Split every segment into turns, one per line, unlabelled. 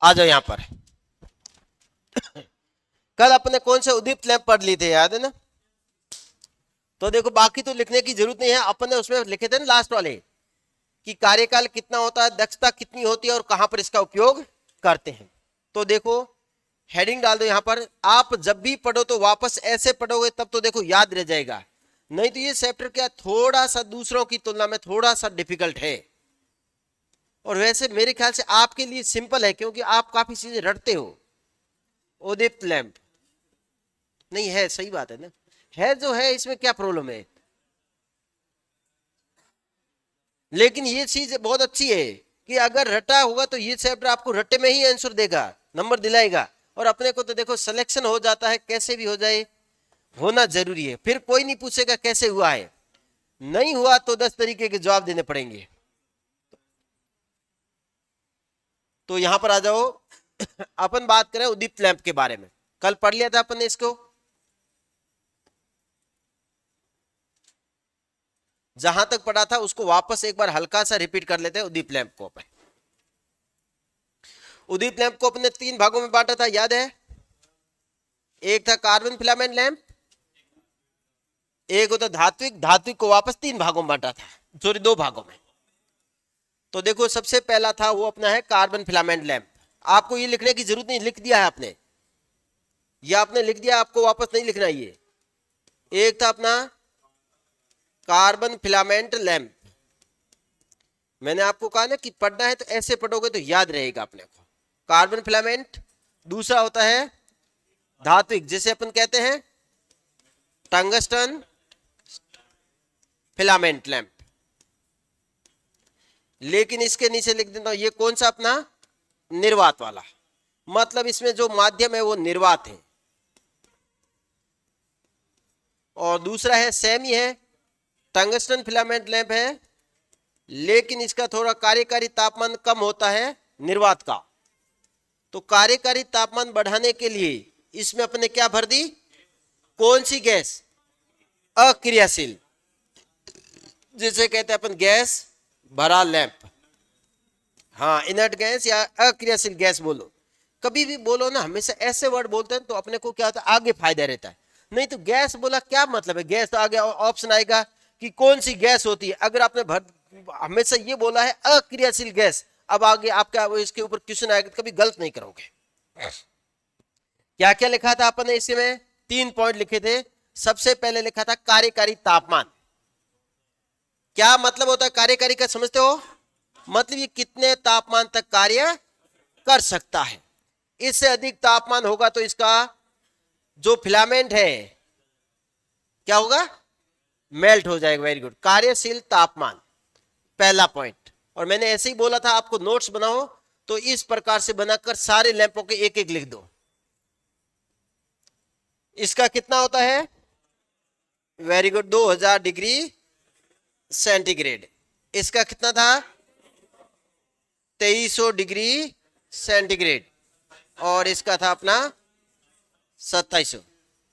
आ जाओ यहां पर। कल अपने कौन से उद्दीप्त लैंप पढ़ ली थे, याद है ना? तो देखो बाकी तो लिखने की जरूरत नहीं है, अपने उसमें लिखे थे ना लास्ट वाले कि कार्यकाल कितना होता है, दक्षता कितनी होती है और कहां पर इसका उपयोग करते हैं। तो देखो हेडिंग डाल दो यहां पर। आप जब भी पढ़ो तो वापस ऐसे पढ़ोगे तब तो देखो याद रह जाएगा, नहीं तो ये चैप्टर क्या थोड़ा सा दूसरों की तुलना में थोड़ा सा डिफिकल्ट है। और वैसे मेरे ख्याल से आपके लिए सिंपल है क्योंकि आप काफी चीजें रटते हो। उदीप्त लैंप नहीं है, सही बात है ना, है जो है, इसमें क्या प्रॉब्लम है? लेकिन ये चीज बहुत अच्छी है कि अगर रटा होगा तो ये चैप्टर आपको रटे में ही आंसर देगा, नंबर दिलाएगा। और अपने को तो देखो सिलेक्शन हो जाता है, कैसे भी हो जाए, होना जरूरी है। फिर कोई नहीं पूछेगा कैसे हुआ है, नहीं हुआ तो 10 तरीके के जवाब देने पड़ेंगे। तो यहां पर आ जाओ। अपन बात करें उदीप्त लैंप के बारे में, कल पढ़ लिया था अपन ने इसको। जहां तक पढ़ा था उसको वापस एक बार हल्का सा रिपीट कर लेते हैं उदीप्त लैंप को अपन। उदीप्त लैंप को अपने 3 भागों में बांटा था, याद है? एक था कार्बन फिलामेंट लैंप, एक होता धात्विक, धात्विक को वापस 3 भागों में बांटा था, सॉरी 2 भागों में। तो देखो सबसे पहला था वो अपना है कार्बन फिलामेंट लैंप। आपको ये लिखने की जरूरत नहीं, लिख दिया है आपने, ये आपने लिख दिया, आपको वापस नहीं लिखना। ये एक था अपना कार्बन फिलामेंट लैंप। मैंने आपको कहा ना कि पढ़ना है तो ऐसे पढ़ोगे तो याद रहेगा अपने को। Carbon filament. दूसरा होता है धात्विक, जिसे अपन कहते हैं टंगस्टन फिलामेंट लैंप। लेकिन इसके नीचे लिख देता हूं ये कौन सा अपना निर्वात वाला, मतलब इसमें जो माध्यम है वो निर्वात है। और दूसरा है सेम ही है, टंगस्टन फिलामेंट लैंप है, लेकिन इसका थोड़ा कार्यकारी तापमान कम होता है निर्वात का। तो कार्यकारी तापमान बढ़ाने के लिए इसमें अपने क्या भर दी, कौन सी गैस? अक्रियाशील, जिसे कहते हैं अपन गैस भरा लैंप। हाँ, इनर्ट गैस या अक्रियाशील गैस बोलो, कभी भी बोलो ना, हमेशा ऐसे वर्ड बोलते हैं तो अपने को क्या होता है, आगे फायदा रहता है। नहीं तो गैस बोला क्या मतलब है, गैस तो आगे ऑप्शन आएगा कि कौन सी गैस होती है। अगर आपने हमेशा ये बोला है अक्रियाशील गैस, अब आगे आपका इसके ऊपर क्वेश्चन आएगा तो कभी गलत नहीं करोगे। क्या क्या लिखा था अपन ने इसमें? 3 पॉइंट लिखे थे। सबसे पहले लिखा था कार्यकारी तापमान। क्या मतलब होता है कार्यकारी का, समझते हो? मतलब ये कितने तापमान तक कार्य कर सकता है। इससे अधिक तापमान होगा तो इसका जो फिलामेंट है क्या होगा, मेल्ट हो जाएगा। वेरी गुड, कार्यशील तापमान, पहला पॉइंट। और मैंने ऐसे ही बोला था आपको नोट्स बनाओ तो इस प्रकार से बनाकर सारे लैंपों के एक एक लिख दो। इसका कितना होता है? Very good, 2000 degree centigrade. इसका कितना था? 2300 डिग्री सेंटीग्रेड। और इसका था अपना 2700।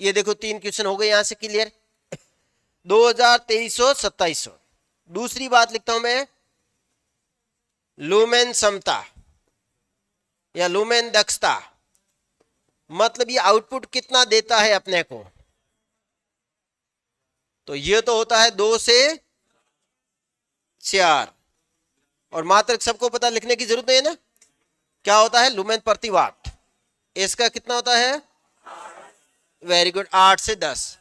ये देखो 3 क्वेश्चन हो गए यहां से क्लियर। 2000, 2300, 2700। दूसरी बात लिखता हूं मैं, लूमेन क्षमता या लूमेन दक्षता, मतलब ये आउटपुट कितना देता है अपने को। तो ये तो होता है 2 से 4, और मात्रक सबको पता, लिखने की जरूरत नहीं है ना। क्या होता है? लुमेन प्रति वाट। इसका कितना होता है? वेरी गुड, 8 से 10।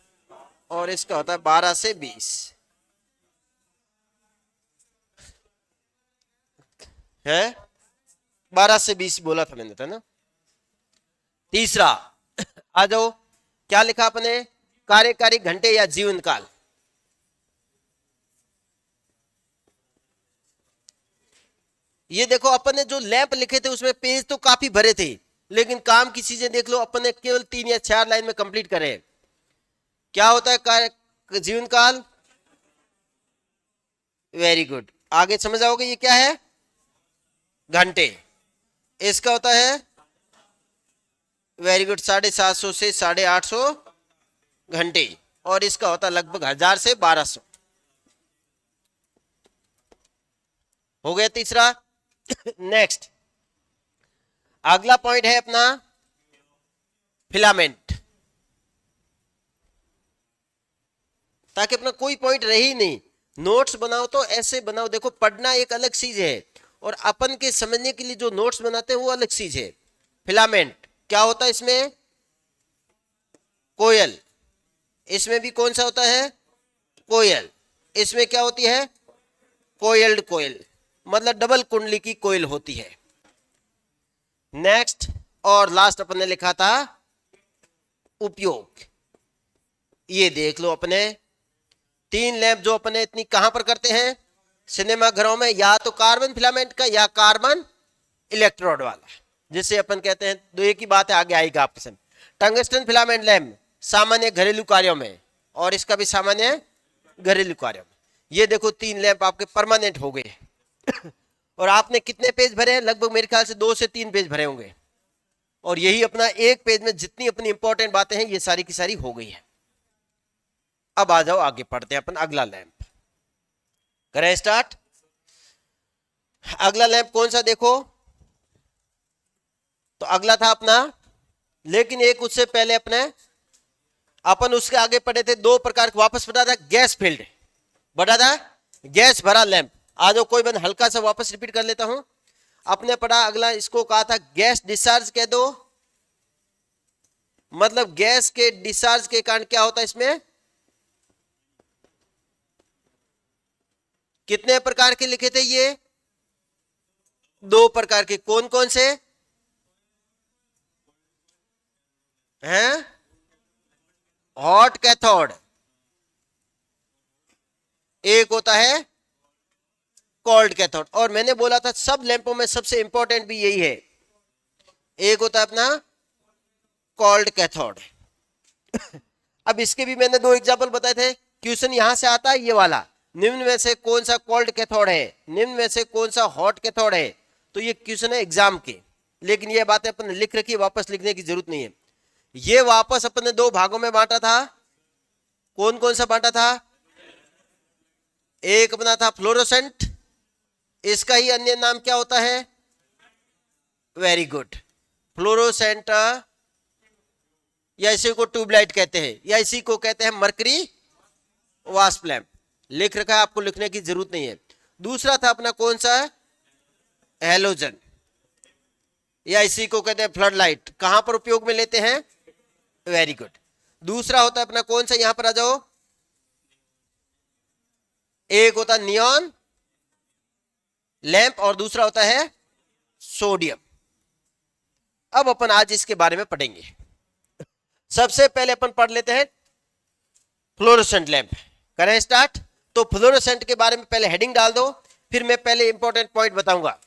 और इसका होता है 12 से 20 है। 12 से 20 बोला था मैंने, था ना। तीसरा आ जाओ, क्या लिखा अपने? कार्यकारी घंटे या जीवन काल। ये देखो अपन ने जो लैंप लिखे थे उसमें पेज तो काफी भरे थे, लेकिन काम की चीजें देख लो अपन ने केवल 3 या 4 लाइन में कंप्लीट करे। क्या होता है कार्य जीवन काल? वेरी गुड, आगे समझ आओगे ये क्या है, घंटे। इसका होता है वेरी गुड 750 से 850 घंटे। और इसका होता है लगभग 1000 से 1200। हो गया तीसरा। नेक्स्ट अगला पॉइंट है अपना फिलामेंट, ताकि अपना कोई पॉइंट रहे ही नहीं। नोट्स बनाओ तो ऐसे बनाओ, देखो पढ़ना एक अलग चीज है और अपन के समझने के लिए जो नोट्स बनाते हैं वो अलग चीज है। फिलामेंट क्या होता है इसमें? कोयल। इसमें भी कौन सा होता है? कोयल। इसमें क्या होती है? कोयल्ड कोयल, मतलब डबल कुंडली की कोयल होती है। नेक्स्ट और लास्ट अपन ने लिखा था उपयोग। ये देख लो, अपने 3 लैंप जो अपने इतनी कहां पर करते हैं? सिनेमा घरों में, या तो कार्बन फिलामेंट का या कार्बन इलेक्ट्रोड वाला, जिसे अपन कहते हैं, दो एक ही बात है, आगे आएगा आपके सामने। टंगस्टन फिलामेंट लैंप सामान्य घरेलू कार्यों में, और इसका भी सामान्य घरेलू कार्यों में। ये देखो 3 लैंप आपके परमानेंट हो गए और आपने कितने पेज भरे हैं? लगभग मेरे ख्याल से 2 से 3 पेज भरे होंगे, और यही अपना एक पेज में जितनी अपनी इंपॉर्टेंट बातें हैं ये सारी की सारी हो गई है। अब आ जाओ आगे पढ़ते हैं अपन अगला लैंप। करें स्टार्ट। अगला लैंप कौन सा देखो, तो अगला था अपना, लेकिन एक उससे पहले अपने अपन उसके आगे पढ़े थे 2 प्रकार के, वापस पढ़ा था गैस फील्ड, बढ़ा था गैस भरा लैंप। आज कोई बंद हल्का सा वापस रिपीट कर लेता हूं। आपने पढ़ा अगला, इसको कहा था गैस डिस्चार्ज कह दो, मतलब गैस के डिस्चार्ज के कारण क्या होता है इसमें? कितने प्रकार के लिखे थे ये? 2 प्रकार के। कौन कौन से हैं? हॉट कैथोड, एक होता है कोल्ड कैथोड, और मैंने बोला था सब लैंपों में सबसे इंपॉर्टेंट भी यही है, एक होता है अपना कोल्ड कैथोड। अब इसके भी मैंने 2 एग्जांपल बताए थे। क्वेश्चन यहां से आता है ये वाला, निम्न में से कौन सा कोल्ड कैथोड है, निम्न में से कौन सा हॉट कैथोड है। तो ये क्वेश्चन है एग्जाम के, लेकिन ये बातें अपन लिख रखी, वापस लिखने की जरूरत नहीं है। ये वापस अपन ने 2 भागों में बांटा था। कौन कौन सा बांटा था? एक अपना था फ्लोरोसेंट, इसका ही अन्य नाम क्या होता है? वेरी गुड, फ्लोरोसेंट, या इसी को ट्यूबलाइट कहते हैं, या इसी को कहते हैं मरकरी वास्प लैंप। लिख रखा है, आपको लिखने की जरूरत नहीं है। दूसरा था अपना कौन सा? हेलोजन, या इसी को कहते हैं फ्लड लाइट। कहां पर उपयोग में लेते हैं? Very good. दूसरा होता है अपना कौन सा? यहां पर आ जाओ, एक होता है नियॉन लैंप और दूसरा होता है सोडियम। अब अपन आज इसके बारे में पढ़ेंगे। सबसे पहले अपन पढ़ लेते हैं फ्लोरोसेंट लैंप। करें स्टार्ट। तो फ्लोरोसेंट के बारे में पहले हेडिंग डाल दो, फिर मैं पहले इंपॉर्टेंट पॉइंट बताऊंगा।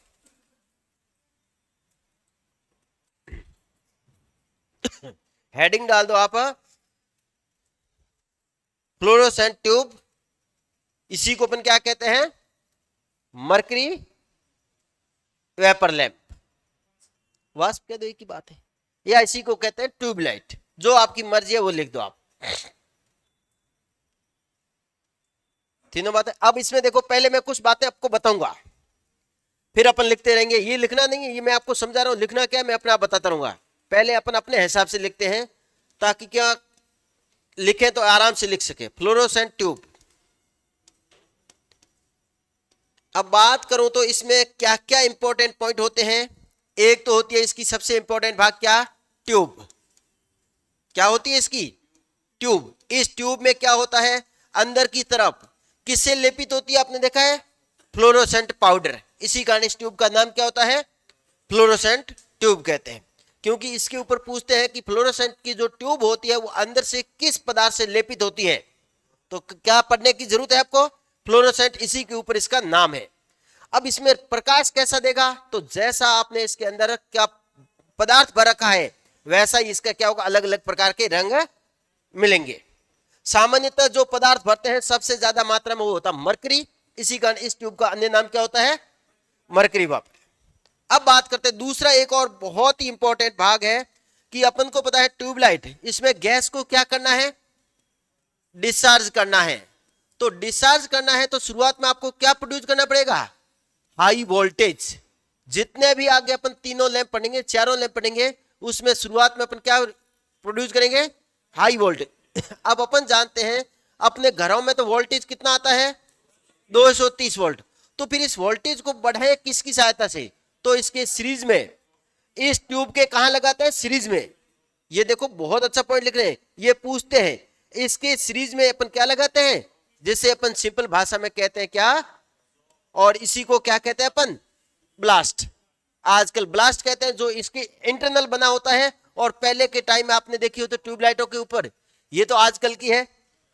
हेडिंग डाल दो आप, फ्लोरोसेंट ट्यूब, इसी को अपन क्या कहते हैं? Mercury vapour lamp. वास्प कह दो, एक ही बात है, या इसी को कहते हैं ट्यूबलाइट, जो आपकी मर्जी है वो लिख दो आप, तीनों बातें। अब इसमें देखो, पहले मैं कुछ बातें आपको बताऊंगा, फिर अपन लिखते रहेंगे। ये लिखना नहीं है, ये मैं आपको समझा रहा हूं, लिखना क्या है मैं अपने आप बताता रहूंगा। पहले अपन अपने हिसाब से लिखते हैं, ताकि क्या लिखे तो आराम से लिख सके। Fluorescent tube. अब बात करूं तो इसमें क्या क्या इंपॉर्टेंट पॉइंट होते हैं। एक तो होती है इसकी सबसे इंपॉर्टेंट भाग, क्या? ट्यूब। क्या होती है इसकी? ट्यूब। इस ट्यूब में क्या होता है? अंदर की तरफ किससे लेपित होती है? आपने देखा है, फ्लोरोसेंट पाउडर। इसी कारण इस ट्यूब का नाम क्या होता है? फ्लोरोसेंट ट्यूब कहते हैं। क्योंकि इसके ऊपर पूछते हैं कि फ्लोरोसेंट की जो ट्यूब होती है वो अंदर से किस पदार्थ से लेपित होती है, तो क्या पढ़ने की जरूरत है आपको? फ्लोरोसेंट, इसी के ऊपर इसका नाम है। अब इसमें प्रकाश कैसा देगा? तो जैसा आपने इसके अंदर क्या पदार्थ भर रखा है, वैसा ही इसका क्या होगा? अलग अलग प्रकार के रंग मिलेंगे। सामान्यतः जो पदार्थ भरते हैं सबसे ज्यादा मात्रा में वो होता है मरकरी, इसी कारण इस ट्यूब का अन्य नाम क्या होता है? Mercury vapour. अब बात करते हैं दूसरा, एक और बहुत ही इंपॉर्टेंट भाग है कि अपन को पता है ट्यूबलाइट, इसमें गैस को क्या करना है? डिस्चार्ज करना है। तो डिस्चार्ज करना है तो शुरुआत में आपको क्या प्रोड्यूस करना पड़ेगा? High voltage. जितने भी आगे अपन तीनों लैंप पढ़ेंगे, चारों लैंप पढ़ेंगे, उसमें शुरुआत में अपन क्या प्रोड्यूस करेंगे? High voltage. अब अपन जानते हैं अपने घरों में तो वोल्टेज कितना आता है? 230 वोल्ट। तो फिर इस वोल्टेज को बढ़ाए किसकी सहायता से? तो इसके सीरीज में, इस ट्यूब के कहां लगाते हैं? सीरीज में। ये देखो बहुत अच्छा पॉइंट लिख रहे हैं, ये पूछते हैं इसके सीरीज में अपन क्या लगाते हैं, जिसे अपन सिंपल भाषा में कहते हैं क्या, और इसी को क्या कहते हैं अपन? ब्लास्ट। आजकल ब्लास्ट कहते हैं, जो इसके इंटरनल बना होता है। और पहले के टाइम में आपने देखी हो तो ट्यूबलाइटों के ऊपर, ये तो आजकल की है,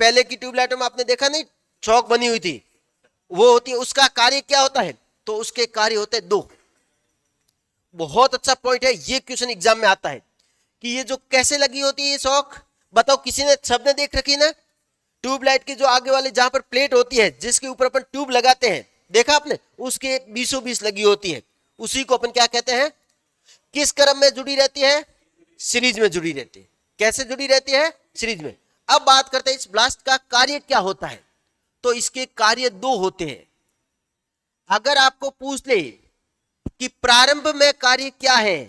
पहले की ट्यूबलाइटों में आपने देखा नहीं, चौक बनी हुई थी, वो होती है। उसका कार्य क्या होता है? तो उसके कार्य होते हैं दो। बहुत अच्छा पॉइंट है, ये क्वेश्चन एग्जाम में आता है कि ये जो कैसे लगी होती है ये शॉक, बताओ किसी ने, सबने देख रखी ना? ट्यूबलाइट की जो आगे वाले जहां पर प्लेट होती है जिसके ऊपर अपन ट्यूब लगाते हैं, देखा आपने? उसके 20 लगी होती है, उसी को अपन क्या कहते हैं? किस क्रम में जुड़ी रहती है? सीरीज में जुड़ी रहती है। कैसे जुड़ी रहती है? सीरीज में। अब बात करते हैं इस ब्लास्ट का कार्य क्या होता है। तो इसके कार्य दो होते हैं। अगर आपको पूछ ले कि प्रारंभ में कार्य क्या है,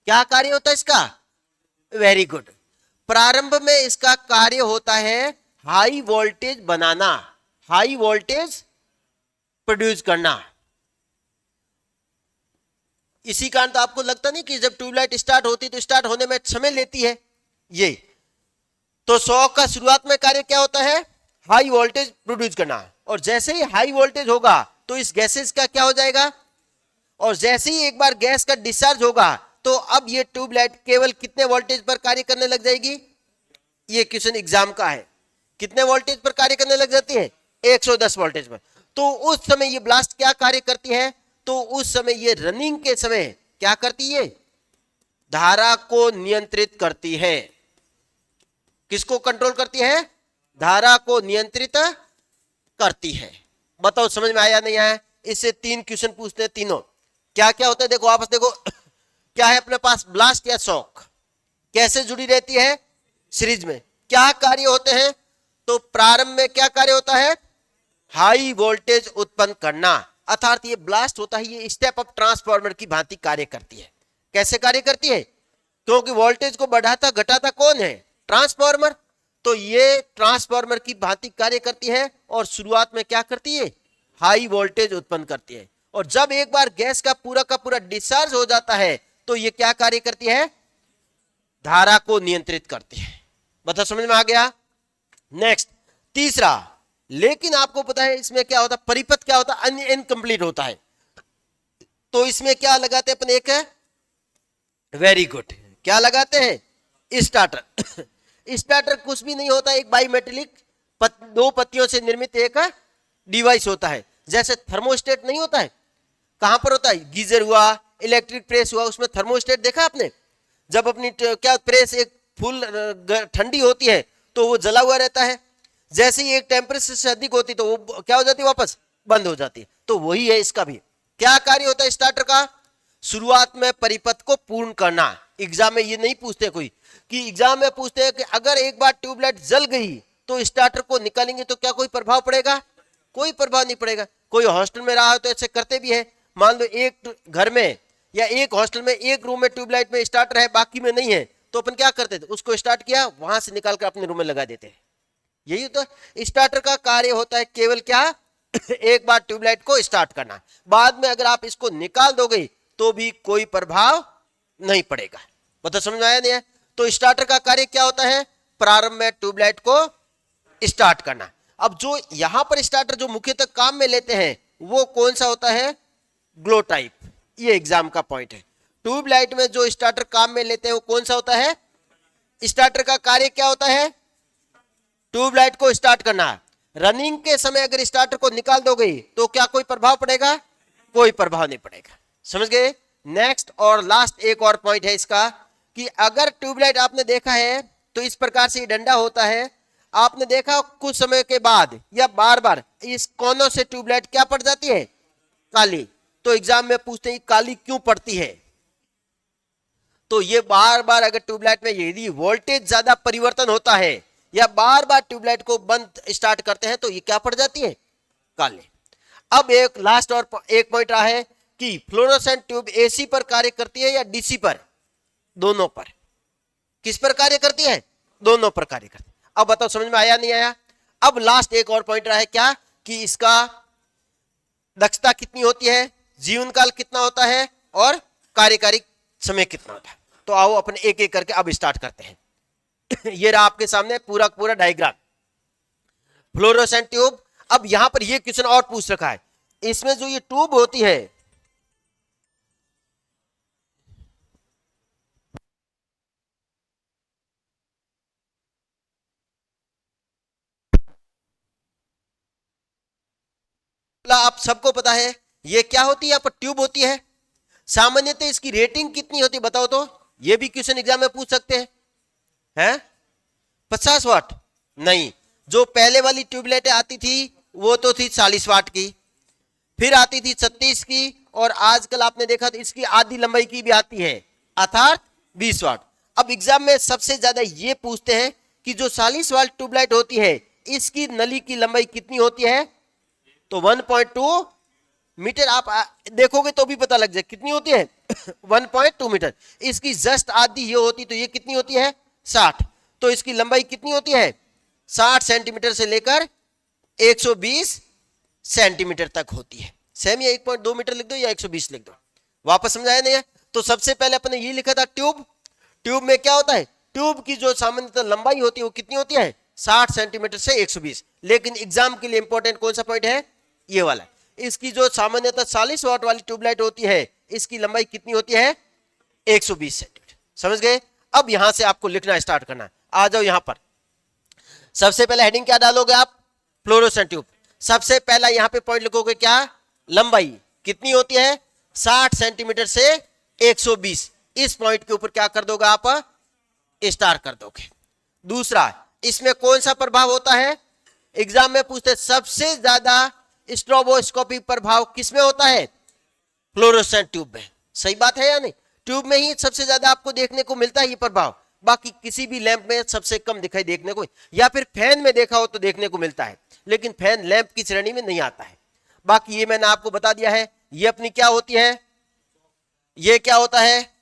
क्या कार्य होता है इसका? Very good. प्रारंभ में इसका कार्य होता है हाई वोल्टेज बनाना, हाई वोल्टेज प्रोड्यूस करना। इसी कारण तो आपको लगता नहीं कि जब ट्यूबलाइट स्टार्ट होती तो स्टार्ट होने में समय लेती है ये। तो शॉक का शुरुआत में कार्य क्या होता है? हाई वोल्टेज प्रोड्यूस करना। और जैसे ही हाई वोल्टेज होगा तो इस गैसेस का क्या हो जाएगा? और जैसे ही एक बार गैस का डिस्चार्ज होगा तो अब ये ट्यूबलाइट केवल कितने वोल्टेज पर कार्य करने लग जाएगी? ये क्वेश्चन एग्जाम का है। कितने वोल्टेज पर कार्य करने लग जाती है? 110 वोल्टेज पर। तो उस समय ये ब्लास्ट क्या कार्य करती है? तो उस समय ये रनिंग के समय क्या करती है? धारा को नियंत्रित करती है। किसको कंट्रोल करती है? धारा को नियंत्रित करती है। बताओ समझ में आया नहीं आया? इससे 3 क्वेश्चन पूछते हैं, तीनों क्या क्या होता है देखो वापस देखो। क्या है अपने पास? ब्लास्ट या शॉक। कैसे जुड़ी रहती है? सीरीज में। क्या कार्य होते हैं? तो प्रारंभ में क्या कार्य होता है? हाई वोल्टेज उत्पन्न करना। अर्थात ये ब्लास्ट होता है, ये स्टेप अप ट्रांसफार्मर की भांति कार्य करती है। कैसे कार्य करती है? क्योंकि वोल्टेज को बढ़ाता घटाता कौन है? ट्रांसफार्मर। तो ये ट्रांसफार्मर की भांति कार्य करती है और शुरुआत में क्या करती है? हाई वोल्टेज उत्पन्न करती है। और जब एक बार गैस का पूरा डिस्चार्ज हो जाता है तो ये क्या कार्य करती है? धारा को नियंत्रित करती है। बता समझ में आ गया? नेक्स्ट तीसरा, लेकिन आपको पता है इसमें क्या होता है? परिपथ क्या होता है? इनकम्प्लीट होता है। तो इसमें क्या लगाते हैं अपन? एक है, वेरी गुड, क्या लगाते हैं? स्टार्टर। स्टार्टर कुछ भी नहीं होता, एक बाईमेटेलिक 2 पत्तियों से निर्मित एक डिवाइस होता है। जैसे थर्मोस्टेट नहीं होता है, कहां पर होता है? गीजर हुआ, इलेक्ट्रिक प्रेस हुआ, उसमें थर्मोस्टेट देखा आपने? जब अपनी क्या प्रेस एक फुल ठंडी होती है तो वो जला हुआ रहता है, जैसे ही एक टेम्परेचर से अधिक होती तो वो क्या हो जाती है? वापस बंद हो जाती है। तो वही है इसका भी। क्या कार्य होता है स्टार्टर का? शुरुआत में परिपथ को पूर्ण करना। एग्जाम में ये नहीं पूछते कोई, कि एग्जाम में पूछते हैं कि अगर एक बार ट्यूबलाइट जल गई तो स्टार्टर को निकालेंगे तो क्या कोई प्रभाव पड़ेगा? कोई प्रभाव नहीं पड़ेगा। कोई हॉस्टल में रहा है तो ऐसे करते भी है। मान लो एक घर में या एक हॉस्टल में एक रूम में ट्यूबलाइट में स्टार्टर है, बाकी में नहीं है, तो अपन क्या करते थे? उसको स्टार्ट किया, वहां से निकाल कर अपने रूम में लगा देते हैं। यही तो स्टार्टर का कार्य होता है, केवल क्या? एक बार ट्यूबलाइट को स्टार्ट करना। बाद में अगर आप इसको निकाल दोगे तो भी कोई प्रभाव नहीं पड़ेगा। मतलब समझ में आया नहीं है? तो स्टार्टर का कार्य क्या होता है? प्रारंभ में ट्यूबलाइट को स्टार्ट करना। अब जो यहां पर स्टार्टर जो मुख्यतः काम में लेते हैं वो कौन सा होता है? Glow type. ये एग्जाम का पॉइंट है। ट्यूबलाइट में जो स्टार्टर काम में लेते हैं वो कौन सा होता है? स्टार्टर का कार्य क्या होता है? ट्यूबलाइट को स्टार्ट करना। रनिंग के समय अगर स्टार्टर को निकाल दोगे तो क्या कोई प्रभाव पड़ेगा? कोई प्रभाव नहीं पड़ेगा। समझ गए? नेक्स्ट और लास्ट एक और पॉइंट है इसका, कि अगर ट्यूबलाइट आपने देखा है तो इस प्रकार से डंडा होता है, आपने देखा कुछ समय के बाद या बार बार इस कोनों से ट्यूबलाइट क्या पड़ जाती है? काली। तो एग्जाम में पूछते हैं काली क्यों पड़ती है? तो ये बार बार अगर ट्यूबलाइट में यदि वोल्टेज ज्यादा परिवर्तन होता है या बार बार ट्यूबलाइट को बंद स्टार्ट करते हैं तो ये क्या पड़ जाती है? काले। अब एक लास्ट और एक पॉइंट रहा है कि फ्लोरोसेंट ट्यूब एसी पर कार्य करती है या डीसी पर? दोनों पर। किस पर कार्य करती है? दोनों पर कार्य करती है। अब बताओ समझ में आया नहीं आया? अब लास्ट एक और पॉइंट रहा है क्या, कि इसका दक्षता कितनी होती है, जीवन काल कितना होता है, और कार्यकारी समय कितना होता है। तो आओ अपने एक एक करके अब स्टार्ट करते हैं। ये रहा आपके सामने पूरा पूरा डायग्राम, फ्लोरोसेंट ट्यूब। अब यहां पर ये क्वेश्चन और पूछ रखा है, इसमें जो ये ट्यूब होती है, आप सबको पता है ये क्या होती है, यहाँ पर ट्यूब होती है। सामान्यतः इसकी रेटिंग कितनी होती है बताओ तो? ये भी क्वेश्चन एग्जाम में पूछ सकते हैं। 50 वाट? नहीं, जो पहले वाली ट्यूबलाइट आती थी वो तो थी 40 वाट की, फिर आती थी 36 की, और आजकल आपने देखा तो इसकी आधी लंबाई की भी आती है, अर्थात 20 वाट। अब एग्जाम में सबसे ज्यादा ये पूछते हैं कि जो 40 वाट ट्यूबलाइट होती है इसकी नली की लंबाई कितनी होती है? तो 1.2 मीटर। आप देखोगे तो भी पता लग जाए कितनी होती है। 1.2 मीटर। इसकी जस्ट आधी ये होती तो ये कितनी होती है? 60। तो इसकी लंबाई कितनी होती है? 60 सेंटीमीटर से लेकर 120 सेंटीमीटर तक होती है। सेम या 1.2 मीटर लिख दो या 120 लिख दो, वापस समझाया नहीं है? तो सबसे पहले अपने ये लिखा था ट्यूब। ट्यूब में क्या होता है? ट्यूब की जो सामान्यतः लंबाई होती है वो कितनी होती है? 60 सेंटीमीटर से 120। लेकिन एग्जाम के लिए इंपॉर्टेंट कौन सा पॉइंट है? ये वाला। इसकी जो सामान्यतः 40 वाट वाली ट्यूबलाइट होती है इसकी लंबाई कितनी होती है? 120 सेंटीमीटर। समझ गए? अब यहां से आपको लिखना स्टार्ट करना है। आ जाओ यहां पर, सबसे पहले हेडिंग क्या डालोगे आप? Fluorescent tube. सबसे पहला यहां पे पॉइंट लिखोगे क्या? लंबाई कितनी होती है? 60 सेंटीमीटर से 120। इस पॉइंट के ऊपर क्या कर दोगे आप? स्टार कर दोगे। दूसरा, इसमें कौन सा प्रभाव होता है? एग्जाम में पूछते सबसे ज्यादा स्ट्रोबोस्कोपिक प्रभाव किसमें होता है? फ्लोरोसेंट ट्यूब में। सही बात है या नहीं? ट्यूब में ही सबसे ज्यादा आपको देखने को मिलता है ये प्रभाव, बाकी किसी भी लैंप में सबसे कम दिखाई देखने को, या फिर फैन में देखा हो तो देखने को मिलता है, लेकिन फैन लैंप की श्रेणी में नहीं आता है। बाकी ये मैंने आपको बता दिया है। ये अपनी क्या होती है? ये क्या होता है?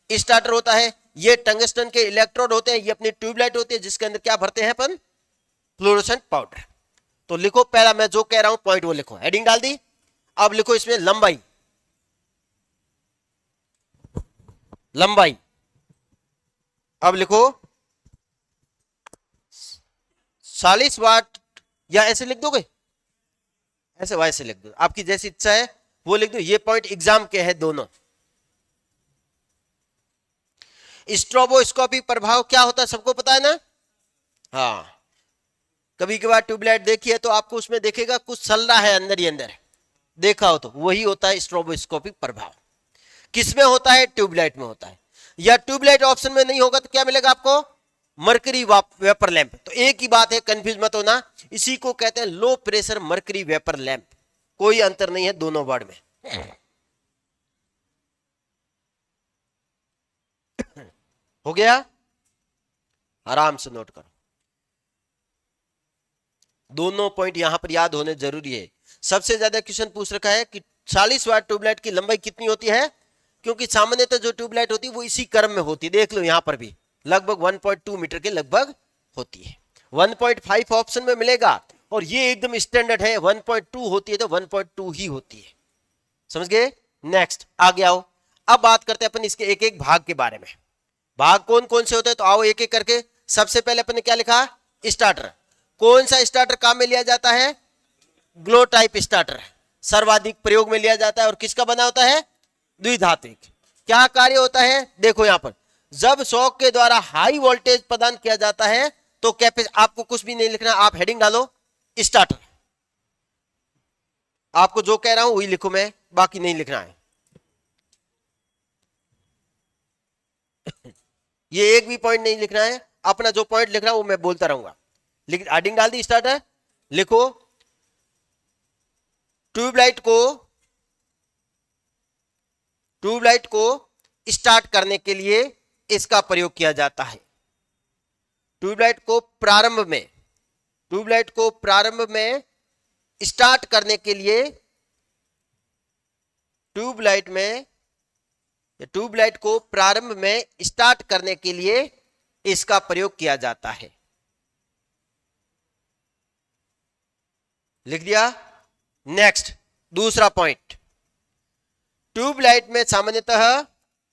स्टार्टर होता है। ये टंगस्टन के इलेक्ट्रोड होते हैं। ये अपनी ट्यूबलाइट होती है जिसके अंदर क्या भरते हैं अपन? Fluorescent powder. तो लिखो, पहला मैं जो कह रहा हूं पॉइंट वो लिखो। हेडिंग डाल दी। अब लिखो इसमें लंबाई। लंबाई अब लिखो 40 वाट, या ऐसे लिख दोगे? ऐसे वैसे लिख दो, आपकी जैसी इच्छा है वो लिख दो। ये पॉइंट एग्जाम के है दोनों। स्ट्रोबोस्कोपिक प्रभाव क्या होता है सबको पता है ना? हाँ, कभी कभार ट्यूबलाइट देखी है तो आपको उसमें देखेगा कुछ चल रहा है अंदर ही अंदर, देखा हो तो वही होता है स्ट्रोबोस्कोपिक प्रभाव। किसमें होता है? ट्यूबलाइट में होता है। या ट्यूबलाइट ऑप्शन में नहीं होगा तो क्या मिलेगा आपको? Mercury vapour lamp. तो एक ही बात है, कंफ्यूज मत होना, इसी को कहते हैं low pressure mercury vapour lamp. कोई अंतर नहीं है दोनों वर्ड में। हो गया? आराम से नोट करो, दोनों पॉइंट यहां पर याद होने जरूरी है। सबसे ज्यादा क्वेश्चन पूछ रखा है कि 40 वाट ट्यूबलाइट की लंबाई कितनी होती है, क्योंकि सामान्यतः जो ट्यूबलाइट होती है वो इसी क्रम में होती है। देख लो यहां पर भी लगभग 1.2 मीटर के लगभग होती है। 1.5 ऑप्शन में मिलेगा, और ये एकदम स्टैंडर्ड है, 1.2 होती है तो 1.2 ही होती है। समझ गए? नेक्स्ट आगे आओ। अब बात करते हैं अपन इसके एक एक भाग के बारे में। भाग कौन कौन से होते हैं तो आओ एक एक करके। सबसे पहले अपन ने क्या लिखा? स्टार्टर। कौन सा स्टार्टर काम में लिया जाता है? ग्लो टाइप स्टार्टर सर्वाधिक प्रयोग में लिया जाता है, और किसका बना होता है? द्विधात्विक। क्या कार्य होता है? देखो यहां पर, जब शॉक के द्वारा हाई वोल्टेज प्रदान किया जाता है तो आपको कुछ भी नहीं लिखना, आप हेडिंग डालो स्टार्टर। आपको जो कह रहा हूं वही लिखो, मैं बाकी नहीं लिखना है। ये एक भी पॉइंट नहीं लिखना है, अपना जो पॉइंट लिख रहा हूं वो मैं बोलता रहूंगा। हेडिंग डाल दी स्टार्टर। लिखो ट्यूबलाइट को स्टार्ट करने के लिए इसका प्रयोग किया जाता है। ट्यूबलाइट को प्रारंभ में स्टार्ट करने के लिए ट्यूबलाइट में, ट्यूबलाइट को प्रारंभ में स्टार्ट करने के लिए इसका प्रयोग किया जाता है। लिख दिया। नेक्स्ट दूसरा पॉइंट, ट्यूबलाइट में सामान्यतः,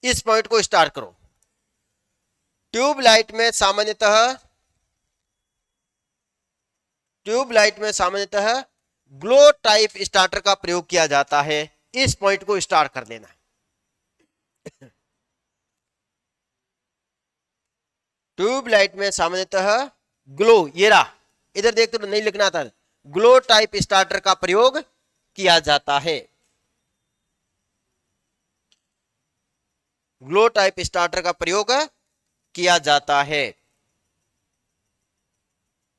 इस पॉइंट को स्टार्ट करो, ट्यूबलाइट में सामान्यतः ग्लो टाइप स्टार्टर का प्रयोग किया जाता है। इस पॉइंट को स्टार्ट कर देना। ट्यूबलाइट में सामान्यतः ग्लो, ये रहा, इधर देखते तो नहीं लिखना था, ग्लो टाइप स्टार्टर का प्रयोग किया जाता है। ग्लो टाइप स्टार्टर का प्रयोग किया जाता है।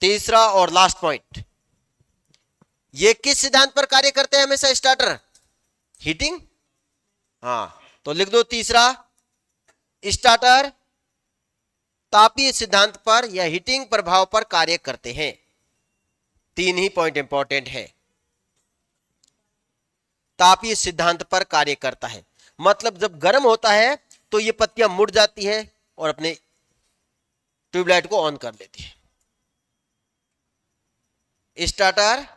तीसरा और लास्ट पॉइंट, ये किस सिद्धांत पर कार्य करते हैं हमेशा स्टार्टर? हीटिंग। हाँ, तो लिख दो तीसरा, स्टार्टर तापीय सिद्धांत पर या हीटिंग प्रभाव पर कार्य करते हैं। तीन ही पॉइंट इंपॉर्टेंट है। तापीय सिद्धांत पर कार्य करता है मतलब जब गर्म होता है तो ये पत्तियां मुड़ जाती है और अपने ट्यूबलाइट को ऑन कर देती है। स्टार्टर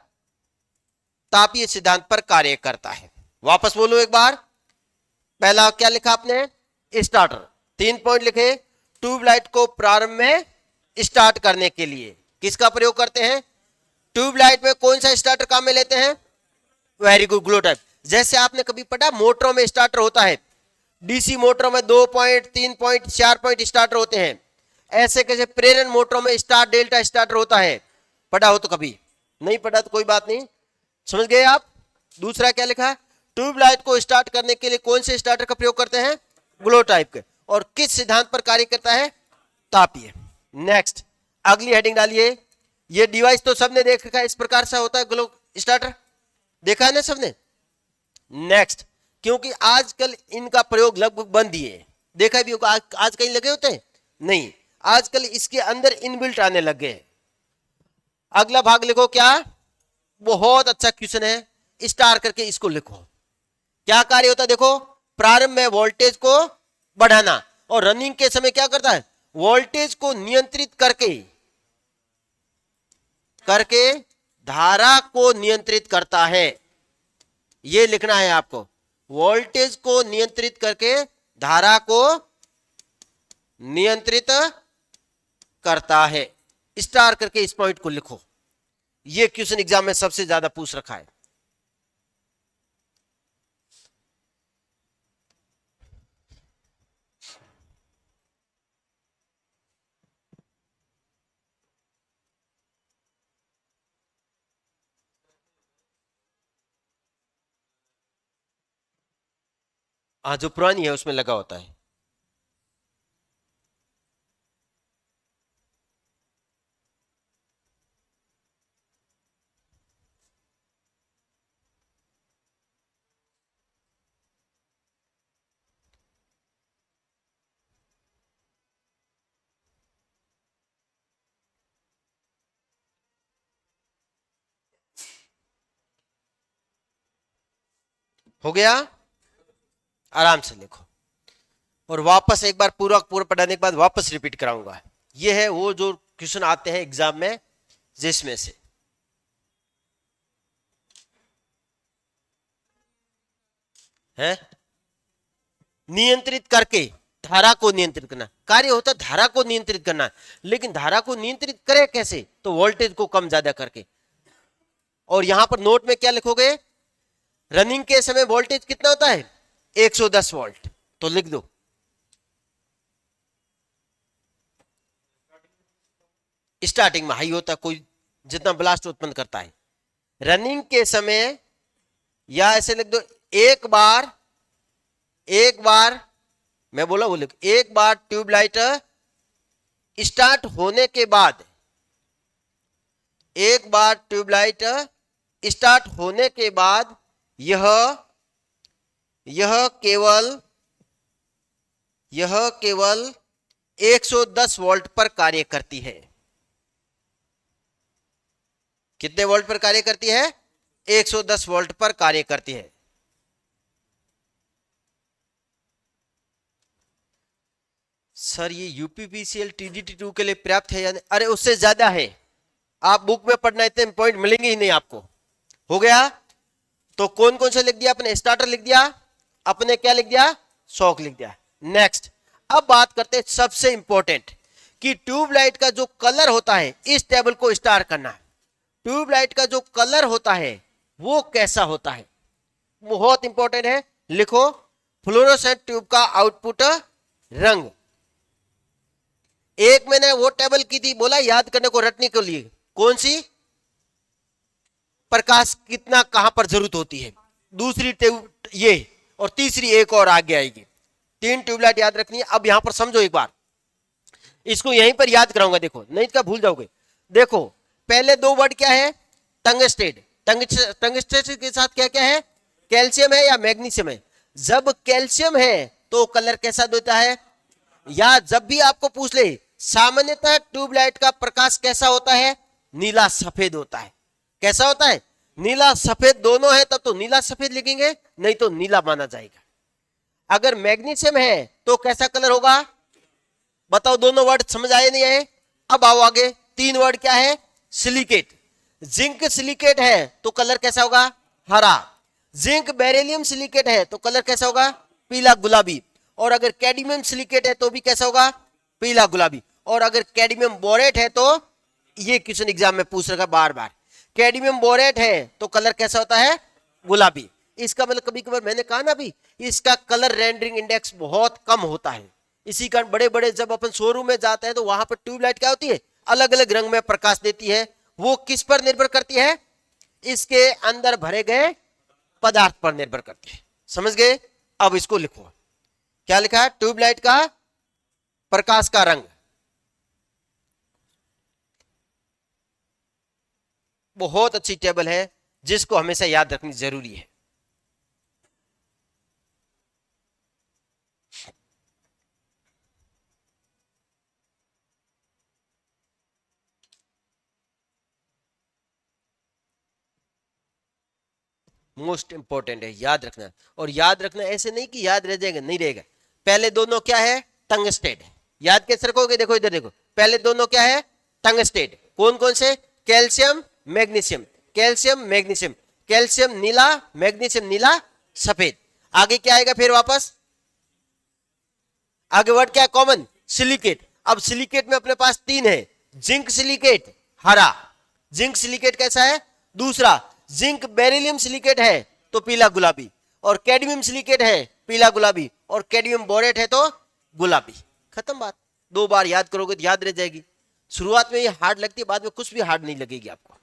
तापीय सिद्धांत पर कार्य करता है। वापस बोलो एक बार, पहला क्या लिखा आपने? स्टार्टर। 3 पॉइंट लिखे, ट्यूबलाइट को प्रारंभ में स्टार्ट करने के लिए किसका प्रयोग करते हैं? ट्यूबलाइट में कौन सा स्टार्टर काम में लेते हैं? Very good, glow type. जैसे आपने कभी पढ़ा मोटरों में स्टार्टर होता है, डीसी मोटरों में 2 पॉइंट 3 पॉइंट 4 पॉइंट स्टार्टर होते हैं। ऐसे कैसे प्रेरण मोटरों में स्टार डेल्टा स्टार्टर होता है, पढ़ा हो तो कभी, नहीं पढ़ा तो कोई बात नहीं, समझ गए आप। दूसरा क्या लिखा? ट्यूबलाइट को स्टार्ट करने के लिए कौन से स्टार्टर का प्रयोग करते हैं? ग्लो टाइप के। और किस सिद्धांत पर कार्य करता है? तापीय। नेक्स्ट अगली हेडिंग डालिए। ये डिवाइस तो सबने देख रखा है, इस प्रकार से होता है ग्लो स्टार्टर, देखा है ना सबने। नेक्स्ट, क्योंकि आजकल इनका प्रयोग लगभग बंद ही है, देखा भी होगा, आज कहीं लगे होते हैं नहीं, आजकल इसके अंदर इनबिल्ट आने लग गए। अगला भाग लिखो क्या? बहुत अच्छा क्वेश्चन है, स्टार करके इसको लिखो। क्या कार्य होता है? देखो, प्रारंभ में वोल्टेज को बढ़ाना और रनिंग के समय क्या करता है? वोल्टेज को नियंत्रित करके धारा को नियंत्रित करता है। ये लिखना है आपको, वोल्टेज को नियंत्रित करके धारा को नियंत्रित करता है। स्टार करके इस पॉइंट को लिखो। ये क्वेश्चन एग्जाम में सबसे ज्यादा पूछ रखा है। हाँ, जो पुरानी है उसमें लगा होता है। हो गया? आराम से लिखो और वापस एक बार पूरा पढ़ाने के बाद वापस रिपीट कराऊंगा। ये है वो जो क्वेश्चन आते हैं एग्जाम में, जिसमें से है नियंत्रित करके धारा को नियंत्रित करना। कार्य होता है धारा को नियंत्रित करना, लेकिन धारा को नियंत्रित करे कैसे? तो वोल्टेज को कम ज्यादा करके। और यहां पर नोट में क्या लिखोगे? रनिंग के समय वोल्टेज कितना होता है? 110 वोल्ट। तो लिख दो, स्टार्टिंग में हाई होता है, कोई जितना ब्लास्ट उत्पन्न करता है। रनिंग के समय, या ऐसे लिख दो, एक बार मैं बोला वो लिख, एक बार ट्यूबलाइट स्टार्ट होने के बाद, एक बार ट्यूबलाइट स्टार्ट होने के बाद यह केवल 110 वोल्ट पर कार्य करती है। कितने वोल्ट पर कार्य करती है? 110 वोल्ट पर कार्य करती है। सर ये यूपीपीसीएल टीजीटी 2 के लिए पर्याप्त है या नहीं? अरे उससे ज्यादा है, आप बुक में पढ़ना, इतने पॉइंट मिलेंगे ही नहीं आपको। हो गया। तो कौन कौन से लिख दिया अपने? स्टार्टर लिख दिया अपने, क्या लिख दिया? शॉक लिख दिया। नेक्स्ट, अब बात करते हैं सबसे इंपॉर्टेंट कि ट्यूबलाइट का जो कलर होता है, इस टेबल को स्टार करना है। ट्यूबलाइट का जो कलर होता है वो कैसा होता है, बहुत इंपॉर्टेंट है। लिखो, फ्लोरोसेंट ट्यूब का आउटपुट रंग। एक मैंने वो टेबल की थी, बोला याद करने को, रटने के लिए, कौन सी? प्रकाश कितना कहां पर जरूरत होती है, दूसरी ट्यूब ये, और तीसरी एक और आगे आएगी। 3 ट्यूबलाइट याद रखनी है। अब यहां पर समझो एक बार, इसको यहीं पर याद कराऊंगा, देखो नहीं तो भूल जाओगे। देखो पहले 2 वर्ड क्या है? टंगस्टेड। टंगस्टेड के साथ क्या क्या है? कैल्शियम है या मैग्नीशियम है? जब कैल्शियम है तो कलर कैसा देता है? या जब भी आपको पूछ ले, सामान्यतः ट्यूबलाइट का प्रकाश कैसा होता है? नीला सफेद होता है। कैसा होता है? नीला सफेद दोनों है तब तो नीला सफेद लिखेंगे, नहीं तो नीला माना जाएगा। अगर मैग्नीशियम है तो कैसा कलर होगा? बताओ, दोनों वर्ड समझ आए नहीं आए? अब आओ आगे, 3 वर्ड क्या है? सिलिकेट। जिंक सिलिकेट है तो कलर कैसा होगा? हरा। जिंक बेरिलियम सिलिकेट है तो कलर कैसा होगा? पीला गुलाबी। और अगर कैडमियम सिलिकेट है तो भी कैसा होगा? पीला गुलाबी। और अगर कैडमियम बोरेट है तो, ये क्वेश्चन एग्जाम में पूछ रखा बार बार, कैडमियम बोरेट है तो कलर कैसा होता है? गुलाबी। इसका मतलब कभी कभार मैंने कहा ना अभी, इसका कलर रेंडरिंग इंडेक्स बहुत कम होता है। इसी कारण बड़े बड़े जब अपन शोरूम में जाते हैं तो वहां पर ट्यूबलाइट क्या होती है? अलग अलग रंग में प्रकाश देती है। वो किस पर निर्भर करती है? इसके अंदर भरे गए पदार्थ पर निर्भर करती है। समझ गए? अब इसको लिखो, क्या लिखा है? ट्यूबलाइट का प्रकाश का रंग। बहुत अच्छी टेबल है जिसको हमेशा याद रखनी जरूरी है। मोस्ट इंपॉर्टेंट है, याद रखना। और याद रखना ऐसे नहीं कि याद रह जाएगा, नहीं रहेगा। पहले दोनों क्या है? टंगस्टेड। याद कैसे रखोगे? देखो इधर देखो, पहले दोनों क्या है? टंगस्टेड। कौन कौन से? Calcium magnesium, calcium magnesium. Calcium नीला, मैग्नीशियम नीला सफेद। आगे क्या आएगा फिर वापस? आगे वर्ड क्या है कॉमन? सिलिकेट। अब सिलिकेट में अपने पास 3 है। जिंक सिलिकेट हरा, जिंक सिलिकेट कैसा है? दूसरा। जिंक बेरिलियम सिलिकेट है तो पीला गुलाबी, और कैडमियम सिलिकेट है पीला गुलाबी, और कैडमियम बोरेट है तो गुलाबी। खत्म बात। 2 बार याद करोगे तो याद रह जाएगी। शुरुआत में ये हार्ड लगती है, बाद में कुछ भी हार्ड नहीं लगेगी आपको,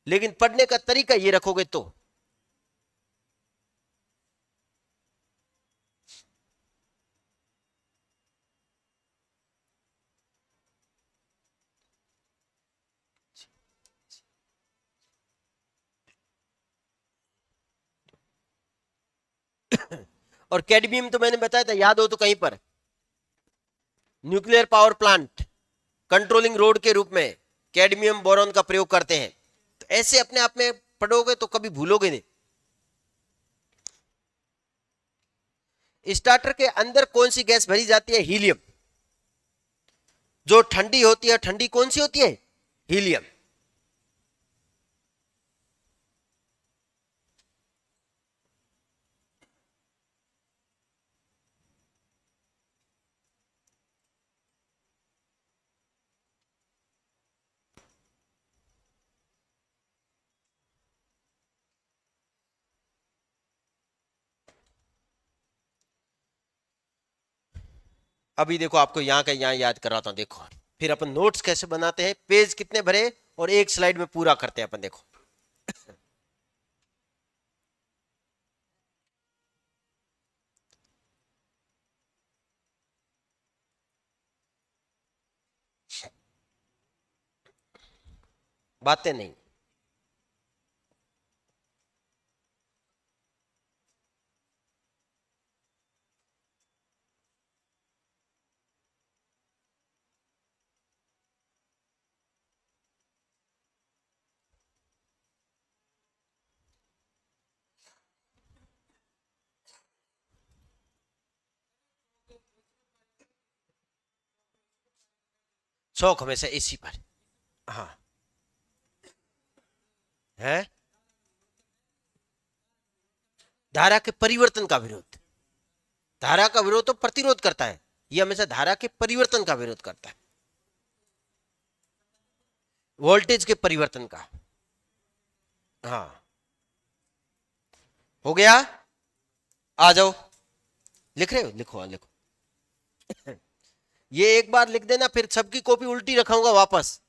लेकिन पढ़ने का तरीका ये रखोगे तो। और कैडमियम तो मैंने बताया था, याद हो तो कहीं पर, nuclear power plant controlling road के रूप में कैडमियम बोरॉन का प्रयोग करते हैं। तो ऐसे अपने आप में पढ़ोगे तो कभी भूलोगे नहीं। स्टार्टर के अंदर कौन सी गैस भरी जाती है? हीलियम। जो ठंडी होती है, ठंडी कौन सी होती है? हीलियम। अभी देखो आपको यहाँ का यहाँ याद कराता हूं, देखो फिर अपन नोट्स कैसे बनाते हैं, पेज कितने भरे और एक स्लाइड में पूरा करते हैं अपन। देखो बातें नहीं। शौक हमेशा एसी पर। हाँ है। धारा के परिवर्तन का विरोध। धारा का विरोध तो प्रतिरोध करता है, ये हमेशा धारा के परिवर्तन का विरोध करता है, वोल्टेज के परिवर्तन का। हाँ हो गया। आ जाओ, लिख रहे हो, लिखो, हाँ लिखो। ये एक बार लिख देना, फिर सबकी कॉपी उल्टी रखाऊंगा वापस,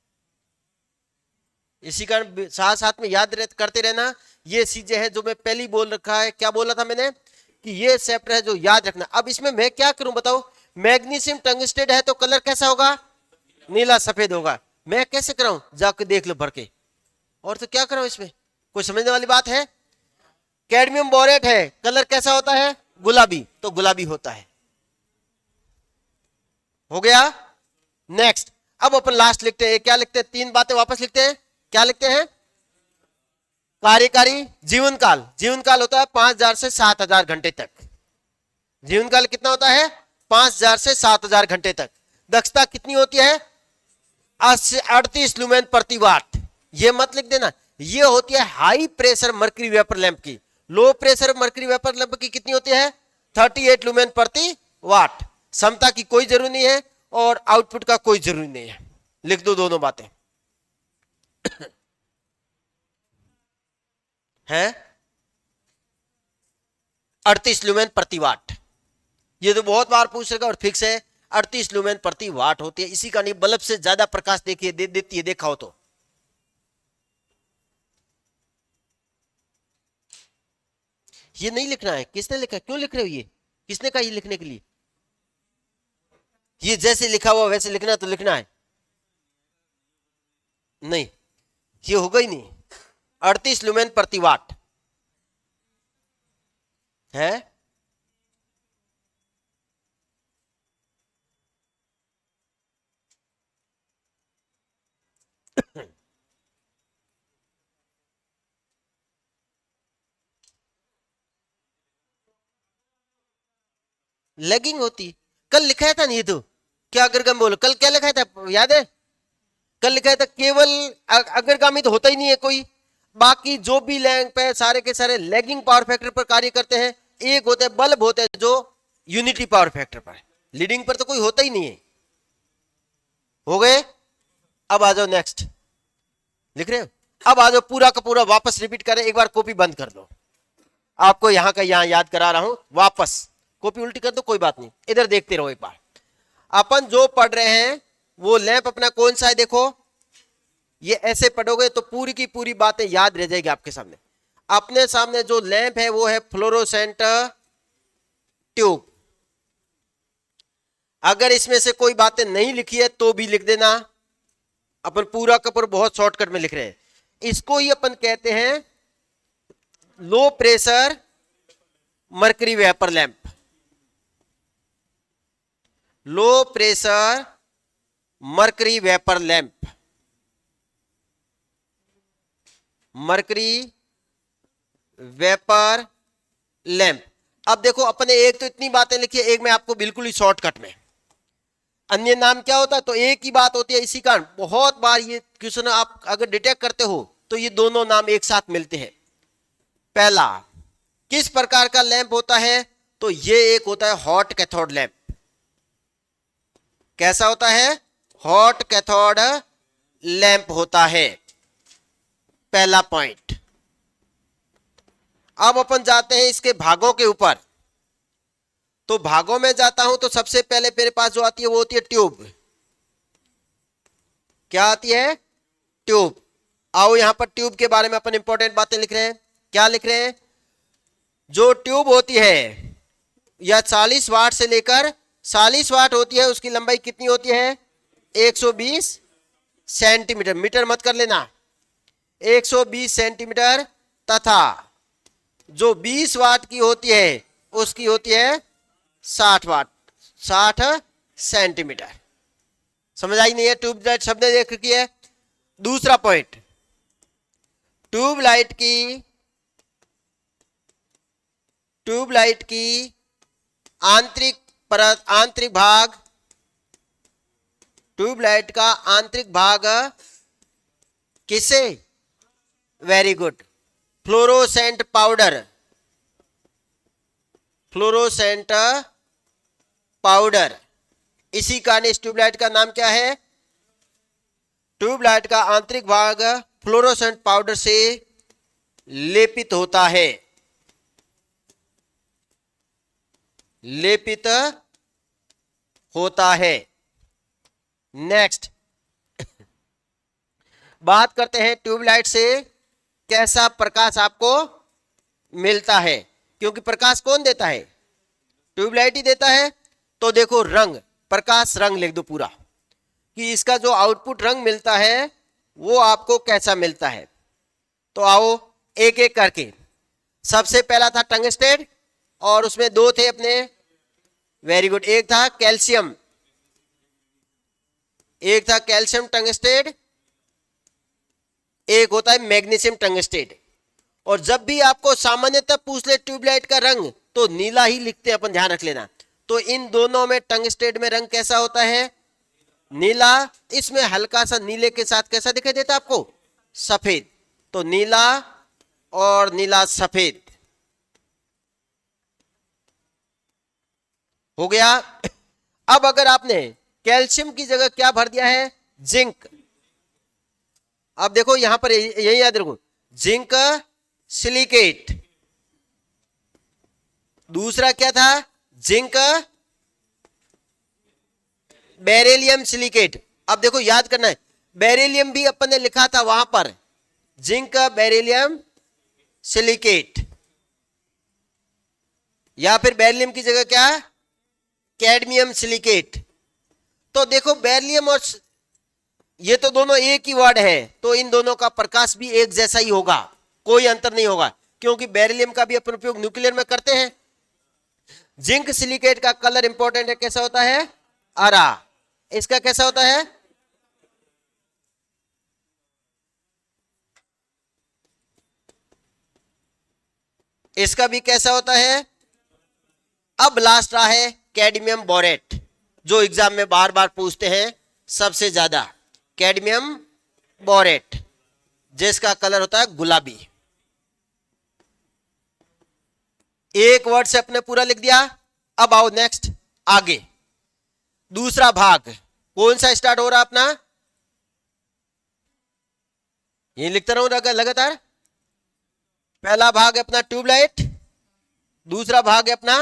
इसी कारण साथ साथ में याद करते रहना। ये चीजें हैं जो मैं पहले ही बोल रखा है। क्या बोला था मैंने कि ये चैप्टर है जो याद रखना। अब इसमें मैं क्या करूं बताओ, मैग्नीशियम टंगस्टेड है तो कलर कैसा होगा, नीला सफेद होगा। मैं कैसे कराऊं, जाके देख लो भर के, और तो क्या कराऊं इसमें, कोई समझने वाली बात है। कैडमियम बोरेट है, कलर कैसा होता है, गुलाबी, तो गुलाबी होता है। हो गया। नेक्स्ट, अब अपन लास्ट लिखते हैं, क्या लिखते हैं, तीन बातें वापस लिखते हैं। क्या लिखते हैं, कार्यकारी जीवन काल। जीवन काल होता है 5000 से 7000 घंटे तक। जीवन काल कितना होता है, 5000 से 7000 घंटे तक। दक्षता कितनी होती है, 38 लुमेन प्रति वाट। ये मत लिख देना, ये होती है high pressure mercury vapour lamp की। Low pressure mercury vapour lamp की कितनी होती है, 38 लुमेन प्रति वाट। क्षमता की कोई जरूरी नहीं है और आउटपुट का कोई जरूरी नहीं है, लिख दो दोनों बातें। है 38 लुमेन प्रति वाट, ये तो बहुत बार पूछ रहा और फिक्स है, 38 लुमेन प्रति वाट होती है। इसी का नहीं, बल्ब से ज्यादा प्रकाश देखिए देती है, देखा हो तो। ये नहीं लिखना है, किसने लिखा, क्यों लिख रहे हो, ये किसने कहा ये लिखने के लिए, ये जैसे लिखा हुआ वैसे लिखना तो लिखना है, नहीं ये होगा ही नहीं। 38 लुमेन प्रति वाट है। लैगिंग होती, कल लिखा था नहीं तो, क्या अग्रगामी बोलो, कल क्या लिखा था याद है, कल लिखा था केवल अग्रगामी तो होता ही नहीं है कोई, बाकी जो भी लैंप है सारे के सारे लैगिंग पावर फैक्टर पर कार्य करते हैं। एक होता है बल्ब होता है जो यूनिटी पावर फैक्टर पर, लीडिंग पर तो कोई होता ही नहीं है। हो गए। अब आ जाओ नेक्स्ट, लिख रहे हो, अब आ जाओ पूरा का पूरा वापस रिपीट करें, एक बार कॉपी बंद कर दो, आपको यहां का यहां याद करा रहा हूं, वापस कॉपी उल्टी कर दो कोई बात नहीं, इधर देखते रहो एक बार। अपन जो पढ़ रहे हैं वो लैंप अपना कौन सा है, देखो ये ऐसे पढ़ोगे तो पूरी की पूरी बातें याद रह जाएगी आपके सामने। अपने सामने जो लैंप है वो है फ्लोरोसेंट ट्यूब। अगर इसमें से कोई बातें नहीं लिखी है तो भी लिख देना, अपन पूरा का पूरा बहुत शॉर्टकट में लिख रहे हैं। इसको ही अपन कहते हैं लो प्रेशर मर्करी वेपर लैंप। लो pressure mercury vapour lamp, mercury vapour lamp. अब देखो अपने एक तो इतनी बातें लिखी है, एक मैं आपको बिल्कुल ही शॉर्टकट में, अन्य नाम क्या होता है तो एक ही बात होती है। इसी कारण बहुत बार ये क्वेश्चन आप अगर डिटेक्ट करते हो तो ये दोनों नाम एक साथ मिलते हैं। पहला किस प्रकार का लैंप होता है, तो ये एक होता है हॉट कैथोड लैंप। कैसा होता है, हॉट कैथोड लैंप होता है, पहला पॉइंट। अब अपन जाते हैं इसके भागों के ऊपर, तो भागों में जाता हूं तो सबसे पहले मेरे पास जो आती है वो होती है ट्यूब। क्या आती है, ट्यूब। आओ यहां पर ट्यूब के बारे में अपन इंपॉर्टेंट बातें लिख रहे हैं। क्या लिख रहे हैं, जो ट्यूब होती है या 40 वाट से लेकर 40 वाट होती है, उसकी लंबाई कितनी होती है, 120 सेंटीमीटर, मीटर मत कर लेना, 120 सेंटीमीटर, तथा जो 20 वाट की होती है उसकी होती है 60 वाट, 60 सेंटीमीटर। समझ आई नहीं है, ट्यूबलाइट शब्द देख रखी है। दूसरा पॉइंट, ट्यूबलाइट की आंतरिक परत, आंतरिक भाग, ट्यूबलाइट का आंतरिक भाग किससे, very good, fluorescent powder, fluorescent powder. इसी कारण इस ट्यूबलाइट का नाम क्या है, ट्यूबलाइट का आंतरिक भाग फ्लोरोसेंट पाउडर से लेपित होता है, लेपित होता है। नेक्स्ट बात करते हैं ट्यूबलाइट से कैसा प्रकाश आपको मिलता है, क्योंकि प्रकाश कौन देता है, ट्यूबलाइट ही देता है। तो देखो रंग, प्रकाश रंग लिख दो पूरा, कि इसका जो आउटपुट रंग मिलता है वो आपको कैसा मिलता है। तो आओ एक एक करके, सबसे पहला था टंगस्टेड और उसमें दो थे अपने, वेरी गुड, एक था कैल्शियम, एक था कैल्शियम टंगस्टेड, एक होता है मैग्नीशियम टंगस्टेड। और जब भी आपको सामान्यतः पूछ ले ट्यूबलाइट का रंग तो नीला ही लिखते हैं अपन, ध्यान रख लेना। तो इन दोनों में टंगस्टेड में रंग कैसा होता है, नीला। इसमें हल्का सा नीले के साथ कैसा दिखाई देता है आपको, सफेद। तो नीला और नीला सफेद हो गया। अब अगर आपने कैल्शियम की जगह क्या भर दिया है, जिंक। अब देखो यहां पर यही याद रखो, जिंक सिलिकेट। दूसरा क्या था, जिंक बेरिलियम सिलिकेट। अब देखो याद करना है, बेरिलियम भी अपन ने लिखा था वहां पर, जिंक बेरिलियम सिलिकेट, या फिर बेरिलियम की जगह क्या, कैडमियम सिलिकेट। तो देखो बेरिलियम और ये तो दोनों एक ही वर्ड है, तो इन दोनों का प्रकाश भी एक जैसा ही होगा, कोई अंतर नहीं होगा, क्योंकि बेरिलियम का भी अपन उपयोग न्यूक्लियर में करते हैं। जिंक सिलिकेट का कलर इंपॉर्टेंट है, कैसा होता है, हरा। इसका कैसा होता है, इसका भी कैसा होता है। अब लास्ट रहा है कैडमियम बोरेट, जो एग्जाम में बार बार पूछते हैं सबसे ज्यादा, कैडमियम बोरेट, जिसका कलर होता है गुलाबी। एक वर्ड से अपने पूरा लिख दिया। अब आओ नेक्स्ट आगे, दूसरा भाग कौन सा स्टार्ट हो रहा अपना, ये लिखता रहूं लगातार। पहला भाग है अपना ट्यूबलाइट, दूसरा भाग है अपना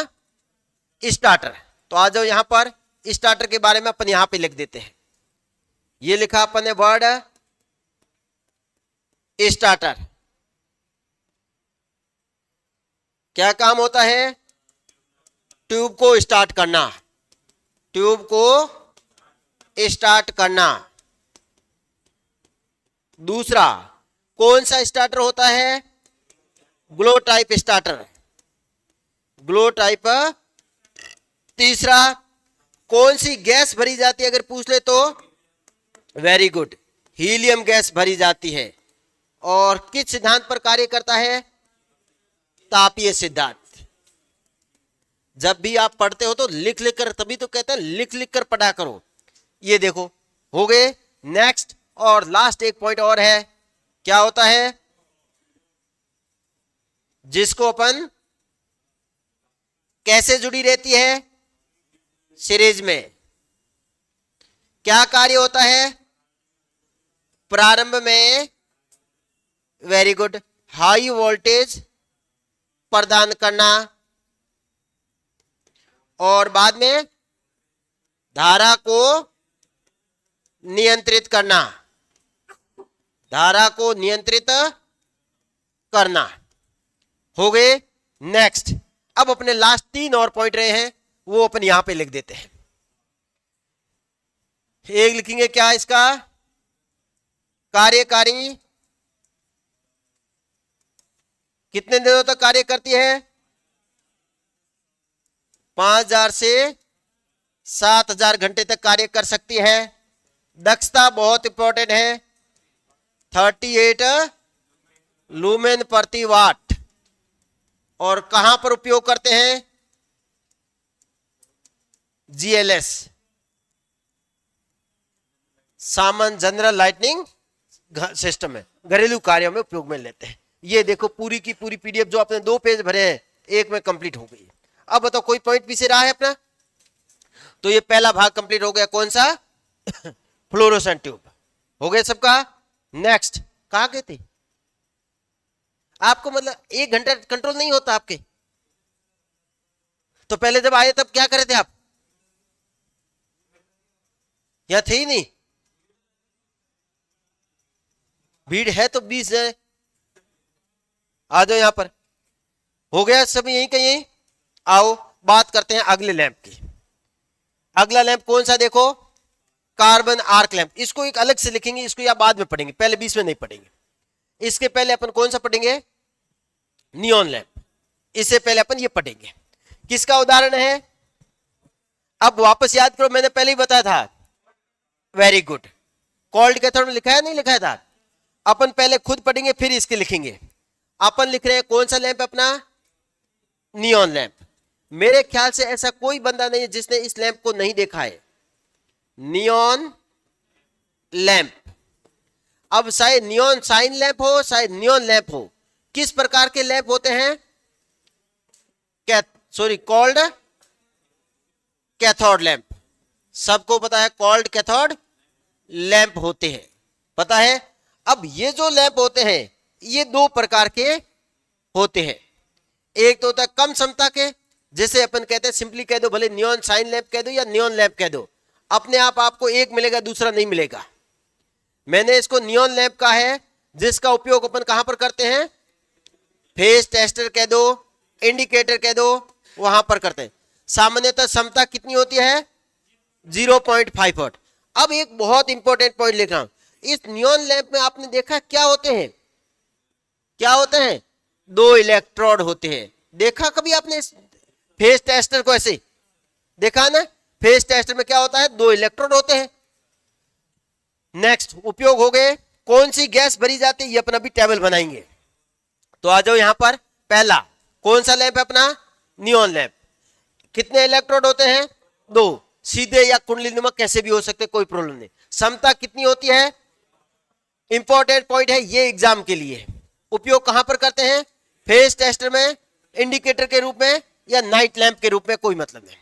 स्टार्टर। तो आ जाओ यहां पर, स्टार्टर के बारे में अपन यहां पे लिख देते हैं। ये लिखा अपन ने वर्ड स्टार्टर। क्या काम होता है, ट्यूब को स्टार्ट करना, ट्यूब को स्टार्ट करना। दूसरा कौन सा स्टार्टर होता है, glow type starter, glow type. तीसरा कौन सी गैस भरी जाती है अगर पूछ ले तो, वेरी गुड, हीलियम गैस भरी जाती है। और किस सिद्धांत पर कार्य करता है, तापीय सिद्धांत। जब भी आप पढ़ते हो तो लिख लिख कर, तभी तो कहते हैं लिख लिख कर पढ़ा करो। ये देखो हो गए। नेक्स्ट और लास्ट एक पॉइंट और है, क्या होता है, जिसको अपन कैसे जुड़ी रहती है, सीरीज में। क्या कार्य होता है, प्रारंभ में, वेरी गुड, हाई वोल्टेज प्रदान करना और बाद में धारा को नियंत्रित करना, धारा को नियंत्रित करना। हो गए। नेक्स्ट अब अपने लास्ट 3 और पॉइंट रहे हैं, वो अपन यहां पे लिख देते हैं। एक लिखेंगे क्या, इसका कार्यकारी कितने दिनों तक कार्य करती है, 5000 से 7000 घंटे तक कार्य कर सकती है। दक्षता बहुत इंपॉर्टेंट है, 38 लूमेन प्रति वाट। और कहां पर उपयोग करते हैं, जीएलएस, सामान जनरल लाइटनिंग सिस्टम है, घरेलू कार्यों में उपयोग में लेते हैं। ये देखो पूरी की पूरी पीडीएफ जो आपने 2 पेज भरे हैं एक में कंप्लीट हो गई। अब बताओ कोई पॉइंट पीछे रहा है अपना? तो ये पहला भाग कंप्लीट हो गया, कौन सा? फ्लोरोसेंट ट्यूब हो गया सबका। नेक्स्ट कहा गए थे आपको, मतलब 1 घंटा कंट्रोल नहीं होता आपके? तो पहले जब आए तब क्या करे थे आप? या थे ही नहीं? भीड़ है तो 20 है, आ जाओ यहां पर। हो गया सब यहीं का यहीं। आओ बात करते हैं अगले लैंप की। अगला लैंप कौन सा देखो, कार्बन आर्क लैंप। इसको एक अलग से लिखेंगे, इसको या बाद में पढ़ेंगे, पहले 20 में नहीं पढ़ेंगे। इसके पहले अपन कौन सा पढ़ेंगे? Neon lamp. इससे पहले अपन ये पढ़ेंगे। किसका उदाहरण है? अब वापस याद करो, मैंने पहले ही बताया था। Very good. कॉल्ड कैथोड में लिखा है नहीं लिखा था? अपन पहले खुद पढ़ेंगे फिर इसके लिखेंगे। अपन लिख रहे हैं कौन सा लैंप अपना? Neon lamp. मेरे ख्याल से ऐसा कोई बंदा नहीं है जिसने इस लैंप को नहीं देखा है, नियॉन लैंप। अब शायद नियॉन साइन लैंप हो, शायद नियॉन लैंप हो। किस प्रकार के लैंप होते हैं? Called cathode lamp. सबको पता है कॉल्ड कैथोड लैंप होते हैं, पता है। अब ये जो लैंप होते हैं ये 2 प्रकार के होते हैं। एक तो होता है कम क्षमता के, जैसे अपन कहते हैं सिंपली कह दो, भले नियॉन साइन लैंप कह दो या नियॉन लैंप कह दो, अपने आप आपको एक मिलेगा दूसरा नहीं मिलेगा। मैंने इसको नियॉन लैंप का है, जिसका उपयोग अपन कहां पर करते हैं? फेज टेस्टर कह दो, इंडिकेटर कह दो, वहां पर करते हैं। सामान्यतः क्षमता कितनी होती है? 0.5 वाट। अब एक बहुत इंपॉर्टेंट पॉइंट लिख रहा हूं, इस नियॉन लैंप में आपने देखा क्या होते हैं? क्या होते हैं? 2 इलेक्ट्रोड होते हैं। देखा कभी आपने फेज टेस्टर को ऐसे देखा ना? फेज टेस्टर में क्या होता है? 2 इलेक्ट्रोड होते हैं। नेक्स्ट उपयोग हो गए। कौन सी गैस भरी जाती है ये अपना भी टेबल बनाएंगे। तो आ जाओ यहां पर। पहला कौन सा लैंप है अपना? Neon lamp. कितने इलेक्ट्रोड होते हैं? 2। सीधे या कुंडली नुमा कैसे भी हो सकते, कोई प्रॉब्लम नहीं। क्षमता कितनी होती है? इंपॉर्टेंट पॉइंट है ये एग्जाम के लिए। उपयोग कहां पर करते हैं? फेज टेस्टर में, इंडिकेटर के रूप में या नाइट लैंप के रूप में, कोई मतलब नहीं।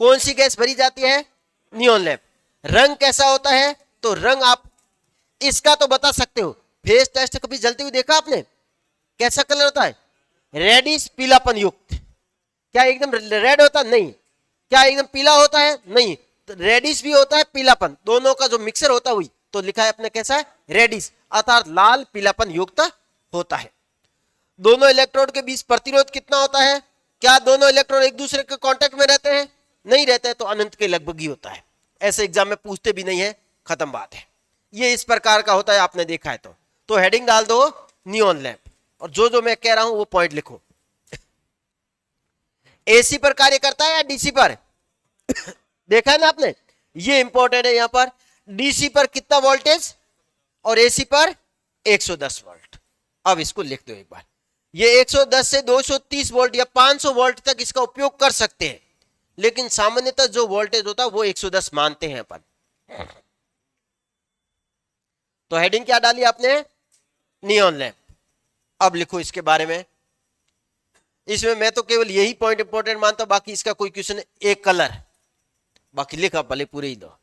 कौन सी गैस भरी जाती है? Neon lamp. रंग कैसा होता है? तो रंग आप इसका तो बता सकते हो। फेज टेस्ट कभी जलते हुए देखा आपने? कैसा कलर होता है? रेडिश पीलापन युक्त। क्या एकदम रेड होता? नहीं। क्या एकदम पीला होता है? नहीं। तो रेडिश भी होता है, पीलापन, दोनों का जो मिक्सर होता है वही तो लिखा है अपने कैसा है? रेडिश, अर्थात लाल पीलापन युक्त होता है। दोनों इलेक्ट्रोड के बीच प्रतिरोध कितना होता है? क्या दोनों इलेक्ट्रोड एक दूसरे के कांटेक्ट में रहते हैं? नहीं रहते हैं, तो अनंत के लगभग ही होता है। ऐसे एग्जाम में पूछते भी नहीं है, खत्म बात है। ये इस प्रकार का होता है, आपने देखा है तो हेडिंग डाल दो नियॉन लैंप, और जो जो मैं कह रहा हूं वो पॉइंट लिखो। एसी पर कार्य करता है या डीसी पर? देखा है ना आपने? ये इंपॉर्टेंट है यहां पर। डीसी पर कितना वोल्टेज और एसी पर 110 वोल्ट। अब इसको लिख दो एक बार। ये 110 से 230 वोल्ट या 500 वोल्ट तक इसका उपयोग कर सकते हैं, लेकिन सामान्यतः जो वोल्टेज होता है वो 110 मानते हैं अपन। तो हेडिंग क्या डाली आपने? Neon lamp. अब लिखो इसके बारे में। इसमें मैं तो केवल यही पॉइंट इंपॉर्टेंट मानता हूं, बाकी इसका कोई क्वेश्चन, एक कलर, बाकी लिखा भले पूरे ही दो।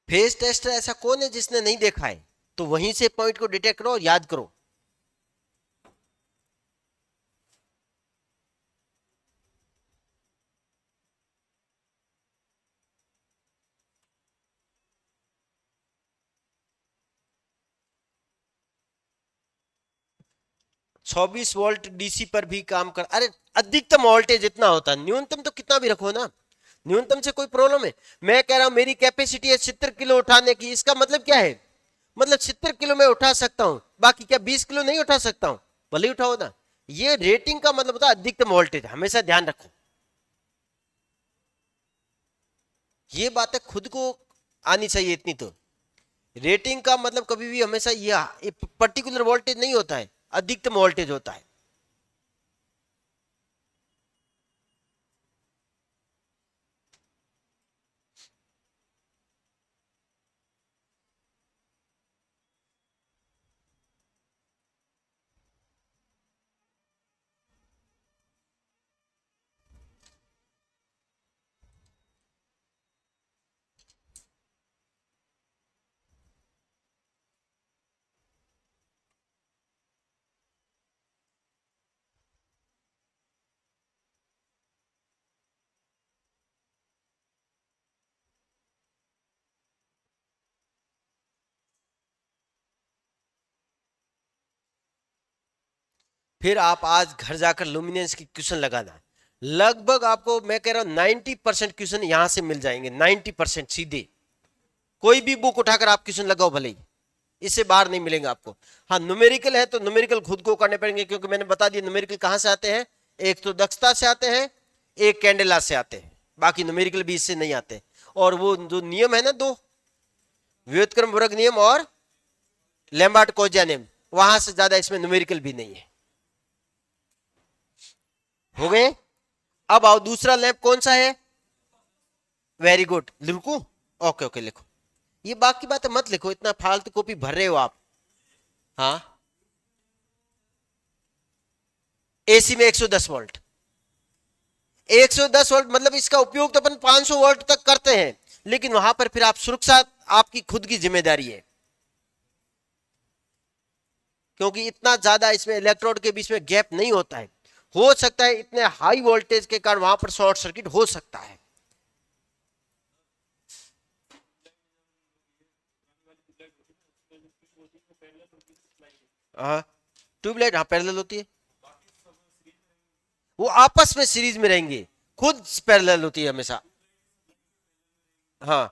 फेज टेस्टर ऐसा कौन है जिसने नहीं देखा है? तो वहीं से पॉइंट को डिटेक्ट करो और याद करो। 24 वोल्ट डीसी पर भी काम कर, अरे अधिकतम वोल्टेज इतना होता है, न्यूनतम तो कितना भी रखो ना, न्यूनतम से कोई प्रॉब्लम है? मैं कह रहा हूं मेरी कैपेसिटी है 70 किलो उठाने की, इसका मतलब क्या है? मतलब 70 किलो मैं उठा सकता हूं, बाकी क्या 20 किलो नहीं उठा सकता हूं? भले ही उठाओ ना। ये रेटिंग का मतलब होता है अधिकतम वोल्टेज, हमेशा ध्यान रखो। ये बातें खुद को आनी चाहिए इतनी तो। रेटिंग का मतलब कभी भी हमेशा ये पर्टिकुलर वोल्टेज नहीं होता है, अधिकतम वोल्टेज होता है। फिर आप आज घर जाकर लुमिनेंस की क्वेश्चन लगाना, लगभग आपको मैं कह रहा हूं 90% क्वेश्चन यहां से मिल जाएंगे, 90% सीधे। कोई भी बुक उठाकर आप क्वेश्चन लगाओ भले ही, इससे बाहर नहीं मिलेंगे आपको। हाँ न्यूमेरिकल है तो न्यूमेरिकल खुद को करने पड़ेंगे, क्योंकि मैंने बता दिया न्यूमेरिकल कहां से आते हैं, एक तो दक्षता से आते हैं, एक कैंडेला से आते हैं, बाकी न्यूमेरिकल भी इससे नहीं आते। और वो जो नियम है ना, दो व्युत्क्रम वर्ग नियम और लैम्बार्ट कोजिया नियम, वहां से ज्यादा इसमें न्यूमेरिकल भी नहीं है। हो गए? अब आओ दूसरा लैंप कौन सा है? वेरी गुड, लिखू? ओके ओके लिखो। ये बाकी बातें मत लिखो, इतना फालतू कॉपी भर रहे हो आप। हाँ एसी में 110 वोल्ट, 110 वोल्ट मतलब इसका उपयोग तो अपन 500 वोल्ट तक करते हैं, लेकिन वहां पर फिर आप सुरक्षा आपकी खुद की जिम्मेदारी है, क्योंकि इतना ज्यादा इसमें इलेक्ट्रोड के बीच में गैप नहीं होता है। हो सकता है इतने हाई वोल्टेज के कारण वहां पर शॉर्ट सर्किट हो सकता है। हाँ ट्यूबलाइट हाँ पैरेलल होती है, वो आपस में सीरीज में रहेंगे, खुद पैरेलल होती है हमेशा। हाँ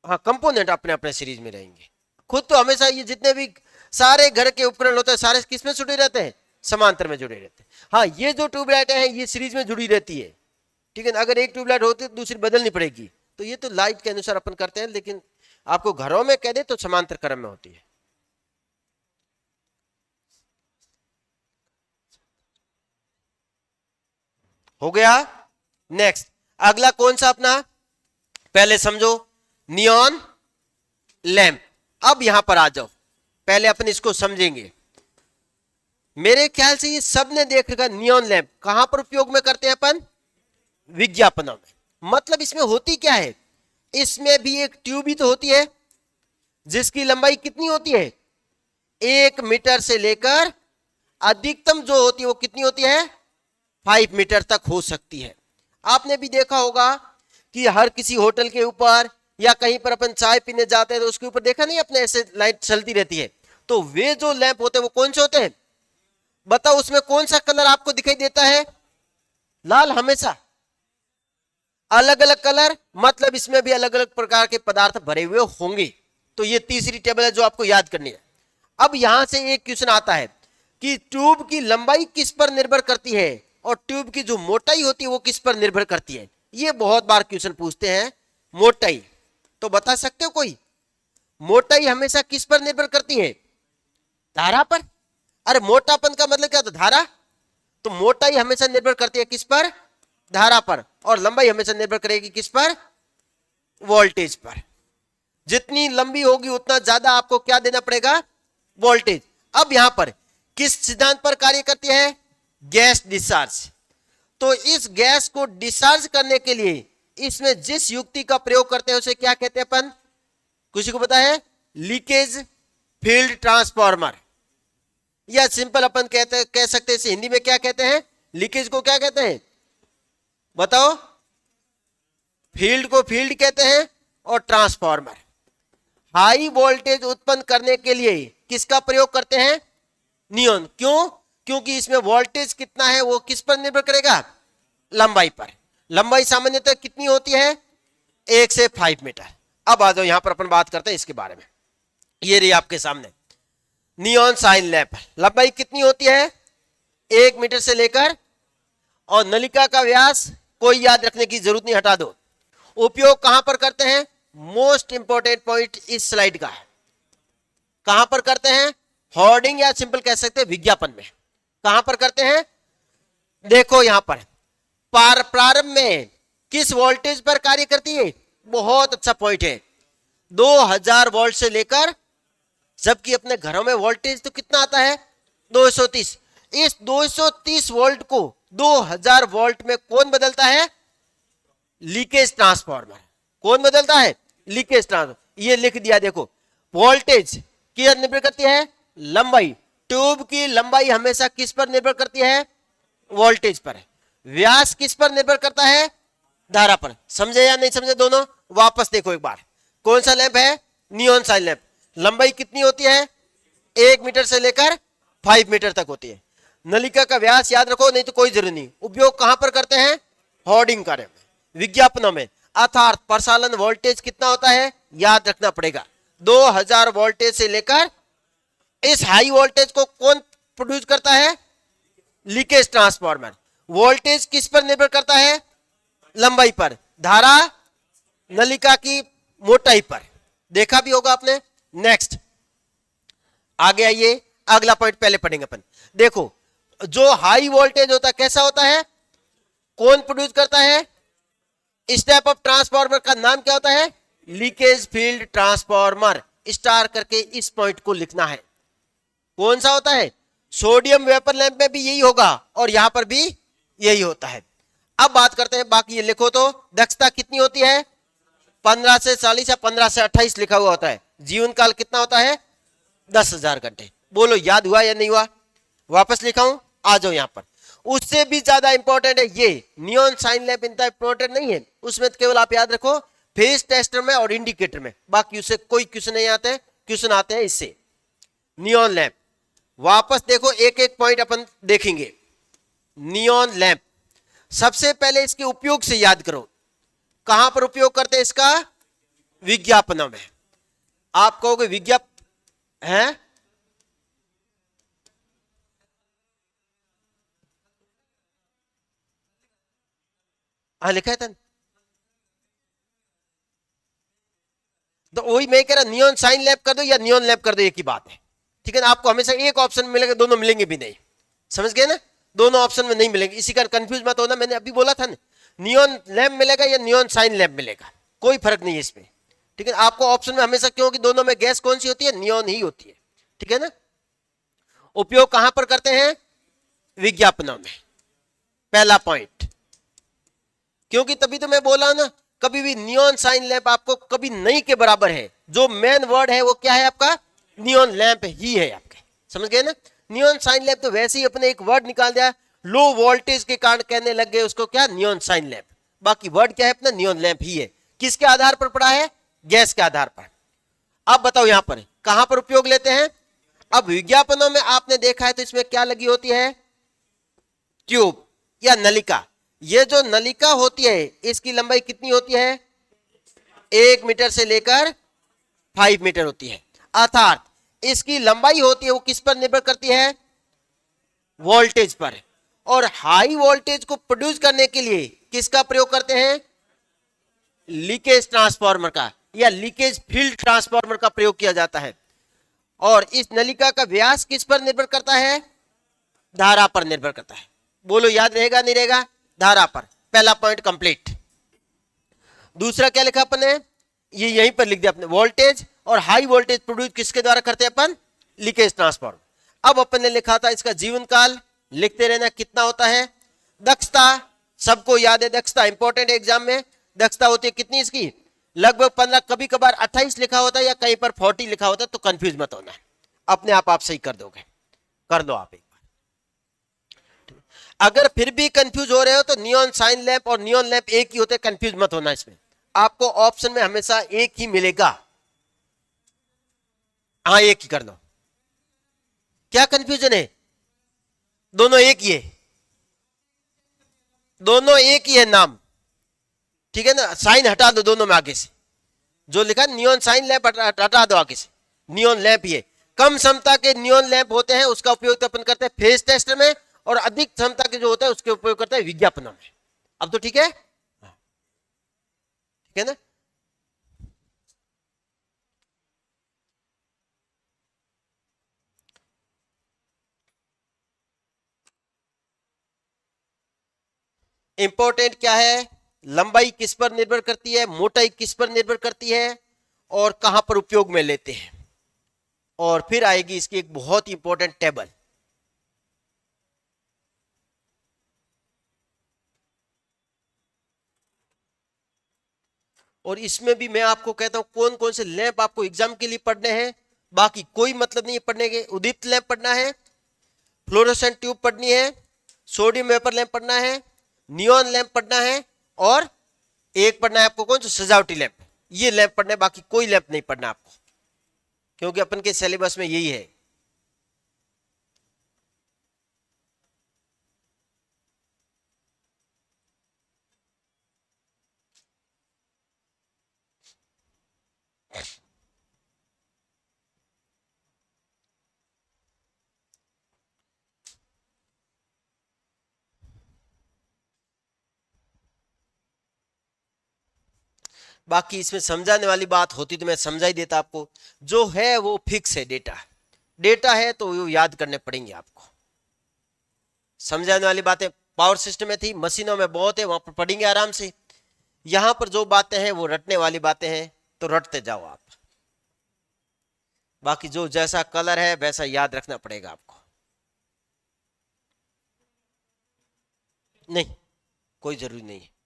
हाँ कंपोनेंट अपने अपने सीरीज में रहेंगे, खुद तो हमेशा ये जितने भी सारे घर के उपकरण होते हैं सारे किस में जुड़े रहते हैं? समांतर में जुड़े रहते हैं। हाँ ये जो ट्यूबलाइट है ये सीरीज में जुड़ी रहती है, ठीक है ना? अगर एक ट्यूबलाइट होती है तो दूसरी बदलनी पड़ेगी, तो ये तो लाइट के अनुसार अपन करते हैं, लेकिन आपको घरों में कह दे तो समांतर क्रम में होती है। हो गया? नेक्स्ट अगला कौन सा अपना, पहले समझो नियॉन लैंप। अब यहां पर आ जाओ, पहले अपन इसको समझेंगे। मेरे ख्याल से ये सबने देख रखा, नियॉन लैंप कहां पर उपयोग में करते हैं अपन? विज्ञापनों में। मतलब इसमें होती क्या है, इसमें भी एक ट्यूब ही तो होती है, जिसकी लंबाई कितनी होती है? 1 मीटर से लेकर अधिकतम जो होती है वो कितनी होती है? 5 मीटर तक हो सकती है। आपने भी देखा होगा कि हर किसी होटल के ऊपर या कहीं पर अपन चाय पीने जाते हैं तो उसके ऊपर देखा नहीं अपने ऐसे लाइट चलती रहती है, तो वे जो लैंप होते हैं वो कौन से होते हैं? बताओ उसमें कौन सा कलर आपको दिखाई देता है? लाल हमेशा। अलग अलग कलर मतलब इसमें भी अलग अलग प्रकार के पदार्थ भरे हुए होंगे। तो ये तीसरी टेबल है जो आपको याद करनी है। अब यहां से एक क्वेश्चन आता है कि ट्यूब की लंबाई किस पर निर्भर करती है और ट्यूब की जो मोटाई होती है वो किस पर निर्भर करती है? ये बहुत बार क्वेश्चन पूछते हैं। मोटाई तो बता सकते हो कोई? मोटाई हमेशा किस पर निर्भर करती है? धारा पर। अरे मोटापन का मतलब क्या होता? धारा। तो मोटाई हमेशा निर्भर करती है किस पर? धारा पर। और लंबाई हमेशा निर्भर करेगी किस पर? वोल्टेज पर। जितनी लंबी होगी उतना ज्यादा आपको क्या देना पड़ेगा? वोल्टेज। अब यहां पर किस सिद्धांत पर कार्य करती है? Gas discharge. तो इस गैस को डिस्चार्ज करने के लिए इसमें जिस युक्ति का प्रयोग करते हैं उसे क्या कहते हैं अपन? किसी को पता है? लीकेज फील्ड ट्रांसफॉर्मर, या सिंपल अपन कह सकते हैं इसे हिंदी में क्या कहते हैं? लीकेज को क्या कहते हैं बताओ? फील्ड को फील्ड कहते हैं और ट्रांसफॉर्मर। हाई वोल्टेज उत्पन्न करने के लिए किसका प्रयोग करते हैं? नियॉन। क्यों? क्योंकि इसमें वोल्टेज कितना है वो किस पर निर्भर करेगा? लंबाई पर। लंबाई सामान्यतः कितनी होती है? 1 से 5 मीटर। अब आ जाओ यहां पर अपन बात करते हैं इसके बारे में। ये रही आपके सामने नियॉन साइन लैंप। लंबाई कितनी होती है? 1 मीटर से लेकर, और नलिका का व्यास कोई याद रखने की जरूरत नहीं, हटा दो। उपयोग कहां पर करते हैं? मोस्ट इंपॉर्टेंट पॉइंट इस स्लाइड का है। कहां पर करते हैं? होर्डिंग या सिंपल कह सकते हैं विज्ञापन में। कहां पर करते हैं? देखो यहां पर प्रारंभ में किस वोल्टेज पर कार्य करती है? बहुत अच्छा पॉइंट है, 2000 वोल्ट से लेकर, जबकि अपने घरों में वोल्टेज तो कितना आता है? 230। इस 230 वोल्ट को 2000 वोल्ट में कौन बदलता है? Leakage transformer. कौन बदलता है? Leakage transformer. ये लिख दिया। देखो वोल्टेज की निर्भर करती है लंबाई। ट्यूब की लंबाई हमेशा किस पर निर्भर करती है? वोल्टेज पर। व्यास किस पर निर्भर करता है? धारा पर। समझे या नहीं समझे दोनों? वापस देखो एक बार। कौन सा लैंप है? Neon sign lamp. लंबाई कितनी होती है? 1 मीटर से लेकर 5 मीटर तक होती है। नलिका का व्यास याद रखो, नहीं तो कोई जरूरी नहीं। उपयोग कहां पर करते हैं? होर्डिंग कार्य में, विज्ञापनों में। अर्थात प्रसालन वोल्टेज कितना होता है? याद रखना पड़ेगा, 2000 वोल्टेज से लेकर। इस हाई वोल्टेज को कौन प्रोड्यूस करता है? Leakage transformer. वोल्टेज किस पर निर्भर करता है? लंबाई पर। धारा नलिका की मोटाई पर। देखा भी होगा आपने। नेक्स्ट आगे आइए, अगला पॉइंट पहले पढ़ेंगे अपन। देखो जो हाई वोल्टेज होता है कैसा होता है? कौन प्रोड्यूस करता है? इस टाइप ऑफ ट्रांसफार्मर का नाम क्या होता है? Leakage field transformer. स्टार करके इस पॉइंट को लिखना है। कौन सा होता है? सोडियम वेपर लैंप में भी यही होगा और यहां पर भी यही होता है। अब बात करते हैं बाकी। ये लिखो तो दक्षता कितनी होती है? 15 से 40 या 15 से 28 लिखा हुआ होता है। जीवन काल कितना होता है? 10,000 घंटे। बोलो याद हुआ या नहीं हुआ? वापस लिखाऊं? आ जाओ यहां पर। उससे भी ज्यादा इंपॉर्टेंट है ये नियॉन साइन लैंप। इतना इंपॉर्टेंट नहीं है, उसमें तो केवल आप याद रखो फेज टेस्टर में और इंडिकेटर में, बाकी उससे कोई क्वेश्चन नहीं आते। क्वेश्चन आते हैं इससे। नियॉन लैंप वापस देखो, एक एक पॉइंट अपन देखेंगे। नियॉन लैंप सबसे पहले इसके उपयोग से याद करो। कहां पर उपयोग करते हैं इसका? विज्ञापनों में। आप कहोगे विज्ञापन है? हाँ लिखा है था। तो वही मैं कह रहा, नियॉन साइन लैंप कर दो या नियॉन लैंप कर दो, एक ही बात है। ठीक है ना? आपको हमेशा एक ऑप्शन मिलेगा, दोनों मिलेंगे भी नहीं। समझ गए ना? दोनों ऑप्शन में नहीं मिलेंगे, इसी का कंफ्यूज मत होना। मैंने अभी बोला था ना, नियॉन लैंप मिलेगा या नियॉन साइन लैंप मिलेगा, कोई फर्क नहीं है इसमें। ठीक है? आपको ऑप्शन में हमेशा, क्योंकि दोनों में गैस कौन सी होती है? नियॉन ही होती है। ठीक है ना? उपयोग कहां पर करते हैं? विज्ञापनों में। पहला पॉइंट, क्योंकि तभी तो मैं बोला ना, कभी भी नियॉन साइन लैंप आपको कभी नहीं के बराबर है। जो मेन वर्ड है वो क्या है आपका? नियॉन लैंप ही है आपके। समझ गए ना? नियॉन साइन लैंप तो वैसे ही अपने एक वर्ड निकाल दिया, लो वोल्टेज के कारण कहने लग गए उसको क्या? Neon sign lamp. बाकी वर्ड क्या है अपना? नियॉन लैंप ही है। किसके आधार पर पड़ा है? गैस के आधार पर। अब बताओ यहां पर कहां पर उपयोग लेते हैं? अब विज्ञापनों में आपने देखा है तो इसमें क्या लगी होती है? ट्यूब या नलिका। ये जो नलिका होती है इसकी लंबाई कितनी होती है? 1 मीटर से लेकर 5 मीटर होती है। अर्थात इसकी लंबाई होती है वो किस पर निर्भर करती है? वोल्टेज पर। और हाई वोल्टेज को प्रोड्यूस करने के लिए किसका प्रयोग करते हैं? लीकेज ट्रांसफार्मर का या लीकेज फील्ड ट्रांसफार्मर का प्रयोग किया जाता है। और इस नलिका का व्यास किस पर निर्भर करता है? धारा पर निर्भर करता है। बोलो याद रहेगा नहीं रहेगा? धारा पर। पहला पॉइंट कंप्लीट। दूसरा क्या लिखा अपन ने? ये यहीं पर लिख दिया अपने, वोल्टेज और हाई वोल्टेज प्रोड्यूस किसके द्वारा करते हैं अपन? Leakage transformer. अब अपन ने लिखा था इसका जीवन काल, लिखते रहना कितना होता है। दक्षता सबको याद है, दक्षता इंपॉर्टेंट एग्जाम में। दक्षता होती है कितनी इसकी? लगभग 15, कभी कभार 28 लिखा होता है या कहीं पर 40 लिखा होता है, तो कंफ्यूज मत होना, अपने आप सही कर दोगे। कर दो आप एक बार। अगर फिर भी कंफ्यूज हो रहे हो तो नियॉन साइन लैंप और नियॉन लैंप एक ही होते हैं, कंफ्यूज मत होना इसमें। आपको ऑप्शन में हमेशा एक ही मिलेगा। हाँ एक ही कर दो। क्या कंफ्यूजन है? दोनों एक ही है, दोनों एक ही है नाम, ठीक है ना। साइन हटा दो दोनों में आगे से, जो लिखा नियॉन साइन लैंप हटा दो आगे से, नियॉन लैंप। ये कम क्षमता के नियॉन लैंप होते हैं, उसका उपयोग तो अपन करते हैं फेज टेस्ट में, और अधिक क्षमता के जो होता है उसके उपयोग करते हैं विज्ञापनों में। अब तो ठीक है, ठीक है ना। इंपॉर्टेंट क्या है? लंबाई किस पर निर्भर करती है, मोटाई किस पर निर्भर करती है, और कहां पर उपयोग में लेते हैं। और फिर आएगी इसकी एक बहुत इंपॉर्टेंट टेबल। और इसमें भी मैं आपको कहता हूं कौन कौन से लैंप आपको एग्जाम के लिए पढ़ने हैं, बाकी कोई मतलब नहीं है पढ़ने के। उदीप्त लैंप पढ़ना है, फ्लोरोसेंट ट्यूब पढ़नी है, सोडियम वेपर लैंप पढ़ना है, नियॉन लैंप पढ़ना है, और एक पढ़ना है आपको कौन सा, सजावटी लैंप। ये लैंप पढ़ना है, बाकी कोई लैंप नहीं पढ़ना आपको, क्योंकि अपन के सिलेबस में यही है। बाकी इसमें समझाने वाली बात होती तो मैं समझा ही देता आपको। जो है वो फिक्स है, डेटा, डेटा है तो वो याद करने पड़ेंगे आपको। समझाने वाली बातें पावर सिस्टम में थी, मशीनों में बहुत है, वहां पर पढ़ेंगे आराम से। यहां पर जो बातें हैं वो रटने वाली बातें हैं, तो रटते जाओ आप। बाकी जो जैसा कलर है वैसा याद रखना पड़ेगा आपको। नहीं, कोई जरूरी नहीं है।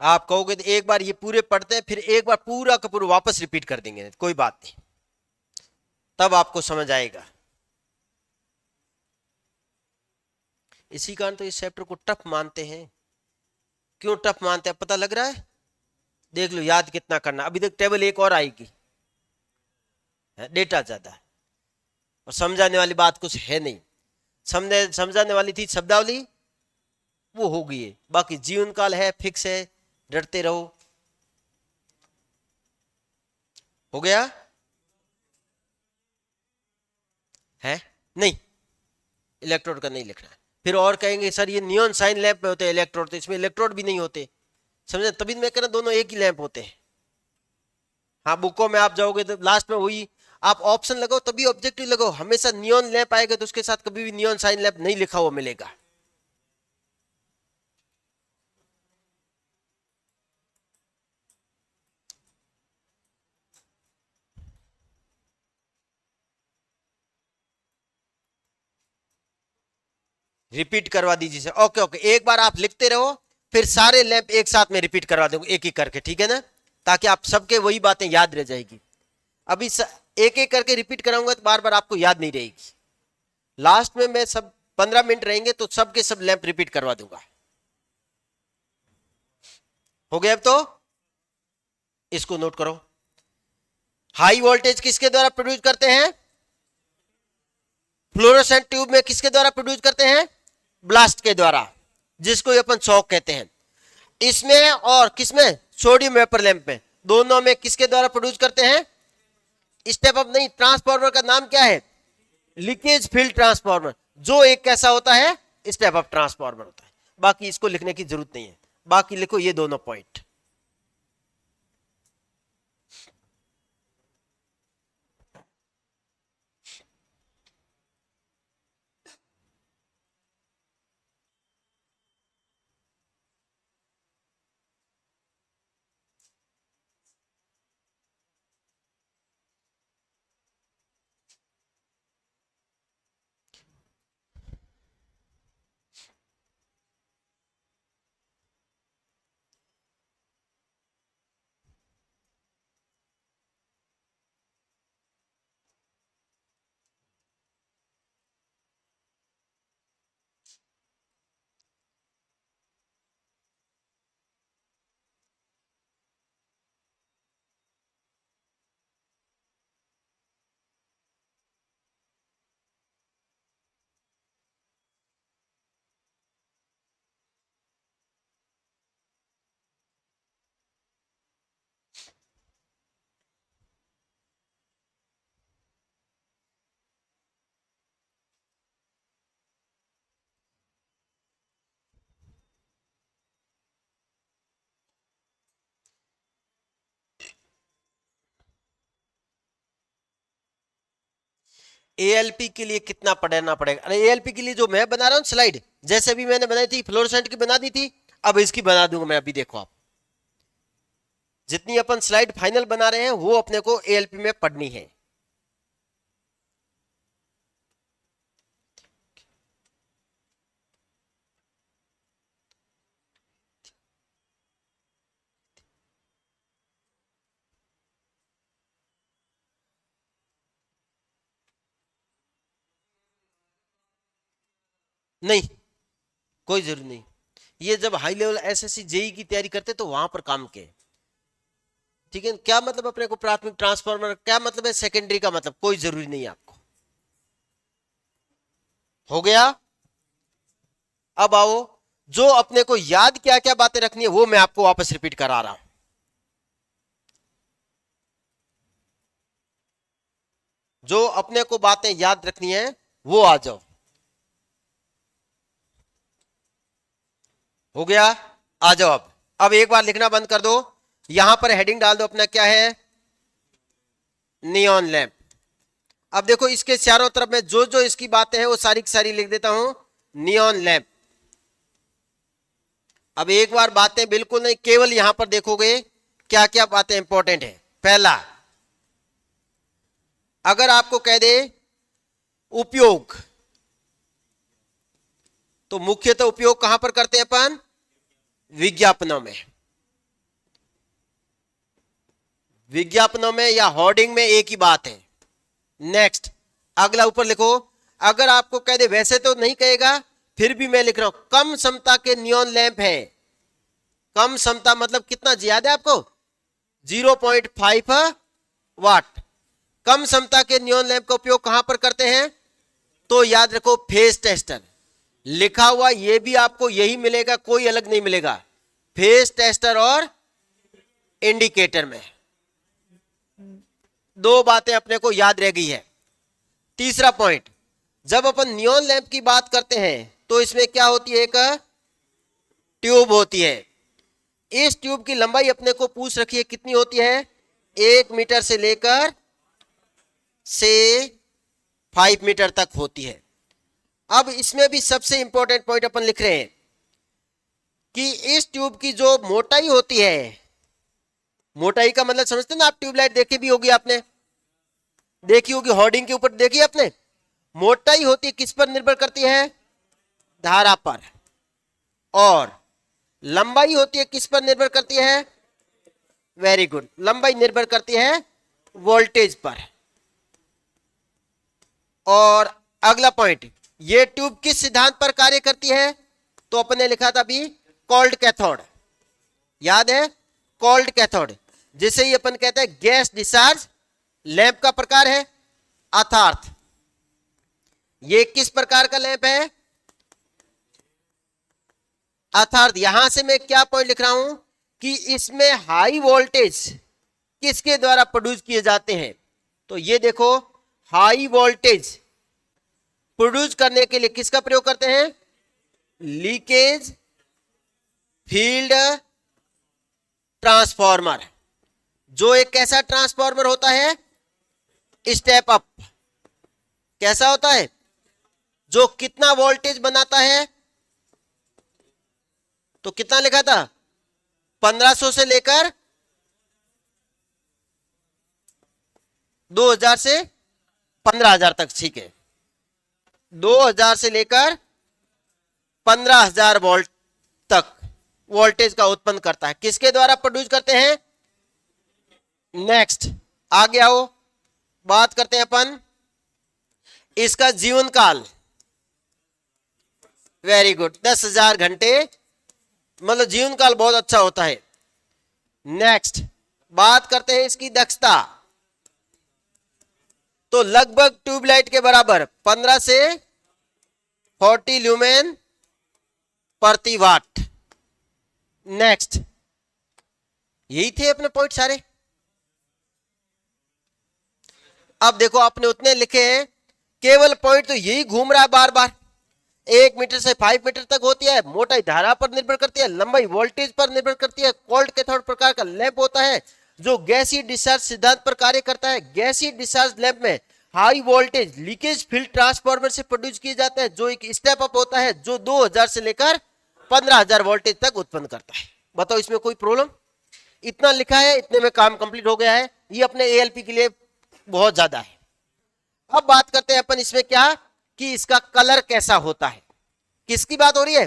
आप कहोगे तो एक बार ये पूरे पढ़ते हैं, फिर एक बार पूरा का पूरा वापस रिपीट कर देंगे, कोई बात नहीं, तब आपको समझ आएगा। इसी कारण तो इस चैप्टर को टफ मानते हैं। क्यों टफ मानते हैं पता लग रहा है? देख लो याद कितना करना। अभी तक टेबल एक और आएगी, डेटा ज्यादा है, और समझाने वाली बात कुछ है नहीं। समझाने वाली थी शब्दावली, वो हो गई है। बाकी जीवन काल है, फिक्स है, डरते रहो। हो गया है? नहीं, इलेक्ट्रोड का नहीं लिखना है। फिर और कहेंगे सर ये नियॉन साइन लैंप में होते हैं इलेक्ट्रोड, तो इसमें इलेक्ट्रोड भी नहीं होते। समझे? तभी मैं कह रहा दोनों एक ही लैंप होते हैं। हाँ, बुकों में आप जाओगे तो लास्ट में वही आप ऑप्शन लगाओ, तभी ऑब्जेक्टिव लगाओ। हमेशा नियॉन लैंप आएगा तो उसके साथ कभी भी नियॉन साइन लैंप नहीं लिखा हुआ मिलेगा। रिपीट करवा दीजिए। ओके ओके, एक बार आप लिखते रहो, फिर सारे लैंप एक साथ में रिपीट करवा दूंगा एक एक करके, ठीक है ना, ताकि आप सबके वही बातें याद रह जाएगी। अभी एक एक करके रिपीट कराऊंगा तो बार बार आपको याद नहीं रहेगी। लास्ट में मैं सब 15 मिनट रहेंगे तो सबके सब लैंप रिपीट करवा दूंगा। हो गया? अब तो इसको नोट करो। हाई वोल्टेज किसके द्वारा प्रोड्यूस करते हैं? फ्लोरोसेंट ट्यूब में किसके द्वारा प्रोड्यूस करते हैं? ब्लास्ट के द्वारा, जिसको अपन शॉक कहते हैं। इसमें और किसमें? सोडियम वेपर लैंप में। दोनों में किसके द्वारा प्रोड्यूस करते हैं? स्टेप अप नहीं, ट्रांसफार्मर का नाम क्या है? Leakage field transformer. जो एक कैसा होता है? स्टेप अप ट्रांसफार्मर होता है। बाकी इसको लिखने की जरूरत नहीं है, बाकी लिखो ये दोनों पॉइंट। एएलपी के लिए कितना पढ़ना पड़ेगा? अरे एएलपी के लिए जो मैं बना रहा हूँ स्लाइड, जैसे अभी मैंने बनाई थी फ्लोरोसेंट की बना दी थी, अब इसकी बना दूंगा मैं। अभी देखो आप, जितनी अपन स्लाइड फाइनल बना रहे हैं वो अपने को एएलपी में पढ़नी है। नहीं, कोई जरूरी नहीं। ये जब हाई लेवल एसएससी जेई की तैयारी करते तो वहां पर काम के, ठीक है। क्या मतलब अपने को प्राथमिक ट्रांसफार्मर, क्या मतलब है सेकेंडरी का मतलब, कोई जरूरी नहीं आपको। हो गया। अब आओ, जो अपने को याद क्या क्या बातें रखनी है वो मैं आपको वापस रिपीट करा रहा हूं। जो अपने को बातें याद रखनी है वो आ जाओ। हो गया, आ जाओ। अब एक बार लिखना बंद कर दो, यहां पर हेडिंग डाल दो अपना, क्या है, नियॉन लैंप। अब देखो इसके चारों तरफ में जो जो इसकी बातें हैं वो सारी की सारी लिख देता हूं, नियॉन लैंप। अब एक बार बातें बिल्कुल नहीं, केवल यहां पर देखोगे क्या क्या बातें इंपॉर्टेंट है। पहला, अगर आपको कह दे उपयोग, तो मुख्यतः उपयोग कहां पर करते हैं अपन, विज्ञापनों में। विज्ञापनों में या होर्डिंग में एक ही बात है। नेक्स्ट, अगला ऊपर लिखो, अगर आपको कह दे, वैसे तो नहीं कहेगा फिर भी मैं लिख रहा हूं, कम क्षमता के नियॉन लैंप है। कम क्षमता मतलब कितना ज्यादा है आपको, 0.5 वाट। कम क्षमता के नियॉन लैंप का उपयोग कहां पर करते हैं, तो याद रखो फेज टेस्टर। लिखा हुआ ये भी आपको यही मिलेगा, कोई अलग नहीं मिलेगा, फेज टेस्टर और इंडिकेटर में। दो बातें अपने को याद रह गई है। तीसरा पॉइंट, जब अपन नियॉन लैंप की बात करते हैं तो इसमें क्या होती है, एक ट्यूब होती है। इस ट्यूब की लंबाई अपने को पूछ रखी है कितनी होती है, 1 मीटर से लेकर से 5 मीटर तक होती है। अब इसमें भी सबसे इंपॉर्टेंट पॉइंट अपन लिख रहे हैं कि इस ट्यूब की जो मोटाई होती है, मोटाई का मतलब समझते हैं ना आप, ट्यूबलाइट देखी भी होगी आपने, देखी होगी होर्डिंग के ऊपर देखी आपने। मोटाई होती है किस पर निर्भर करती है, धारा पर। और लंबाई होती है किस पर निर्भर करती है, वेरी गुड, लंबाई निर्भर करती है वोल्टेज पर। और अगला पॉइंट, ये ट्यूब किस सिद्धांत पर कार्य करती है, तो अपन ने लिखा था अभी कोल्ड कैथोड, याद है, कोल्ड कैथोड, जिसे ही अपन कहते हैं गैस डिस्चार्ज लैंप का प्रकार है। अर्थात ये किस प्रकार का लैंप है, अर्थात यहां से मैं क्या पॉइंट लिख रहा हूं कि इसमें हाई वोल्टेज किसके द्वारा प्रोड्यूस किए जाते हैं, तो ये देखो हाई वोल्टेज प्रोड्यूस करने के लिए किसका प्रयोग करते हैं, लीकेज फील्ड ट्रांसफॉर्मर। जो एक कैसा ट्रांसफॉर्मर होता है, स्टेप अप। कैसा होता है, जो कितना वोल्टेज बनाता है, तो कितना लिखा था, 1500 से लेकर 2000 से 15000 तक, ठीक है, 2000 से लेकर 15000 वोल्ट तक वोल्टेज का उत्पन्न करता है। किसके द्वारा प्रोड्यूस करते हैं। नेक्स्ट, आगे आओ, बात करते हैं अपन इसका जीवन काल। वेरी गुड, 10,000 घंटे, मतलब जीवन काल बहुत अच्छा होता है। नेक्स्ट, बात करते हैं इसकी दक्षता, तो लगभग ट्यूबलाइट के बराबर 15 से 40 ल्यूमेन प्रति वाट। नेक्स्ट, यही थे अपने पॉइंट सारे। अब देखो आपने उतने लिखे हैं, केवल पॉइंट तो यही घूम रहा है बार बार। 1 मीटर से 5 मीटर तक होती है, मोटाई धारा पर निर्भर करती है, लंबाई वोल्टेज पर निर्भर करती है, कोल्ड कैथोड प्रकार का लैंप होता है जो गैसीय डिस्चार्ज सिद्धांत पर कार्य करता है। गैसीय डिस्चार्ज लैंप में high voltage leakage field transformer से प्रोड्यूस किया जाता है, जो एक स्टेप अप होता है, जो 2000 से लेकर 15000 वोल्टेज तक उत्पन्न करता है। बताओ इसमें कोई प्रॉब्लम? इतना लिखा है, इतने में काम कंप्लीट हो गया है। ये अपने एएलपी के लिए बहुत ज्यादा है। अब बात करते हैं अपन इसमें क्या, कि इसका कलर कैसा होता है। किसकी बात हो रही है?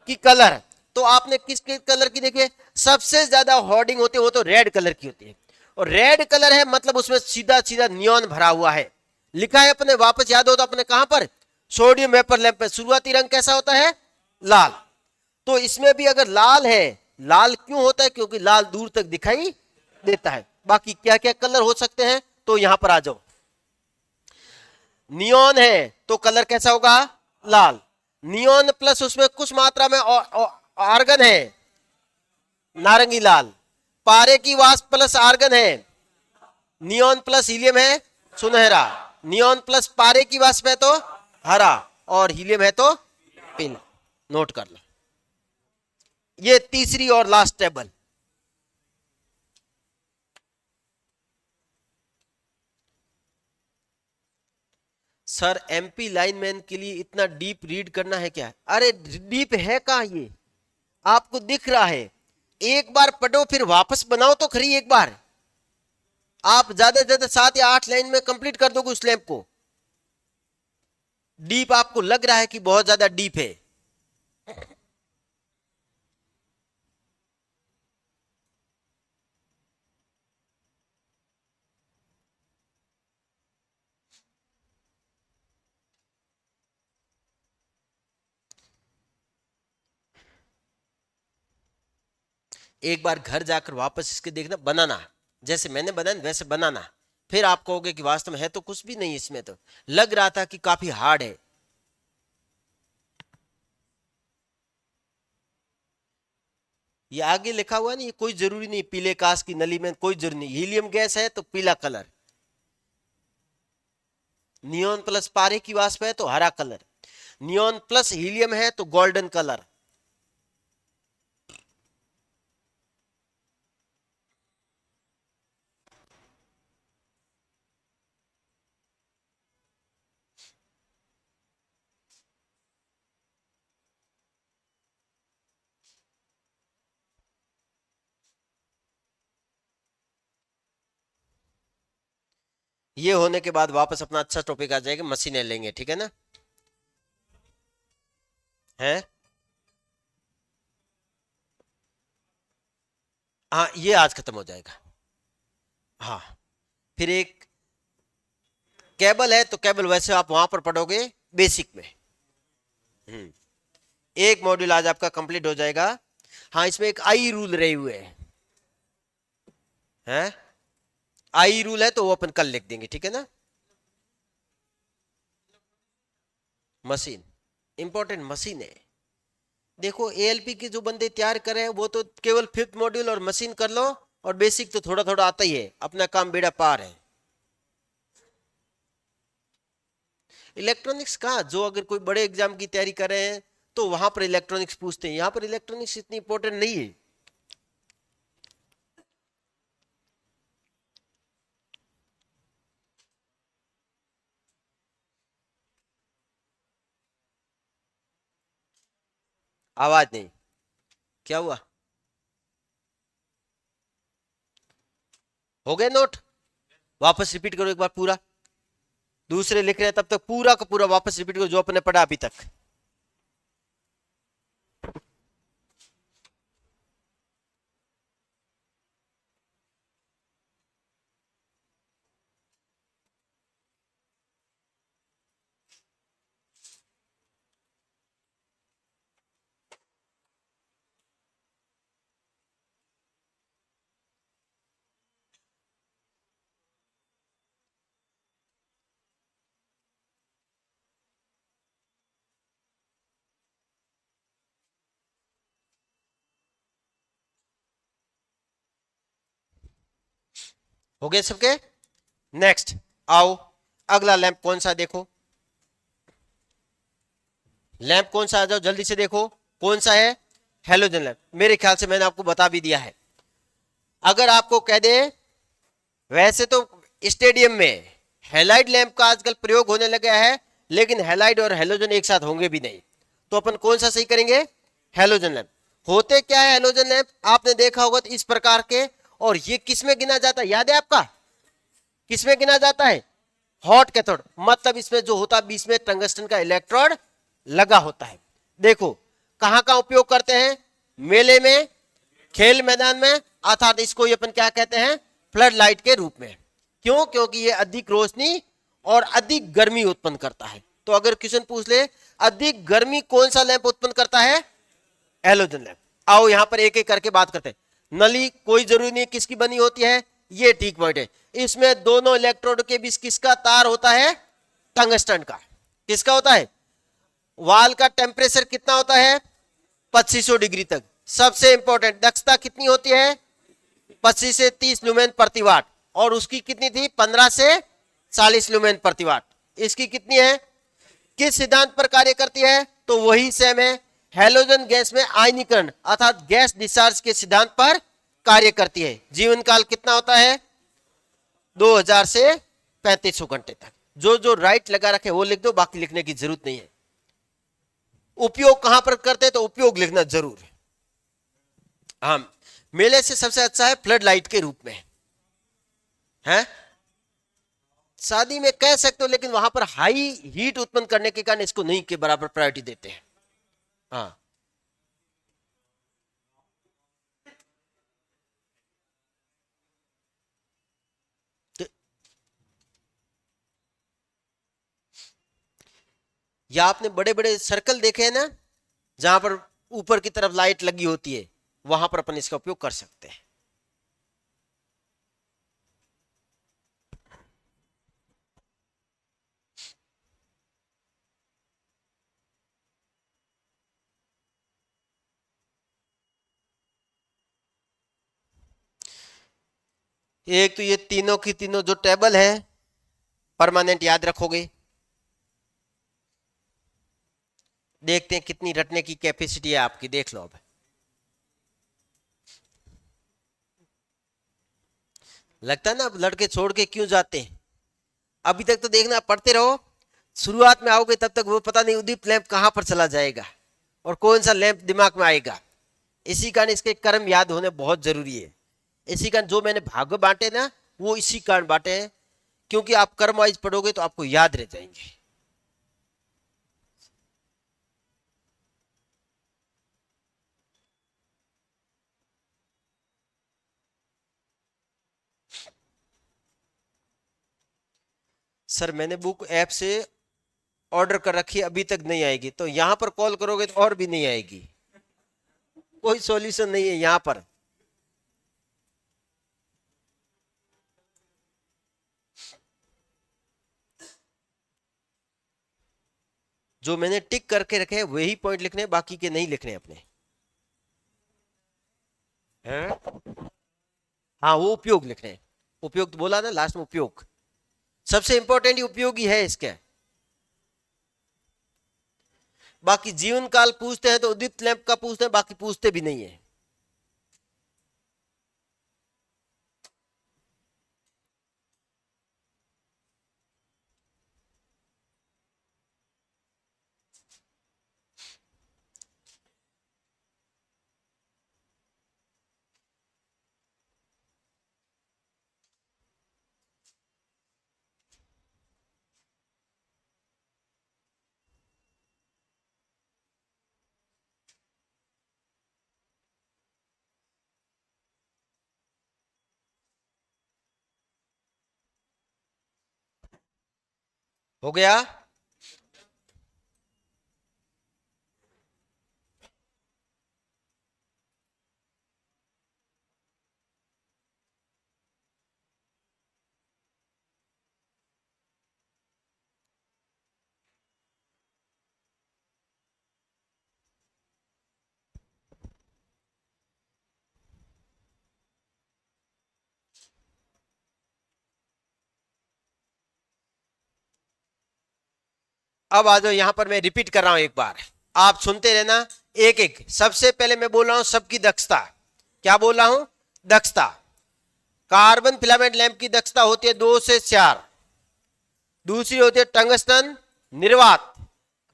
कि कलर। तो आपने किस कलर की देखी है? सबसे ज्यादा होर्डिंग होती है वो तो रेड कलर की होती है, और रेड कलर है मतलब उसमें सीधा सीधा नियॉन भरा हुआ है। लिखा है अपने, वापस याद हो तो अपने कहां पर, सोडियम वेपर लैंप पे शुरुआती रंग कैसा होता है? लाल। तो इसमें भी अगर लाल है, लाल क्यों होता है? क्योंकि लाल दूर तक दिखाई देता है। बाकी क्या क्या कलर हो सकते हैं, तो यहां पर आ जाओ। नियॉन है तो कलर कैसा होगा? लाल। नियॉन प्लस उसमें कुछ मात्रा में आर्गन है, नारंगी लाल। पारे की वाष्प प्लस आर्गन है, नियॉन प्लस हीलियम है, सुनहरा। नियॉन प्लस पारे की वाष्प है तो हरा, और हीलियम है तो पीला। नोट कर लो। ये तीसरी और last table. Sir MP lineman के लिए इतना डीप रीड करना है क्या? अरे डीप है कहां, ये आपको दिख रहा है। एक बार पढ़ो फिर वापस बनाओ तो खरी एक बार। आप ज्यादा से ज्यादा 7 या 8 लाइन में कंप्लीट कर दोगे उस लैंप को। डीप आपको लग रहा है कि बहुत ज्यादा डीप है। एक बार घर जाकर वापस इसके देखना, बनाना जैसे मैंने बनाया वैसे बनाना। फिर आप कहोगे कि वास्तव में है तो कुछ भी नहीं इसमें, तो लग रहा था कि काफी हार्ड है। ये आगे लिखा हुआ नहीं, कोई जरूरी नहीं पीले कांच की नली में, कोई जरूरी नहीं। हीलियम गैस है तो पीला कलर, नियॉन प्लस पारे की वाष्प है तो हरा कलर, नियॉन प्लस हीलियम है तो गोल्डन कलर। ये होने के बाद वापस अपना अच्छा टॉपिक आ जाएगा, मशीनें लेंगे, ठीक है ना? है हाँ, ये आज खत्म हो जाएगा। हाँ, फिर एक केबल है तो केबल वैसे आप वहां पर पढ़ोगे बेसिक में। हम्म, एक मॉड्यूल आज आपका कंप्लीट हो जाएगा। हाँ, इसमें एक आई रूल रहे हुए हैं। आई रूल है तो वो अपन कल लिख देंगे, ठीक है ना? मशीन इंपॉर्टेंट मशीन है। देखो एएलपी के जो बंदे तैयार कर रहे हैं वो तो केवल 5th मॉड्यूल और मशीन कर लो, और बेसिक तो थोड़ा थोड़ा आता ही है, अपना काम बेड़ा पार है। इलेक्ट्रॉनिक्स का जो अगर कोई बड़े एग्जाम की तैयारी कर रहे हैं तो वहां पर इलेक्ट्रॉनिक्स पूछते हैं, यहां पर इलेक्ट्रॉनिक्स इतनी इंपॉर्टेंट नहीं है। आवाज नहीं, क्या हुआ? हो गए नोट? वापस रिपीट करो एक बार पूरा। दूसरे लिख रहे हैं तब तक पूरा का पूरा वापस रिपीट करो जो अपने पढ़ा अभी तक। हो गए सबके? नेक्स्ट आओ, अगला लैंप कौन सा देखो। लैंप कौन सा, आ जाओ जल्दी से देखो कौन सा है। हेलोजन लैंप, मेरे ख्याल से मैंने आपको बता भी दिया है। अगर आपको कह दे, वैसे तो स्टेडियम में हैलाइड लैंप का आजकल प्रयोग होने लगा है, लेकिन हैलाइड और हैलोजन एक साथ होंगे भी नहीं। तो अपन कौन सा सही करेंगे? Halogen lamp. होते क्या है हैलोजन लैंप? आपने देखा होगा तो इस प्रकार के, और ये किसमें गिना जाता है, याद है आपका? किसमें गिना जाता है? Hot cathode. मतलब इसमें जो होता है बीच में टंगस्टन का इलेक्ट्रोड लगा होता है। देखो कहां का उपयोग करते हैं? मेले में, खेल मैदान में, अर्थात इसको ये अपन क्या कहते हैं? फ्लड लाइट के रूप में। क्यों? क्योंकि ये अधिक रोशनी और अधिक गर्मी उत्पन्न करता है। तो अगर क्वेश्चन पूछ ले अधिक गर्मी कौन सा लैंप उत्पन्न करता है? Halogen lamp. आओ यहां पर एक एक करके बात करते हैं। नली कोई जरूरी नहीं किसकी बनी होती है, ये ठीक पॉइंट है। इसमें दोनों इलेक्ट्रोड के बीच किसका तार होता है? टंगस्टन का। किसका होता है? वाल का टेम्परेचर कितना होता है? 2500 डिग्री तक। सबसे इंपॉर्टेंट दक्षता कितनी होती है? 25 से 30 लुमेन प्रति वाट। और उसकी कितनी थी? 15 से 40 लुमेन प्रति वाट। इसकी कितनी है? किस सिद्धांत पर कार्य करती है? तो वही सेम है, हैलोजन गैस में आयनीकरण अर्थात गैस डिस्चार्ज के सिद्धांत पर कार्य करती है। जीवन काल कितना होता है? 2000 से 3500 घंटे तक। जो जो राइट लगा रखे वो लिख दो, बाकी लिखने की जरूरत नहीं है। उपयोग कहां पर करते हैं? तो उपयोग लिखना जरूर है। हाँ, मेले से सबसे अच्छा है फ्लड लाइट के रूप में है। शादी में कह सकते हो, लेकिन वहां पर हाई हीट उत्पन्न करने के कारण इसको नहीं के बराबर प्रायोरिटी देते हैं। हाँ, तो या आपने बड़े बड़े सर्कल देखे हैं ना, जहां पर ऊपर की तरफ लाइट लगी होती है, वहां पर अपन इसका उपयोग कर सकते हैं। एक तो ये तीनों की तीनों जो टेबल है परमानेंट याद रखोगे। देखते हैं कितनी रटने की कैपेसिटी है आपकी, देख लो अब। लगता है ना अब लड़के छोड़ के क्यों जाते हैं? अभी तक तो देखना, पढ़ते रहो। शुरुआत में आओगे तब तक वो पता नहीं उदीप लैंप कहां पर चला जाएगा और कौन सा लैंप दिमाग में आएगा। इसी कारण इसके कर्म याद होने बहुत जरूरी है। इसी कारण जो मैंने भाग बांटे ना, वो इसी कारण बांटे हैं, क्योंकि आप कर्म वाइज पढ़ोगे तो आपको याद रह जाएंगे। सर मैंने बुक ऐप से ऑर्डर कर रखी है, अभी तक नहीं आएगी। तो यहां पर कॉल करोगे तो और भी नहीं आएगी। कोई सॉल्यूशन नहीं है यहां पर। जो मैंने टिक करके रखे हैं वही पॉइंट लिखने हैं, बाकी के नहीं लिखने अपने हैं। हाँ, वो उपयोग लिखने हैं। उपयोग तो बोला ना लास्ट में, उपयोग सबसे इंपॉर्टेंट उपयोगी है इसके। बाकी जीवन काल पूछते हैं तो उदित लैंप का पूछते हैं, बाकी पूछते भी नहीं है। हो गया? अब आ जाओ, यहां पर मैं रिपीट कर रहा हूं एक बार, आप सुनते रहना। एक एक, सबसे पहले मैं बोल रहा हूं सबकी दक्षता। क्या बोल रहा हूं? दक्षता। कार्बन फिलामेंट लैंप की दक्षता होती है 2 से 4। दूसरी होती है टंगस्टन निर्वात,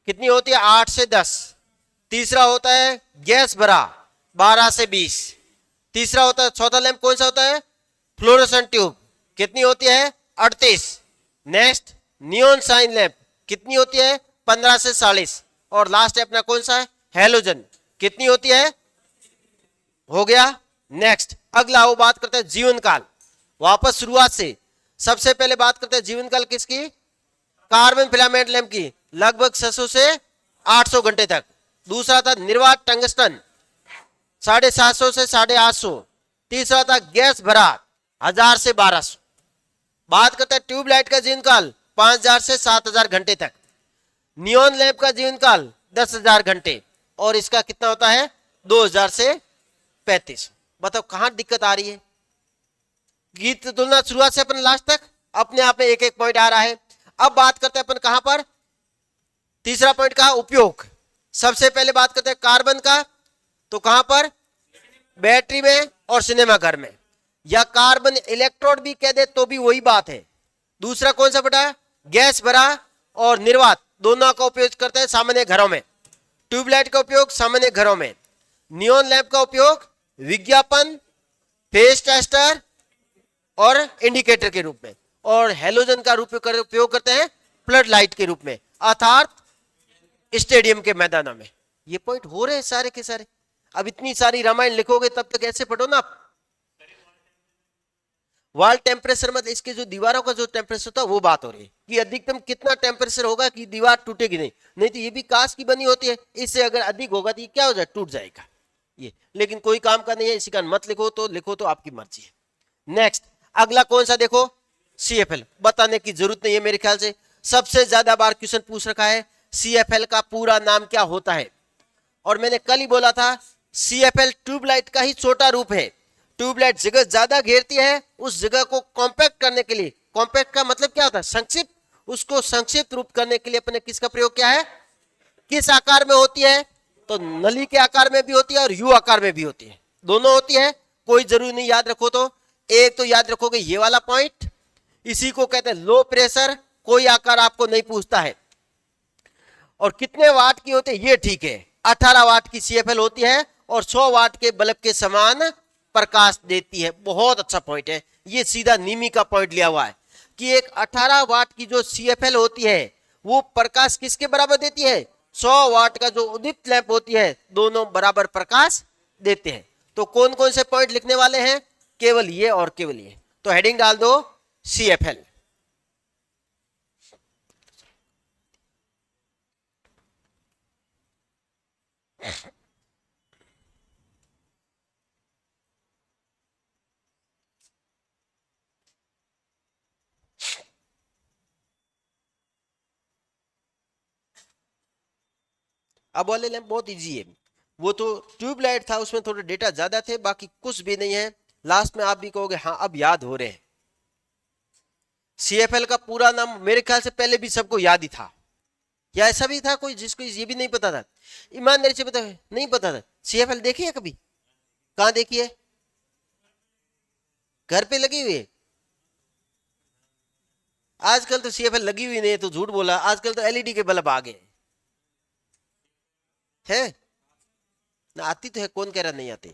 कितनी होती है 8 से 10। तीसरा होता है गैस भरा 12 से 20। तीसरा होता है, चौथा लैंप कौन सा होता है फ्लोरोसेंट ट्यूब, कितनी होती है 38। नेक्स्ट नियॉन साइन लैंप, कितनी होती है 15 से 40। और लास्ट है अपना कौन सा है हैलोजन, कितनी होती है, हो गया। नेक्स्ट अगला वो बात करते हैं जीवन काल, वापस शुरुआत से। सबसे पहले बात करते हैं जीवन काल किसकी, कार्बन फिलामेंट लैंप की, लगभग 600 से 800 घंटे तक। दूसरा था निर्वात टंगस्टन 750 से 850। तीसरा था गैस भरा 1000 से 1200। बात करते हैं ट्यूबलाइट का जीवन काल 5000 से 7000 घंटे तक। नियॉन लैंप का जीवन काल 10,000 घंटे, और इसका कितना होता है 2000 से 35। बताओ कहां दिक्कत आ रही है। गीत तुलना शुरुआत से अपन लास्ट तक अपने आप में एक एक पॉइंट आ रहा है। अब बात करते हैं अपन कहां पर, तीसरा पॉइंट का उपयोग। सबसे पहले बात करते हैं कार्बन का, तो कहां पर बैटरी में और सिनेमा घर में, या कार्बन इलेक्ट्रोड भी कह दे तो भी वही बात है। दूसरा कौन सा बेटा गैस भरा और निर्वात, दोनों का उपयोग करते हैं सामान्य घरों में। ट्यूबलाइट का उपयोग सामान्य घरों में, नियॉन लैंप का उपयोग विज्ञापन, फेस टेस्टर और इंडिकेटर के रूप में, और हेलोजन का उपयोग करते हैं फ्लड लाइट के रूप में, अर्थात स्टेडियम के मैदानों में। ये पॉइंट हो रहे हैं सारे के सारे। अब इतनी सारी रामायण लिखोगे तब तक ऐसे पढ़ो ना आप। वॉल टेम्परेचर मतलब इसके जो दीवारों का जो टेम्परेचर होता है वो बात हो रही है कि अधिकतम कितना टेम्परेचर होगा कि दीवार टूटेगी नहीं। नहीं तो ये भी कांच की बनी होती है, इससे अगर अधिक होगा तो ये क्या हो जाए टूट जाएगा ये। लेकिन कोई काम का नहीं है, इसी कारण मत लिखो तो आपकी मर्जी है। नेक्स्ट अगला कौन सा देखो CFL, बताने की जरूरत नहीं है मेरे ख्याल से। सबसे ज्यादा बार क्वेश्चन पूछ रखा है CFL का पूरा नाम क्या होता है। और मैंने कल ही बोला था CFL ट्यूबलाइट का ही छोटा रूप है। ट्यूबलाइट जगह ज्यादा घेरती है, उस जगह को कॉम्पैक्ट करने के लिए, कॉम्पैक्ट का मतलब क्या होता है संक्षिप्त, उसको संक्षिप्त रूप करने के लिए अपने किसका प्रयोग किया है, किस आकार में होती है, तो नली के आकार में भी होती है और यू आकार में भी होती है, दोनों होती है। कोई जरूरी नहीं याद रखो तो, एक तो याद रखोगे ये वाला पॉइंट, इसी को कहते हैं लो प्रेशर, कोई आकार आपको नहीं पूछता है। और कितने वाट की होती है ये ठीक है, 18 वाट की CFL होती है और 100 वाट के बल्ब के समान प्रकाश देती है। बहुत अच्छा पॉइंट है ये, सीधा नीमी का पॉइंट लिया हुआ है कि एक 18 वाट की जो CFL होती है वो प्रकाश किसके बराबर देती है, 100 वाट का जो उद्दीप्त लैंप होती है, दोनों बराबर प्रकाश देते हैं। तो कौन कौन से पॉइंट लिखने वाले हैं, केवल ये और केवल ये। तो हेडिंग डाल दो CFL। अब वाले लैंप बहुत इजी है, वो तो ट्यूबलाइट था उसमें थोड़े डेटा ज्यादा थे, बाकी कुछ भी नहीं है। लास्ट में आप भी कहोगे हाँ अब याद हो रहे हैं। CFL का पूरा नाम मेरे ख्याल से पहले भी सबको याद ही था, या ऐसा भी था कोई जिसको ये भी नहीं पता था, ईमानदारी से बता नहीं पता था। CFL देखी है कभी, कहां देखी है, घर पे लगी हुई है। आजकल तो CFL लगी हुई नहीं है तो झूठ बोला, आजकल तो LED के बल्ब आ गए है ना, आती तो है, कौन कह रहा नहीं आती।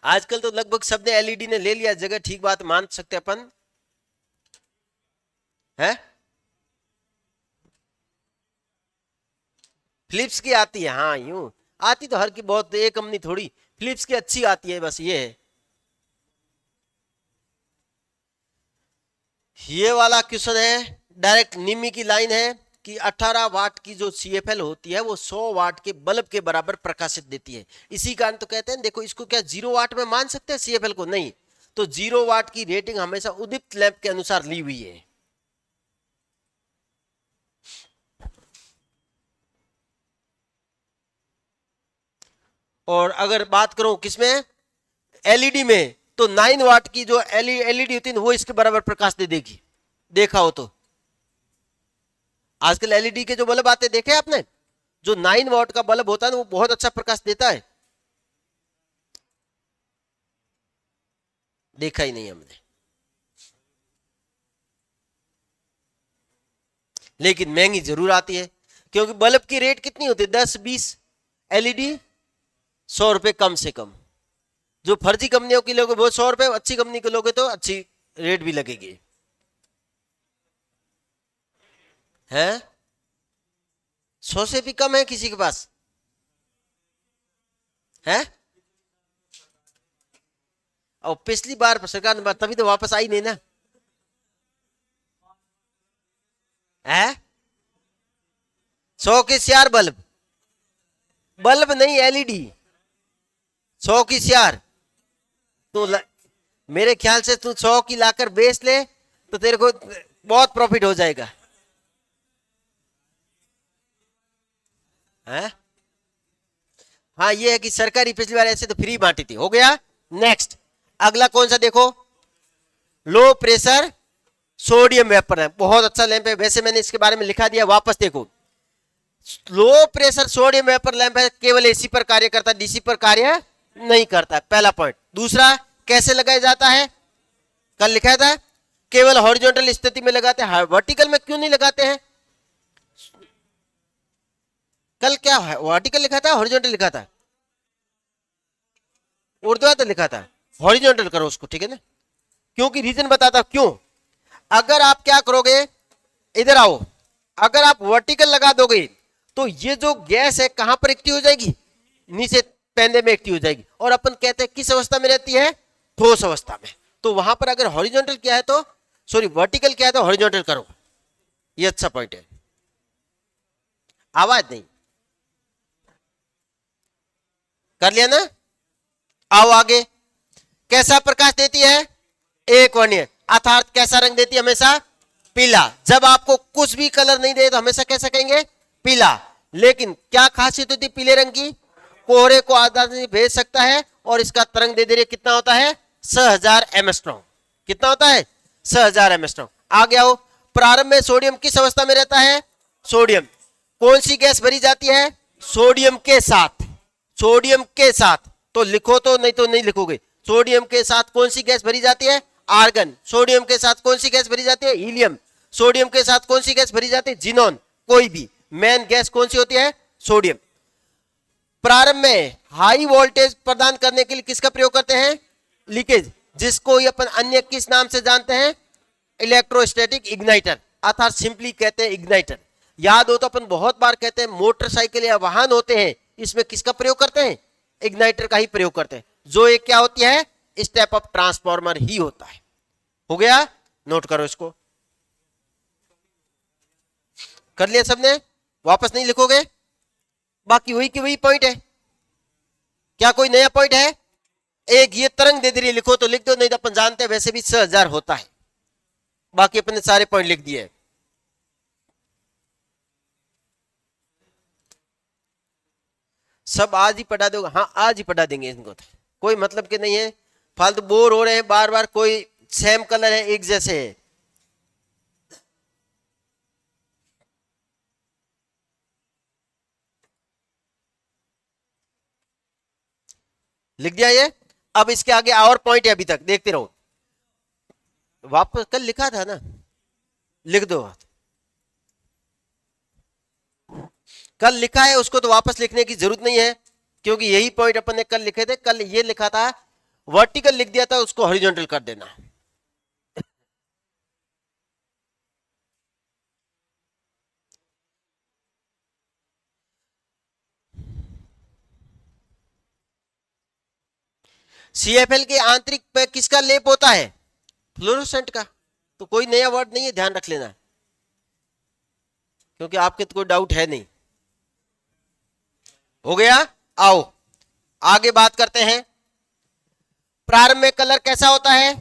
आजकल तो लगभग सबने LED ने ले लिया जगह, ठीक बात मान सकते अपन है। फिलिप्स की आती है, हाँ यूं आती तो हर की बहुत, एक कंपनी थोड़ी, फिलिप्स की अच्छी आती है, बस ये है। ये वाला क्वेश्चन है, डायरेक्ट निमी की लाइन है कि 18 वाट की जो CFL होती है वो 100 वाट के बल्ब के बराबर प्रकाशित देती है। इसी कारण तो कहते हैं, देखो इसको क्या 0 वाट में मान सकते हैं CFL को, नहीं। तो 0 वाट की रेटिंग हमेशा उद्दीप्त लैंप के अनुसार ली हुई है। और अगर बात करूं किसमें, LED में, तो 9 वाट की जो LED होती है वो इसके बराबर प्रकाश दे देगी, देखा हो तो। आजकल LED के जो बल्ब आते हैं देखे आपने, जो 9 वाट का बल्ब होता है ना वो बहुत अच्छा प्रकाश देता है, देखा ही नहीं हमने। लेकिन महंगी जरूर आती है, क्योंकि बल्ब की रेट कितनी होती है, 10-20, एलईडी 100 रुपए कम से कम। जो फर्जी कंपनियों की लोगे वो 100 रुपए, अच्छी कंपनी के लोगे तो अच्छी रेट भी लगेगी। है 100 से भी कम है किसी के पास है? और पिछली बार सरकार ने तभी तो वापस आई नहीं ना है। 100 की सियार बल्ब, बल्ब नहीं एलईडी, 100 की सियार। तू मेरे ख्याल से तू 100 की लाकर बेच ले तो तेरे को बहुत प्रॉफिट हो जाएगा है? हाँ ये है कि सरकारी पिछली बार ऐसे तो फ्री बांटी थी। हो गया। नेक्स्ट अगला कौन सा देखो, low pressure sodium vapour lamp. बहुत अच्छा लैंप है, वैसे मैंने इसके बारे में लिखा दिया, वापस देखो। Low pressure sodium vapour lamp है, केवल एसी पर कार्य करता है, डीसी पर कार्य नहीं करता है, पहला पॉइंट। दूसरा कैसे लगाया जाता है, कल लिखा था केवल हॉरिजॉन्टल स्थिति में लगाते हैं, वर्टिकल में क्यों नहीं लगाते हैं? कल क्या है, वर्टिकल लिखा था हॉरिजॉन्टल लिखा था? ऊर्ध्वाधर लिखा था, हॉरिजॉन्टल करो उसको, ठीक है ना? क्योंकि रीजन बताता क्यों। अगर आप क्या करोगे, इधर आओ, अगर आप वर्टिकल लगा दोगे तो ये जो गैस है कहां पर एक्टिव हो जाएगी, नीचे पेंदे में एक्टिव हो जाएगी। और अपन कहते हैं किस अवस्था में रहती है, ठोस अवस्था में। तो वहां पर अगर हॉरिजॉन्टल किया है तो, सॉरी वर्टिकल किया है तो हॉरिजॉन्टल करो, ये अच्छा पॉइंट है। आवाज नहीं कर लिया ना? आओ आगे। कैसा प्रकाश देती है, एक वर्णीय, अर्थात कैसा रंग देती है, हमेशा पीला। जब आपको कुछ भी कलर नहीं दे तो हमेशा कैसा कहेंगे, पीला। लेकिन क्या खासियत होती है पीले रंग की, कोहरे को आधार से भेज सकता है और इसका तरंग दे दे कितना होता है, 6000 एमस्ट्रॉन्ग। कितना होता है, 6000 एमस्ट्रॉन्ग। आगे आओ, प्रारंभ में सोडियम किस अवस्था में रहता है, सोडियम कौन सी गैस भरी जाती है, सोडियम के साथ, सोडियम के साथ। तो लिखो तो नहीं लिखोगे, सोडियम के साथ कौन सी गैस भरी जाती है, आर्गन। सोडियम के साथ कौन सी गैस भरी जाती है, हीलियम। सोडियम के साथ कौन सी गैस भरी जाती है, जिनोन। कोई भी मेन गैस कौन सी होती है, सोडियम। प्रारंभ में हाई वोल्टेज प्रदान करने के लिए किसका प्रयोग करते हैं, लीकेज, जिसको अपन अन्य किस नाम से जानते हैं, इलेक्ट्रोस्टैटिक इग्नाइटर, अर्थात सिंपली कहते हैं इग्नाइटर। याद हो तो अपन बहुत बार कहते हैं मोटरसाइकिल या वाहन होते हैं, इसमें किसका प्रयोग करते हैं, इग्नाइटर का ही प्रयोग करते हैं, जो एक क्या होती है, स्टेप अप ट्रांसफार्मर ही होता है। हो गया, नोट करो इसको। कर लिया सबने, वापस नहीं लिखोगे, बाकी वही की वही पॉइंट है। क्या कोई नया पॉइंट है, एक ये तरंग दे दे रही, लिखो तो लिख दो, नहीं तो अपन जानते हैं वैसे भी 6000 होता है। बाकी अपन ने सारे पॉइंट लिख दिए। सब आज ही पढ़ा दोगे, हाँ आज ही पढ़ा देंगे इनको, तो कोई मतलब के नहीं है, फालतू बोर हो रहे हैं बार बार, कोई सेम कलर है एक जैसे है। लिख दिया ये। अब इसके आगे और पॉइंट है, अभी तक देखते रहो, वापस कल लिखा था ना, लिख दो। कल लिखा है उसको तो वापस लिखने की जरूरत नहीं है, क्योंकि यही पॉइंट अपन ने कल लिखे थे। कल ये लिखा था, वर्टिकल लिख दिया था, उसको हॉरिजॉन्टल कर देना। CFL के आंतरिक पे किसका लेप होता है, फ्लोरोसेंट का। तो कोई नया वर्ड नहीं है, ध्यान रख लेना, क्योंकि आपके तो कोई डाउट है नहीं। हो गया। आओ आगे बात करते हैं। प्रारंभ में कलर कैसा होता है,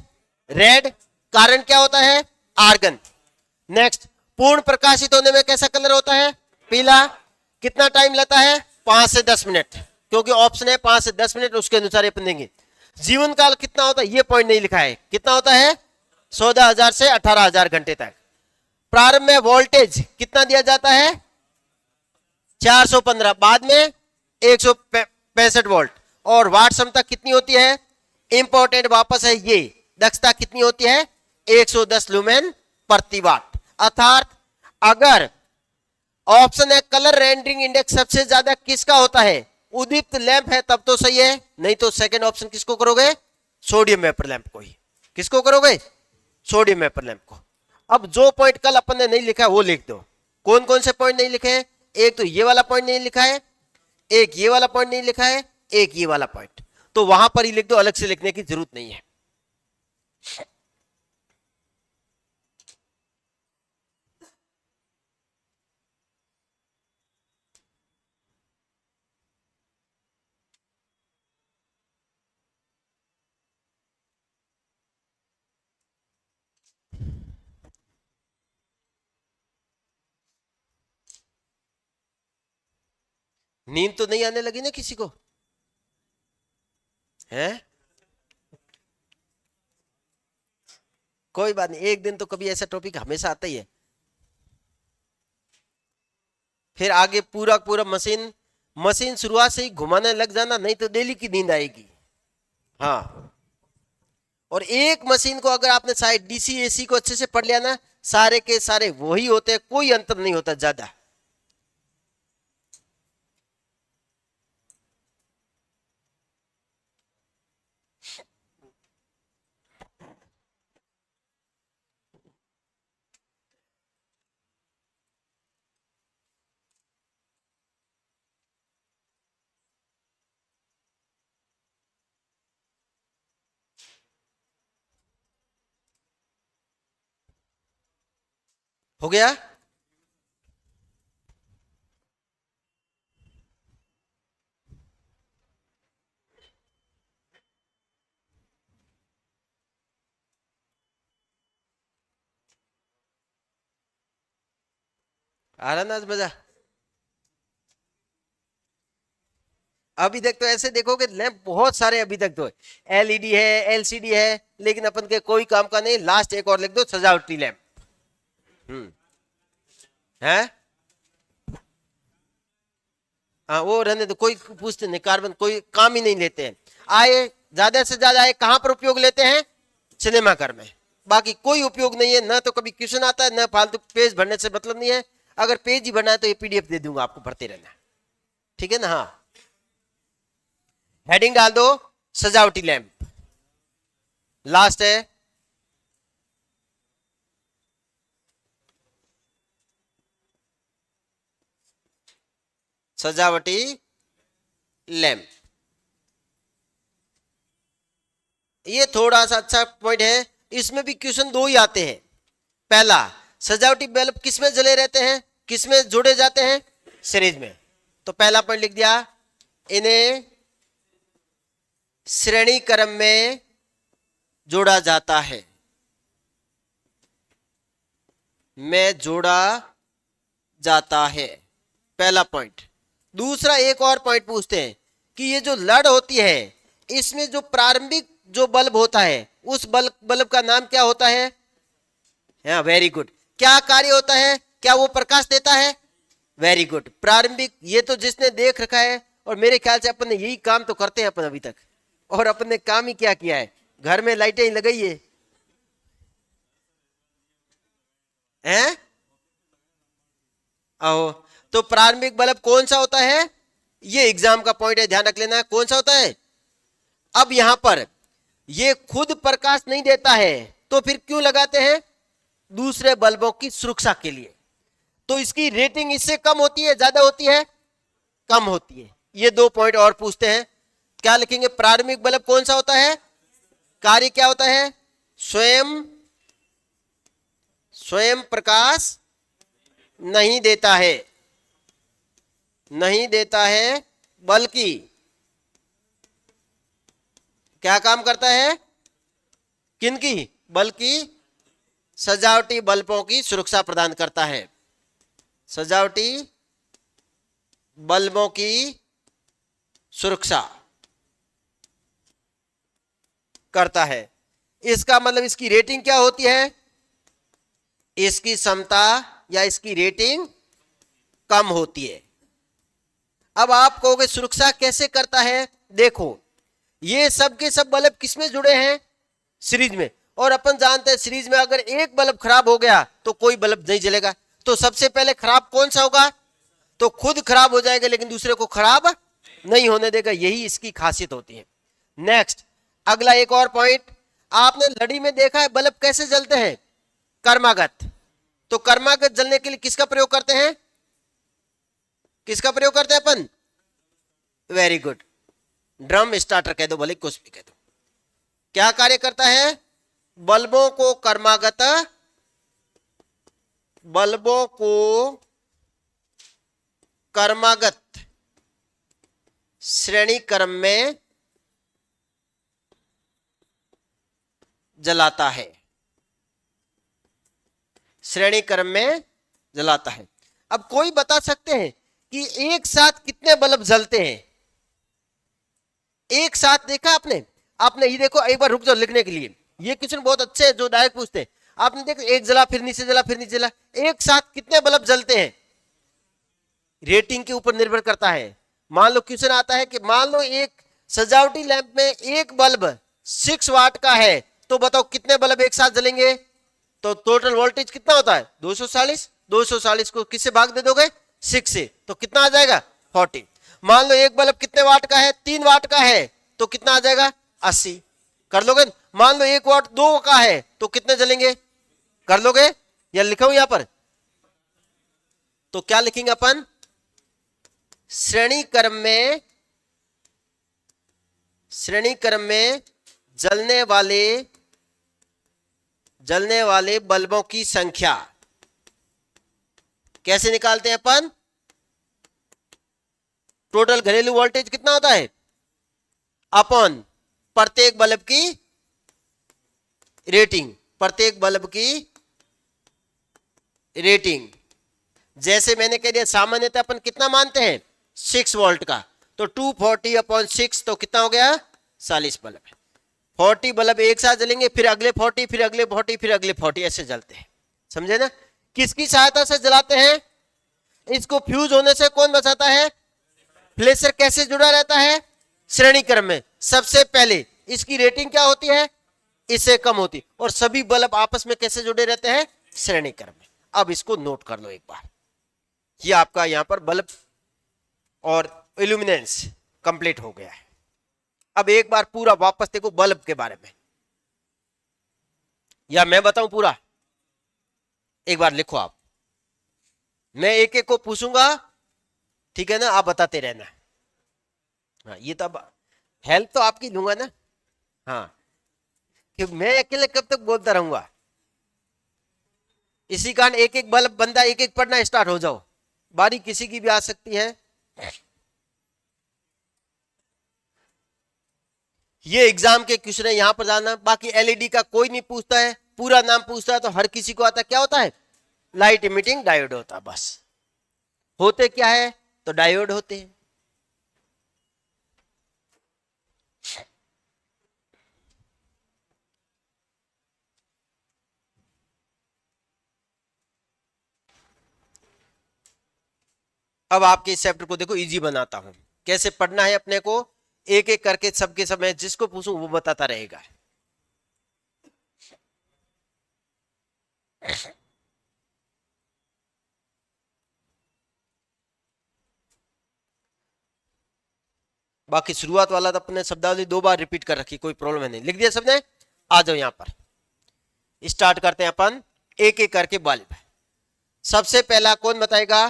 रेड, कारण क्या होता है, आर्गन। नेक्स्ट, पूर्ण प्रकाशित होने में कैसा कलर होता है, पीला। कितना टाइम लेता है, 5 से 10 मिनट, क्योंकि ऑप्शन है 5 से 10 मिनट, उसके अनुसार अपन देंगे। जीवन काल कितना होता है, ये पॉइंट नहीं लिखा है, कितना होता है, 14,000 से 18,000 घंटे तक। प्रारंभ में वोल्टेज कितना दिया जाता है, 415, बाद में 165 वोल्ट। और वाट क्षमता कितनी होती है, इंपॉर्टेंट वापस है ये, दक्षता कितनी होती है, 110 लुमेन प्रति वाट। अर्थात अगर ऑप्शन है कलर रेंडरिंग इंडेक्स सबसे ज्यादा किसका होता है, उदीप्त लैंप है, तब तो सही है, नहीं तो सेकंड ऑप्शन किसको करोगे, सोडियम वेपर लैंप को ही। किसको करोगे, सोडियम वेपर लैंप को। अब जो पॉइंट कल अपन ने नहीं लिखा है वो लिख दो। कौन कौन से पॉइंट नहीं लिखे हैं, एक तो ये वाला पॉइंट नहीं लिखा है, एक ये वाला पॉइंट नहीं लिखा है, एक ये वाला पॉइंट, तो वहां पर ही लिख दो, अलग से लिखने की जरूरत नहीं है। नींद तो नहीं आने लगी ना किसी को, है? कोई बात नहीं, एक दिन तो कभी ऐसा टॉपिक हमेशा आता ही है। फिर आगे पूरा पूरा मशीन मशीन शुरुआत से ही घुमाने लग जाना, नहीं तो डेली की नींद आएगी। हाँ, और एक मशीन को अगर आपने शायद डीसी एसी को अच्छे से पढ़ लिया ना, सारे के सारे वही होते हैं, कोई अंतर नहीं होता ज्यादा। हो गया? आ रहा ना आज मजा? अभी तक तो ऐसे देखोगे लैंप बहुत सारे, अभी तक तो एलईडी है, एलसीडी है, लेकिन अपन के कोई काम का नहीं। लास्ट एक और लिख दो, सजावटी लैंप। है? हाँ, वो रहने दो, कोई पूछते नहीं, कार्बन कोई काम ही नहीं लेते हैं। आए ज्यादा से ज्यादा आए कहां पर उपयोग लेते हैं, सिनेमा घर में, बाकी कोई उपयोग नहीं है। ना तो कभी क्वेश्चन आता है, ना फालतू पेज भरने से मतलब नहीं है। अगर पेज ही भरना है तो ये पीडीएफ दे दूंगा आपको, भरते रहना, ठीक है ना? हाँ, हेडिंग डाल दो, सजावटी लैंप। लास्ट है सजावटी लैंप। ये थोड़ा सा अच्छा पॉइंट है, इसमें भी क्वेश्चन दो ही आते हैं। पहला, सजावटी बल्ब किसमें जले रहते हैं, किसमें जोड़े जाते हैं, सीरीज में। तो पहला पॉइंट लिख दिया, इन्हें श्रेणी क्रम में जोड़ा जाता है, में जोड़ा जाता है, पहला पॉइंट। दूसरा एक और पॉइंट पूछते हैं कि ये जो लड़ होती है, इसमें जो प्रारंभिक जो बल्ब होता है, उस बल्ब का नाम क्या होता है? हाँ, वेरी गुड। क्या कार्य होता है, क्या वो प्रकाश देता है? वेरी गुड, प्रारंभिक। ये तो जिसने देख रखा है, और मेरे ख्याल से अपन ने यही काम तो करते हैं अपन अभी तक। और अपन ने काम ही क्या किया है, घर में लाइटें ही लगाई है, हैं? आओ, तो प्रारंभिक बल्ब कौन सा होता है? ये एग्जाम का पॉइंट है, ध्यान रख लेना, कौन सा होता है। अब यहां पर ये खुद प्रकाश नहीं देता है, तो फिर क्यों लगाते हैं? दूसरे बल्बों की सुरक्षा के लिए। तो इसकी रेटिंग इससे कम होती है, ज्यादा होती है, कम होती है। ये दो पॉइंट और पूछते हैं, क्या लिखेंगे? प्रारंभिक बल्ब कौन सा होता है, कार्य क्या होता है? स्वयं स्वयं प्रकाश नहीं देता है, नहीं देता है, बल्कि क्या काम करता है? किनकी? बल्कि सजावटी बल्बों की सुरक्षा प्रदान करता है, सजावटी बल्बों की सुरक्षा करता है। इसका मतलब इसकी रेटिंग क्या होती है? इसकी क्षमता या इसकी रेटिंग कम होती है। अब आप कहोगे सुरक्षा कैसे करता है? देखो, ये सब के सब बल्ब किसमें जुड़े हैं? सीरीज में। और अपन जानते हैं सीरीज में अगर एक बल्ब खराब हो गया तो कोई बल्ब नहीं जलेगा। तो सबसे पहले खराब कौन सा होगा? तो खुद खराब हो जाएगा लेकिन दूसरे को खराब नहीं होने देगा, यही इसकी खासियत होती है। नेक्स्ट, अगला एक और पॉइंट, आपने लड़ी में देखा है बल्ब कैसे जलते हैं? कर्मागत। तो कर्मागत जलने के लिए किसका प्रयोग करते हैं? किसका प्रयोग करते हैं अपन? वेरी गुड, ड्रम स्टार्टर कह दो, भले कुछ भी कह दो। क्या कार्य करता है? बल्बों को कर्मागत श्रेणी क्रम में जलाता है, श्रेणी क्रम में जलाता है। अब कोई बता सकते हैं कि एक साथ कितने बल्ब जलते हैं? एक साथ देखा आपने ये देखो, एक बार रुक जाओ लिखने के लिए, ये क्वेश्चन बहुत अच्छे है जो डायरेक्ट पूछते हैं। आपने देखा एक जला फिर नीचे जला फिर नीचे जला, एक साथ कितने बल्ब जलते हैं? रेटिंग के ऊपर निर्भर करता है। मान लो क्वेश्चन आता है कि मान लो एक सजावटी लैंप में एक बल्ब 6 वाट का है, तो बताओ कितने बल्ब एक साथ जलेंगे? तो टोटल वोल्टेज कितना होता है? 240। 240 को किससे भाग दे दोगे? 6 से, तो कितना आ जाएगा? 40। मान लो एक बल्ब कितने वाट का है? 3 वाट का है, तो कितना आ जाएगा? 80। कर लोगे? मान लो 1 वाट 2 का है, तो कितने जलेंगे? कर लोगे या लिखा यहां पर? तो क्या लिखेंगे अपन? श्रेणी क्रम में जलने वाले बल्बों की संख्या कैसे निकालते हैं अपन? टोटल घरेलू वोल्टेज कितना होता है अपॉन प्रत्येक बल्ब की रेटिंग, प्रत्येक बल्ब की रेटिंग। जैसे मैंने कह दिया सामान्यतः अपन कितना मानते हैं? 6 वोल्ट का, तो 240 अपॉन 6 तो कितना हो गया? 40 बल्ब। 40 बल्ब एक साथ जलेंगे, फिर अगले 40, फिर अगले 40, फिर अगले 40, ऐसे जलते हैं। समझे ना? किसकी सहायता से जलाते हैं? इसको फ्यूज होने से कौन बचाता है? फ्लेशर कैसे जुड़ा रहता है? श्रेणी क्रम में। सबसे पहले इसकी रेटिंग क्या होती है? इससे कम होती। और सभी बल्ब आपस में कैसे जुड़े रहते हैं? श्रेणी क्रम में। अब इसको नोट कर लो एक बार, ये आपका यहां पर बल्ब और इल्यूमिनेंस कंप्लीट हो गया है। अब एक बार पूरा वापस देखो बल्ब के बारे में, या मैं बताऊं पूरा? एक बार लिखो आप, मैं एक एक को पूछूंगा, ठीक है ना? आप बताते रहना। हाँ, ये तो अब हेल्प तो आपकी लूंगा ना। हाँ, कि मैं अकेले कब तक बोलता रहूंगा? इसी कारण एक एक बल्ब बंदा एक एक पढ़ना स्टार्ट हो जाओ, बारी किसी की भी आ सकती है। ये एग्जाम के क्वेश्चन है, यहां पर जाना। बाकी एलईडी का कोई नहीं पूछता है, पूरा नाम पूछता है तो हर किसी को आता है। क्या होता है? लाइट इमिटिंग डायोड होता है। बस होते क्या है? तो डायोड होते हैं। अब आपके इस चैप्टर को देखो, इजी बनाता हूं। कैसे पढ़ना है अपने को, एक एक करके सबके सब मैं जिसको पूछूं वो बताता रहेगा। बाकी शुरुआत वाला तो अपने शब्दावली 2 बार रिपीट कर रखी, कोई प्रॉब्लम है नहीं। लिख दिया सबने? आ जाओ यहां पर, स्टार्ट करते हैं अपन एक एक करके बल्ब। सबसे पहला कौन बताएगा?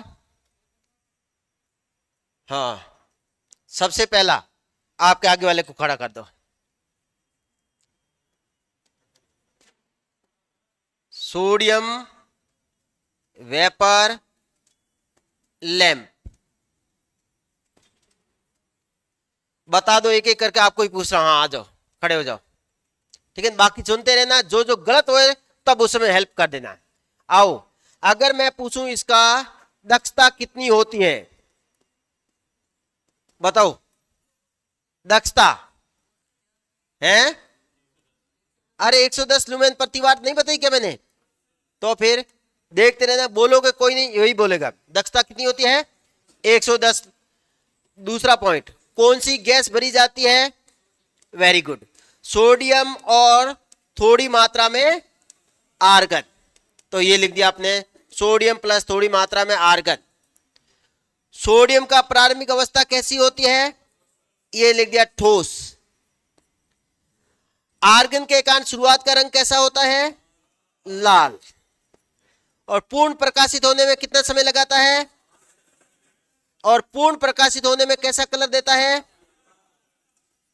हाँ, सबसे पहला आपके आगे वाले को खड़ा कर दो। Sodium vapour lamp. बता दो एक एक करके, आपको ही पूछ रहा हूं। हाँ, आ जाओ, खड़े हो जाओ, ठीक है? बाकी सुनते रहना, जो जो गलत होए तब उस समय हेल्प कर देना। आओ, अगर मैं पूछूं इसका दक्षता कितनी होती है, बताओ। दक्षता है, अरे 110 लुमेन प्रति वाट नहीं बताई क्या मैंने? तो फिर देखते रहना, बोलोगे कोई नहीं, यही बोलेगा। दक्षता कितनी होती है? 110। दूसरा पॉइंट, कौन सी गैस भरी जाती है? वेरी गुड, सोडियम और थोड़ी मात्रा में आर्गन। तो ये लिख दिया आपने सोडियम प्लस थोड़ी मात्रा में आर्गन। सोडियम का प्रारंभिक अवस्था कैसी होती है, ये लिख दिया ठोस। आर्गन के कारण शुरुआत का रंग कैसा होता है, लाल। और पूर्ण प्रकाशित होने में कितना समय लगाता है, और पूर्ण प्रकाशित होने में कैसा कलर देता है,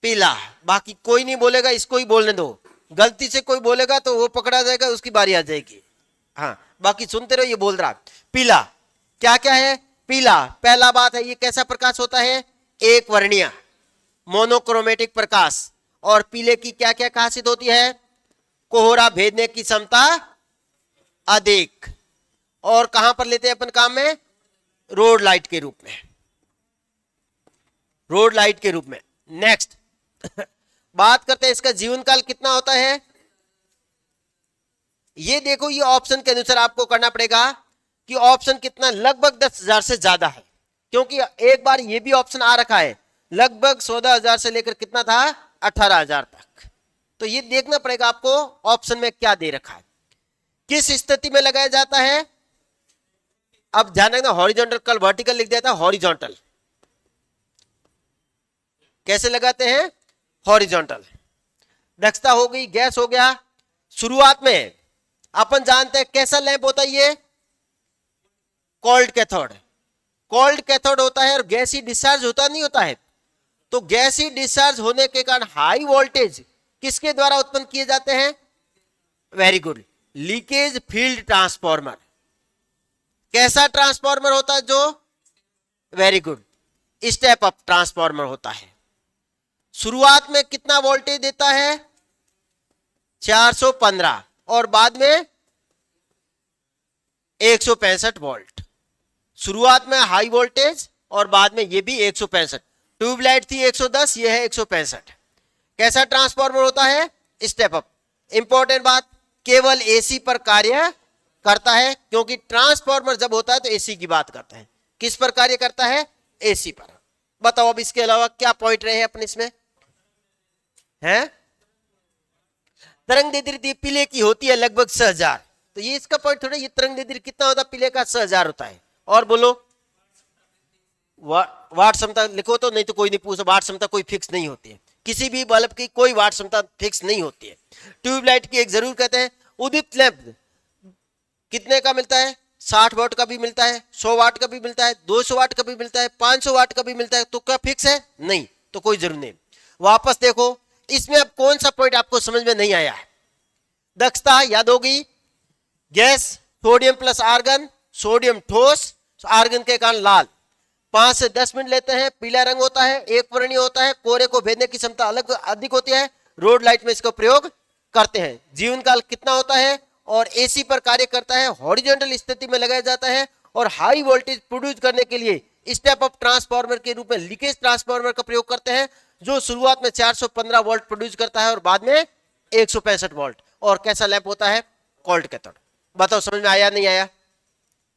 पीला। बाकी कोई नहीं बोलेगा, इसको ही बोलने दो। गलती से कोई बोलेगा तो वो पकड़ा जाएगा, उसकी बारी आ जाएगी। हाँ, बाकी सुनते रहो। ये बोल रहा पीला, क्या क्या है, पीला। पहला बात है, ये कैसा प्रकाश होता है, एक वर्णीय मोनोक्रोमेटिक प्रकाश। और पीले की क्या क्या खासियत होती है, कोहरा भेदने की क्षमता अधिक। और कहां पर लेते हैं अपन काम में, रोड लाइट के रूप में, रोड लाइट के रूप में। नेक्स्ट बात करते हैं इसका जीवन काल कितना होता है। ये देखो, ये ऑप्शन के अनुसार आपको करना पड़ेगा कि ऑप्शन कितना, लगभग 10,000 से ज्यादा है। क्योंकि एक बार ये भी ऑप्शन आ रखा है, लगभग 14,000 से लेकर कितना था, 18,000 तक। तो ये देखना पड़ेगा आपको ऑप्शन में क्या दे रखा है, किस स्थिति में लगाया जाता है। अब ध्यान रखना, हॉरिजॉन्टल, कल वर्टिकल लिख दिया था, हॉरिजॉन्टल कैसे लगाते हैं, हॉरिजॉन्टल। दक्षता हो गई, गैस हो गया। शुरुआत में अपन जानते हैं कैसा लैंप होता है, ये कोल्ड कैथोड। कोल्ड कैथोड होता है और गैसी डिस्चार्ज होता नहीं होता है। तो गैसी डिस्चार्ज होने के कारण हाई वोल्टेज किसके द्वारा उत्पन्न किए जाते हैं, very good, leakage field transformer. कैसा ट्रांसफॉर्मर होता है, जो very good, step up transformer होता है। शुरुआत में कितना वोल्टेज देता है, 415, और बाद में 165 वोल्ट। शुरुआत में हाई वोल्टेज और बाद में ये भी 165। ट्यूबलाइट थी 110, ये है 165। कैसा ट्रांसफॉर्मर होता है, स्टेप अप। इंपॉर्टेंट बात, केवल एसी पर कार्य करता है, क्योंकि ट्रांसफॉर्मर जब होता है तो एसी की बात करता है। किस पर कार्य करता है, एसी पर। बताओ अब इसके अलावा क्या पॉइंट रहे अपन इसमें हैं। तरंग दैर्ध्य पीले की होती है लगभग 6,000। तो ये इसका पॉइंट थोड़ा, ये तरंग दैर्ध्य कितना होता है, पीले का 6,000 होता है। और बोलो वाट क्षमता लिखो तो, नहीं तो कोई नहीं पूछो। वाट क्षमता कोई फिक्स नहीं होती है, किसी भी बल्ब की कोई वाट क्षमता फिक्स नहीं होती है। ट्यूबलाइट की एक जरूर कहते हैं। उदीप्त लैंप कितने का मिलता है, 60 वाट का भी मिलता है, 100 वाट का भी मिलता है, 200 वाट का भी मिलता है, 500 वाट का भी मिलता है। तो क्या फिक्स है, नहीं, तो कोई जरूर नहीं। वापस देखो, इसमें अब कौन सा पॉइंट आपको समझ में नहीं आया है। दक्षता याद होगी, gas, sodium plus argon, sodium ठोस, आर्गन के कारण लाल। 5 से 10 मिनट लेते हैं, पीला रंग होता है, एक वर्णीय होता है, कोहरे को भेदने की क्षमता अलग अधिक होती है। रोड लाइट में इसका प्रयोग करते हैं। जीवन काल कितना होता है, और एसी पर कार्य करता है, हॉरिजॉन्टल स्थिति में लगाया जाता है। और हाई वोल्टेज प्रोड्यूस करने के लिए स्टेप अप ट्रांसफार्मर के रूप में लीकेज ट्रांसफार्मर का प्रयोग करते हैं, जो शुरुआत में 415 वोल्ट प्रोड्यूस करता है और बाद में 165 वोल्ट। और कैसा लैंप होता है, कोल्ड कैथोड। बताओ समझ में आया नहीं आया,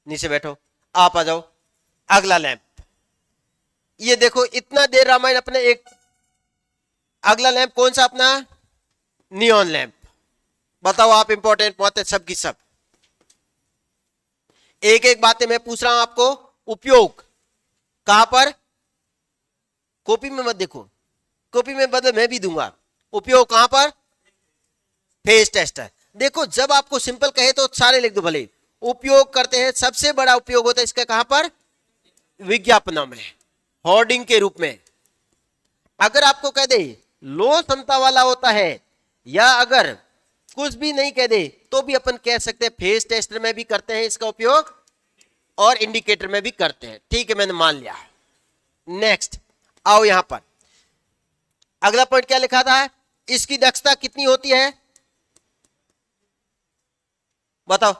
नीचे बैठो, आप आ जाओ। अगला लैंप, ये देखो, इतना देर रामायण अपने एक, अगला लैंप कौन सा अपना, नियॉन लैंप। बताओ आप, इंपॉर्टेंट बातें सब की सब, एक एक बातें मैं पूछ रहा हूं आपको। उपयोग कहां पर, कॉपी में मत देखो, कॉपी में बदले मैं भी दूंगा। उपयोग कहां पर, फेज टेस्टर। देखो, जब आपको सिंपल कहे तो सारे लिख दो भले। उपयोग करते हैं, सबसे बड़ा उपयोग होता है इसका कहां पर, विज्ञापनों में, होर्डिंग के रूप में। अगर आपको कह दे लो क्षमता वाला होता है, या अगर कुछ भी नहीं कह दे तो भी अपन कह सकते हैं फेज टेस्टर में भी करते हैं इसका उपयोग, और इंडिकेटर में भी करते हैं। ठीक है, मैंने मान लिया। नेक्स्ट आओ यहां पर, अगला पॉइंट क्या लिखा था, इसकी दक्षता कितनी होती है, बताओ।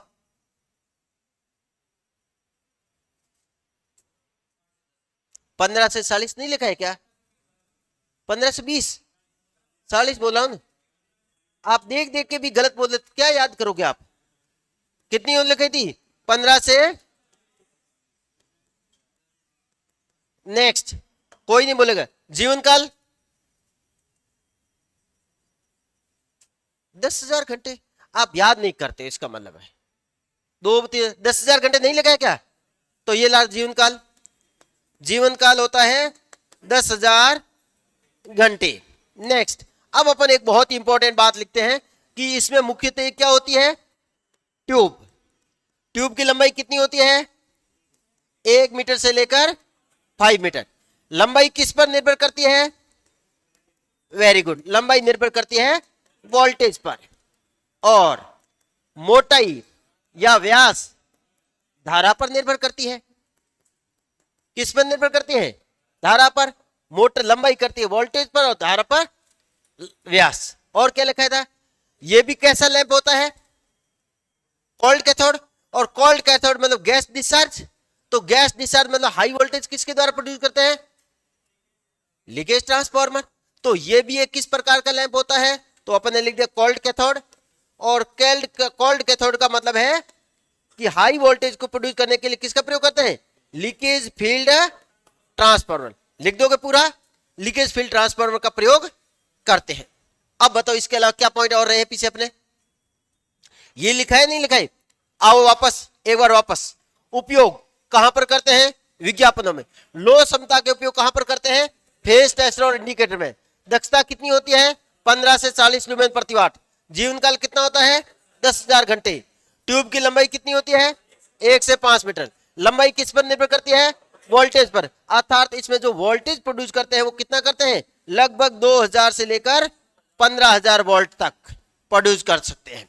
पंद्रह से 40 नहीं लिखा है क्या, 15 से 20, 40 बोला हूं ना। आप देख देख के भी गलत बोल देते, क्या याद करोगे आप। कितनी ओर लिखी थी, 15 से। नेक्स्ट कोई नहीं बोलेगा। जीवन काल 10,000 घंटे। आप याद नहीं करते, इसका मतलब है 10,000 घंटे नहीं लगा है क्या? तो ये लास्ट जीवन काल होता है 10,000 घंटे। नेक्स्ट, अब अपन एक बहुत इंपॉर्टेंट बात लिखते हैं कि इसमें मुख्यतः क्या होती है? ट्यूब की लंबाई कितनी होती है? 1 मीटर से लेकर 5 मीटर। लंबाई किस पर निर्भर करती है? वेरी गुड, लंबाई निर्भर करती है वोल्टेज पर, और मोटाई या व्यास धारा पर निर्भर करती है। किस पर निर्भर करती है? धारा पर। मोटर लंबाई करती है वोल्टेज पर और धारा पर व्यास। और क्या लिखा था? यह भी कैसा लैंप होता है? Cold cathode. और कोल्ड कैथोड मतलब गैस डिस्चार्ज। तो गैस डिस्चार्ज मतलब हाई वोल्टेज किसके द्वारा प्रोड्यूस करते हैं? Leakage transformer. तो ये भी एक किस प्रकार का लैंप होता है? तो अपन ने लिख दिया कोल्ड कैथोड। और कोल्ड कैथोड का मतलब है कि हाई वोल्टेज को प्रोड्यूस करने के लिए किसका प्रयोग करते हैं? Leakage field transformer. लिख दोगे पूरा? लीकेज फील्ड ट्रांसफार्मर का प्रयोग करते हैं। अब बताओ इसके अलावा क्या पॉइंट और रहे हैं पीछे अपने? ये लिखा है नहीं लिखा है? आओ वापस एक बार वापस। उपयोग कहां पर करते हैं? विज्ञापनों में। लो क्षमता के उपयोग कहां पर करते हैं? फेज टेस्टर और इंडिकेटर में। दक्षता कितनी होती है? 15 से 40 लुमेन प्रति वाट। जीवन काल कितना होता है? 10,000 घंटे। ट्यूब की लंबाई कितनी होती है? 1 से 5 मीटर। लंबाई किस पर निर्भर करती है? वोल्टेज पर। अर्थात इसमें जो वोल्टेज प्रोड्यूस करते हैं वो कितना करते हैं? लगभग 2000 से लेकर 15,000 वोल्ट तक प्रोड्यूस कर सकते हैं।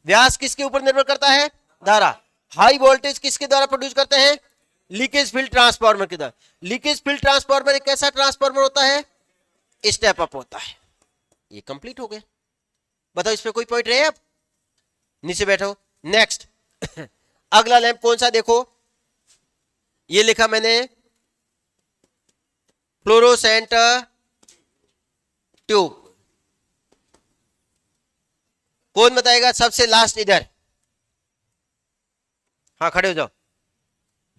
व्यास किसके ऊपर निर्भर करता है? धारा। हाई वोल्टेज किसके द्वारा प्रोड्यूस करते हैं? लीकेज फील्ड ट्रांसफार्मर के द्वारा। लीकेज फील्ड ट्रांसफार्मर एक ऐसा ट्रांसफार्मर होता है, स्टेप अप होता है। ये कंप्लीट हो गया। बताओ इस पे कोई पॉइंट रहे? अब नीचे बैठो। नेक्स्ट अगला लैंप कौन सा? देखो ये लिखा मैंने फ्लोरोसेंट ट्यूब। कौन बताएगा? सबसे लास्ट इधर। हाँ खड़े हो जाओ।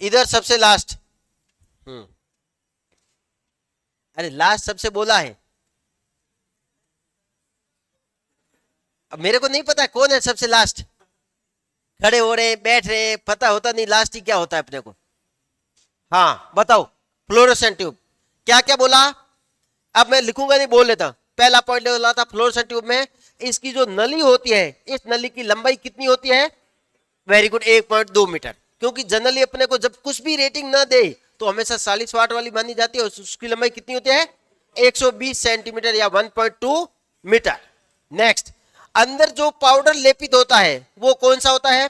इधर सबसे लास्ट। अरे लास्ट सबसे बोला है। अब मेरे को नहीं पता कौन है सबसे लास्ट। खड़े हो रहे बैठ रहे, पता होता नहीं लास्ट ही क्या होता है अपने को। हाँ बताओ, फ्लोरोसेंट ट्यूब क्या क्या बोला? अब मैं लिखूंगा नहीं, बोल लेता। पहला पॉइंट बोला था फ्लोरोसेंट ट्यूब में इसकी जो नली होती है, इस नली की लंबाई कितनी होती है? Very good, 1.2 metre. क्योंकि जनरली अपने को जब कुछ भी रेटिंग ना दे तो हमेशा 40 वाट वाली मानी जाती है। उसकी लंबाई कितनी होती है? 120 सेंटीमीटर या 1.2 मीटर। नेक्स्ट, अंदर जो पाउडर लेपित होता है वो कौन सा होता है?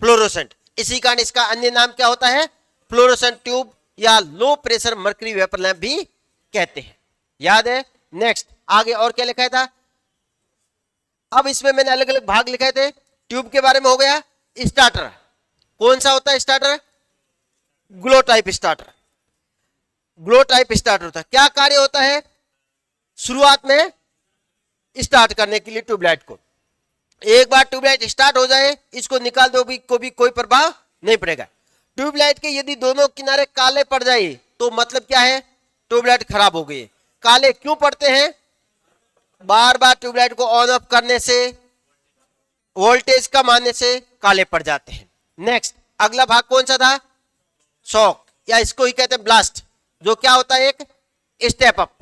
फ्लोरोसेंट। इसी कारण इसका अन्य नाम क्या होता है? फ्लोरोसेंट ट्यूब या लो प्रेशर मर्करी वेपर लैंप भी कहते हैं। याद है? नेक्स्ट आगे और क्या लिखा था? अब इसमें मैंने अलग अलग भाग लिखे थे। ट्यूब के बारे में हो गया। स्टार्टर कौन सा होता है? Starter glow type starter. Glow type starter होता है। क्या कार्य होता है? शुरुआत में स्टार्ट करने के लिए ट्यूबलाइट को। एक बार ट्यूबलाइट स्टार्ट हो जाए इसको निकाल दो भी कोई प्रभाव नहीं पड़ेगा। ट्यूबलाइट के यदि दोनों किनारे काले पड़ जाए तो मतलब क्या है? ट्यूबलाइट खराब हो गई। काले क्यों पड़ते हैं? बार बार ट्यूबलाइट को ऑन ऑफ करने से, वोल्टेज कम आने से काले पड़ जाते हैं। नेक्स्ट अगला भाग कौन सा था? शॉक या इसको ही कहते हैं ब्लास्ट, जो क्या होता है? एक स्टेप अप,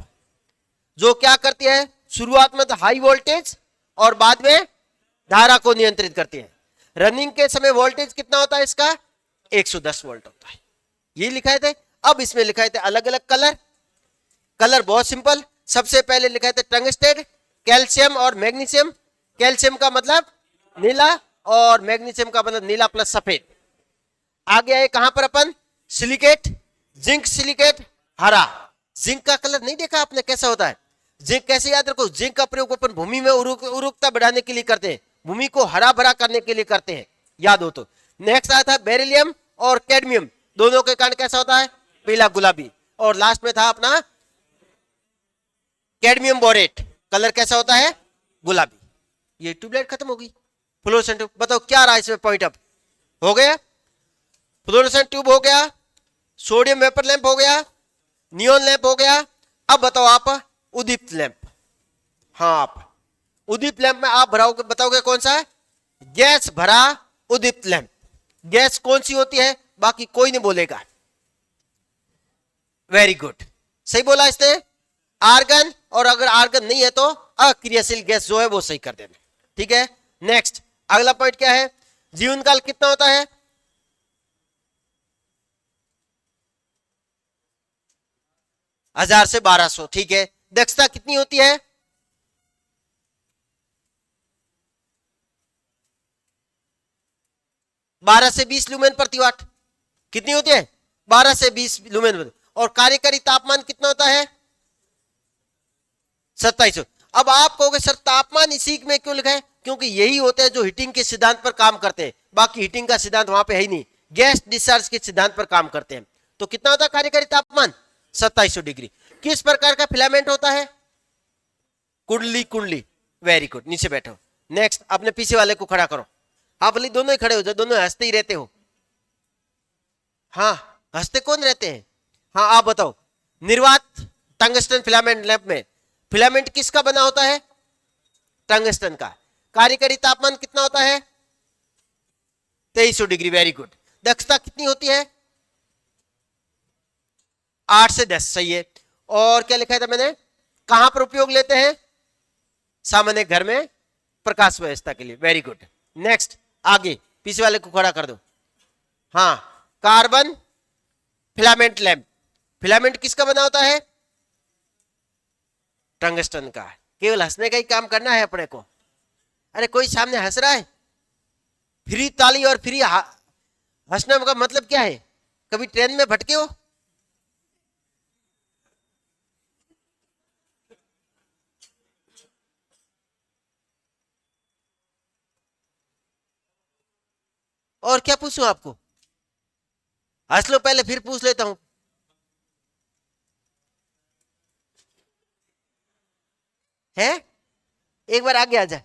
जो क्या करती है? शुरुआत में तो हाई वोल्टेज और बाद में धारा को नियंत्रित करती है। रनिंग के समय वोल्टेज कितना होता है इसका? 110 वोल्ट होता है। ये लिखाए थे। अब इसमें लिखाए थे अलग अलग कलर। कलर बहुत सिंपल। सबसे पहले लिखाए थे टंगस्टेड, कैल्शियम और मैग्नीशियम। कैल्शियम का मतलब नीला और मैग्नीशियम का मतलब नीला प्लस सफेद। आगे आए कहां पर अपन? सिलिकेट, जिंक सिलिकेट, हरा। जिंक का कलर नहीं देखा आपने कैसा होता है? जिंक कैसे याद रखो? जिंक का प्रयोग अपन भूमि में उर्वरकता बढ़ाने के लिए करते हैं, भूमि को हरा भरा करने के लिए करते हैं, याद हो तो। नेक्स्ट आया था बेरिलियम और कैडमियम। दोनों के कारण कैसा होता है? पीला गुलाबी। और लास्ट में था अपना कैडमियम बोरेट। कलर कैसा होता है? गुलाबी। ये ट्यूबलाइट खत्म हो गई। फ्लोरोसेंट ट्यूब बताओ क्या रहा इसमें पॉइंट? अब हो गया। फ्लोरोसेंट ट्यूब हो गया, सोडियम वेपर लैंप हो गया, नियॉन लैंप हो गया। अब बताओ आप उद्दीप्त लैंप। हाँ आप उद्दीप्त लैंप में आप बताओगे कौन सा है? गैस भरा उद्दीप्त लैंप। गैस कौन सी होती है, बाकी कोई नहीं बोलेगा। वेरी गुड, सही बोला इसने, आर्गन। और अगर आर्गन नहीं है तो अक्रियाशील गैस जो है वो सही कर देना। ठीक है, नेक्स्ट अगला पॉइंट क्या है, जीवन काल कितना होता है, 1000 से 1200। ठीक है, दक्षता कितनी होती है, 12 से 20 लुमेन प्रति वाट। कितनी होती है, 12 से 20 लुमेन। और कार्यकारी तापमान कितना होता है, 2700। अब आप कहोगे सर तापमान इसी में क्यों लिखा है, क्योंकि यही होते हैं जो हीटिंग के सिद्धांत पर काम करते हैं, बाकी हीटिंग का सिद्धांत वहां पे है ही नहीं, गैस डिस्चार्ज के सिद्धांत पर काम करते हैं। तो कितना होता है कार्यकारी तापमान, 2700 डिग्री। किस प्रकार का फिलामेंट होता है, कुंडली कुंडली। वेरी गुड, नीचे बैठो। नेक्स्ट अपने पीछे वाले को खड़ा करो। हाँ भले दोनों ही खड़े हो जाओ, दोनों हंसते ही रहते हो। हाँ हंसते कौन रहते हैं। हाँ आप बताओ, निर्वात टंगस्टन फिलामेंट लैंप में फिलामेंट किसका बना होता है, टंगस्टन का। कार्यकारी तापमान कितना होता है, 2300 डिग्री। Very good. दक्षता कितनी होती है, 8 से 10। सही है। और क्या लिखा था मैंने, कहां पर उपयोग लेते हैं, सामान्य घर में प्रकाश व्यवस्था के लिए। Very good. नेक्स्ट आगे पीछे वाले को खड़ा कर दो। हाँ, कार्बन फिलामेंट लैंप, फिलामेंट किसका बना होता है, टंगस्टन का। केवल हंसने का ही काम करना है अपने को। अरे कोई सामने हंस रहा है, फ्री ताली और फ्री हंसने का मतलब क्या है, कभी ट्रेन में भटके हो, और क्या पूछूं आपको, हंस लो पहले फिर पूछ लेता हूं। है, एक बार आगे आ जा,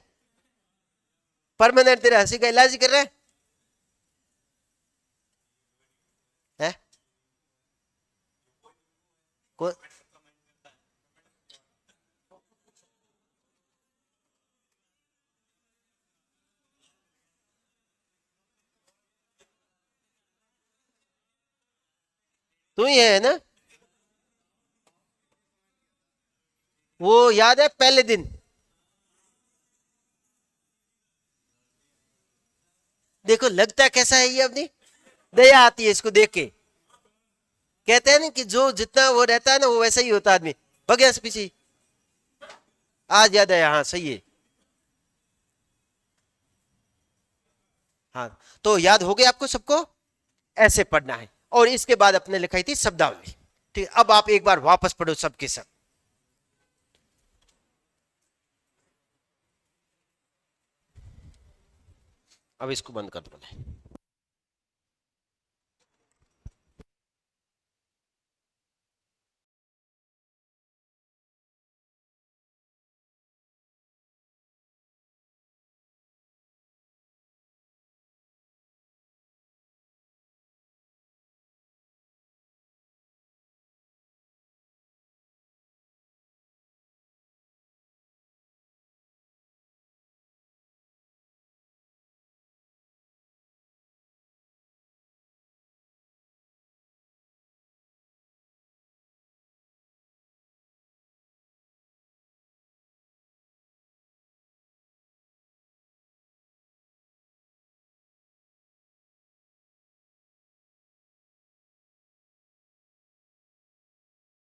परमानेंट तेरे हंसी का इलाज ही कर रहे हैं। को तू ही है ना, वो याद है पहले दिन, देखो लगता कैसा है ये, अपनी दया आती है इसको देख के। कहते हैं ना कि जो जितना वो रहता है ना वो वैसा ही होता आदमी। बगैर पीछे आज याद है, हाँ सही है। हाँ तो याद हो गया आपको सबको, ऐसे पढ़ना है। और इसके बाद अपने लिखाई थी शब्दावली। ठीक, अब आप एक बार वापस पढ़ो सबके सब। अब इसको बंद कर दो।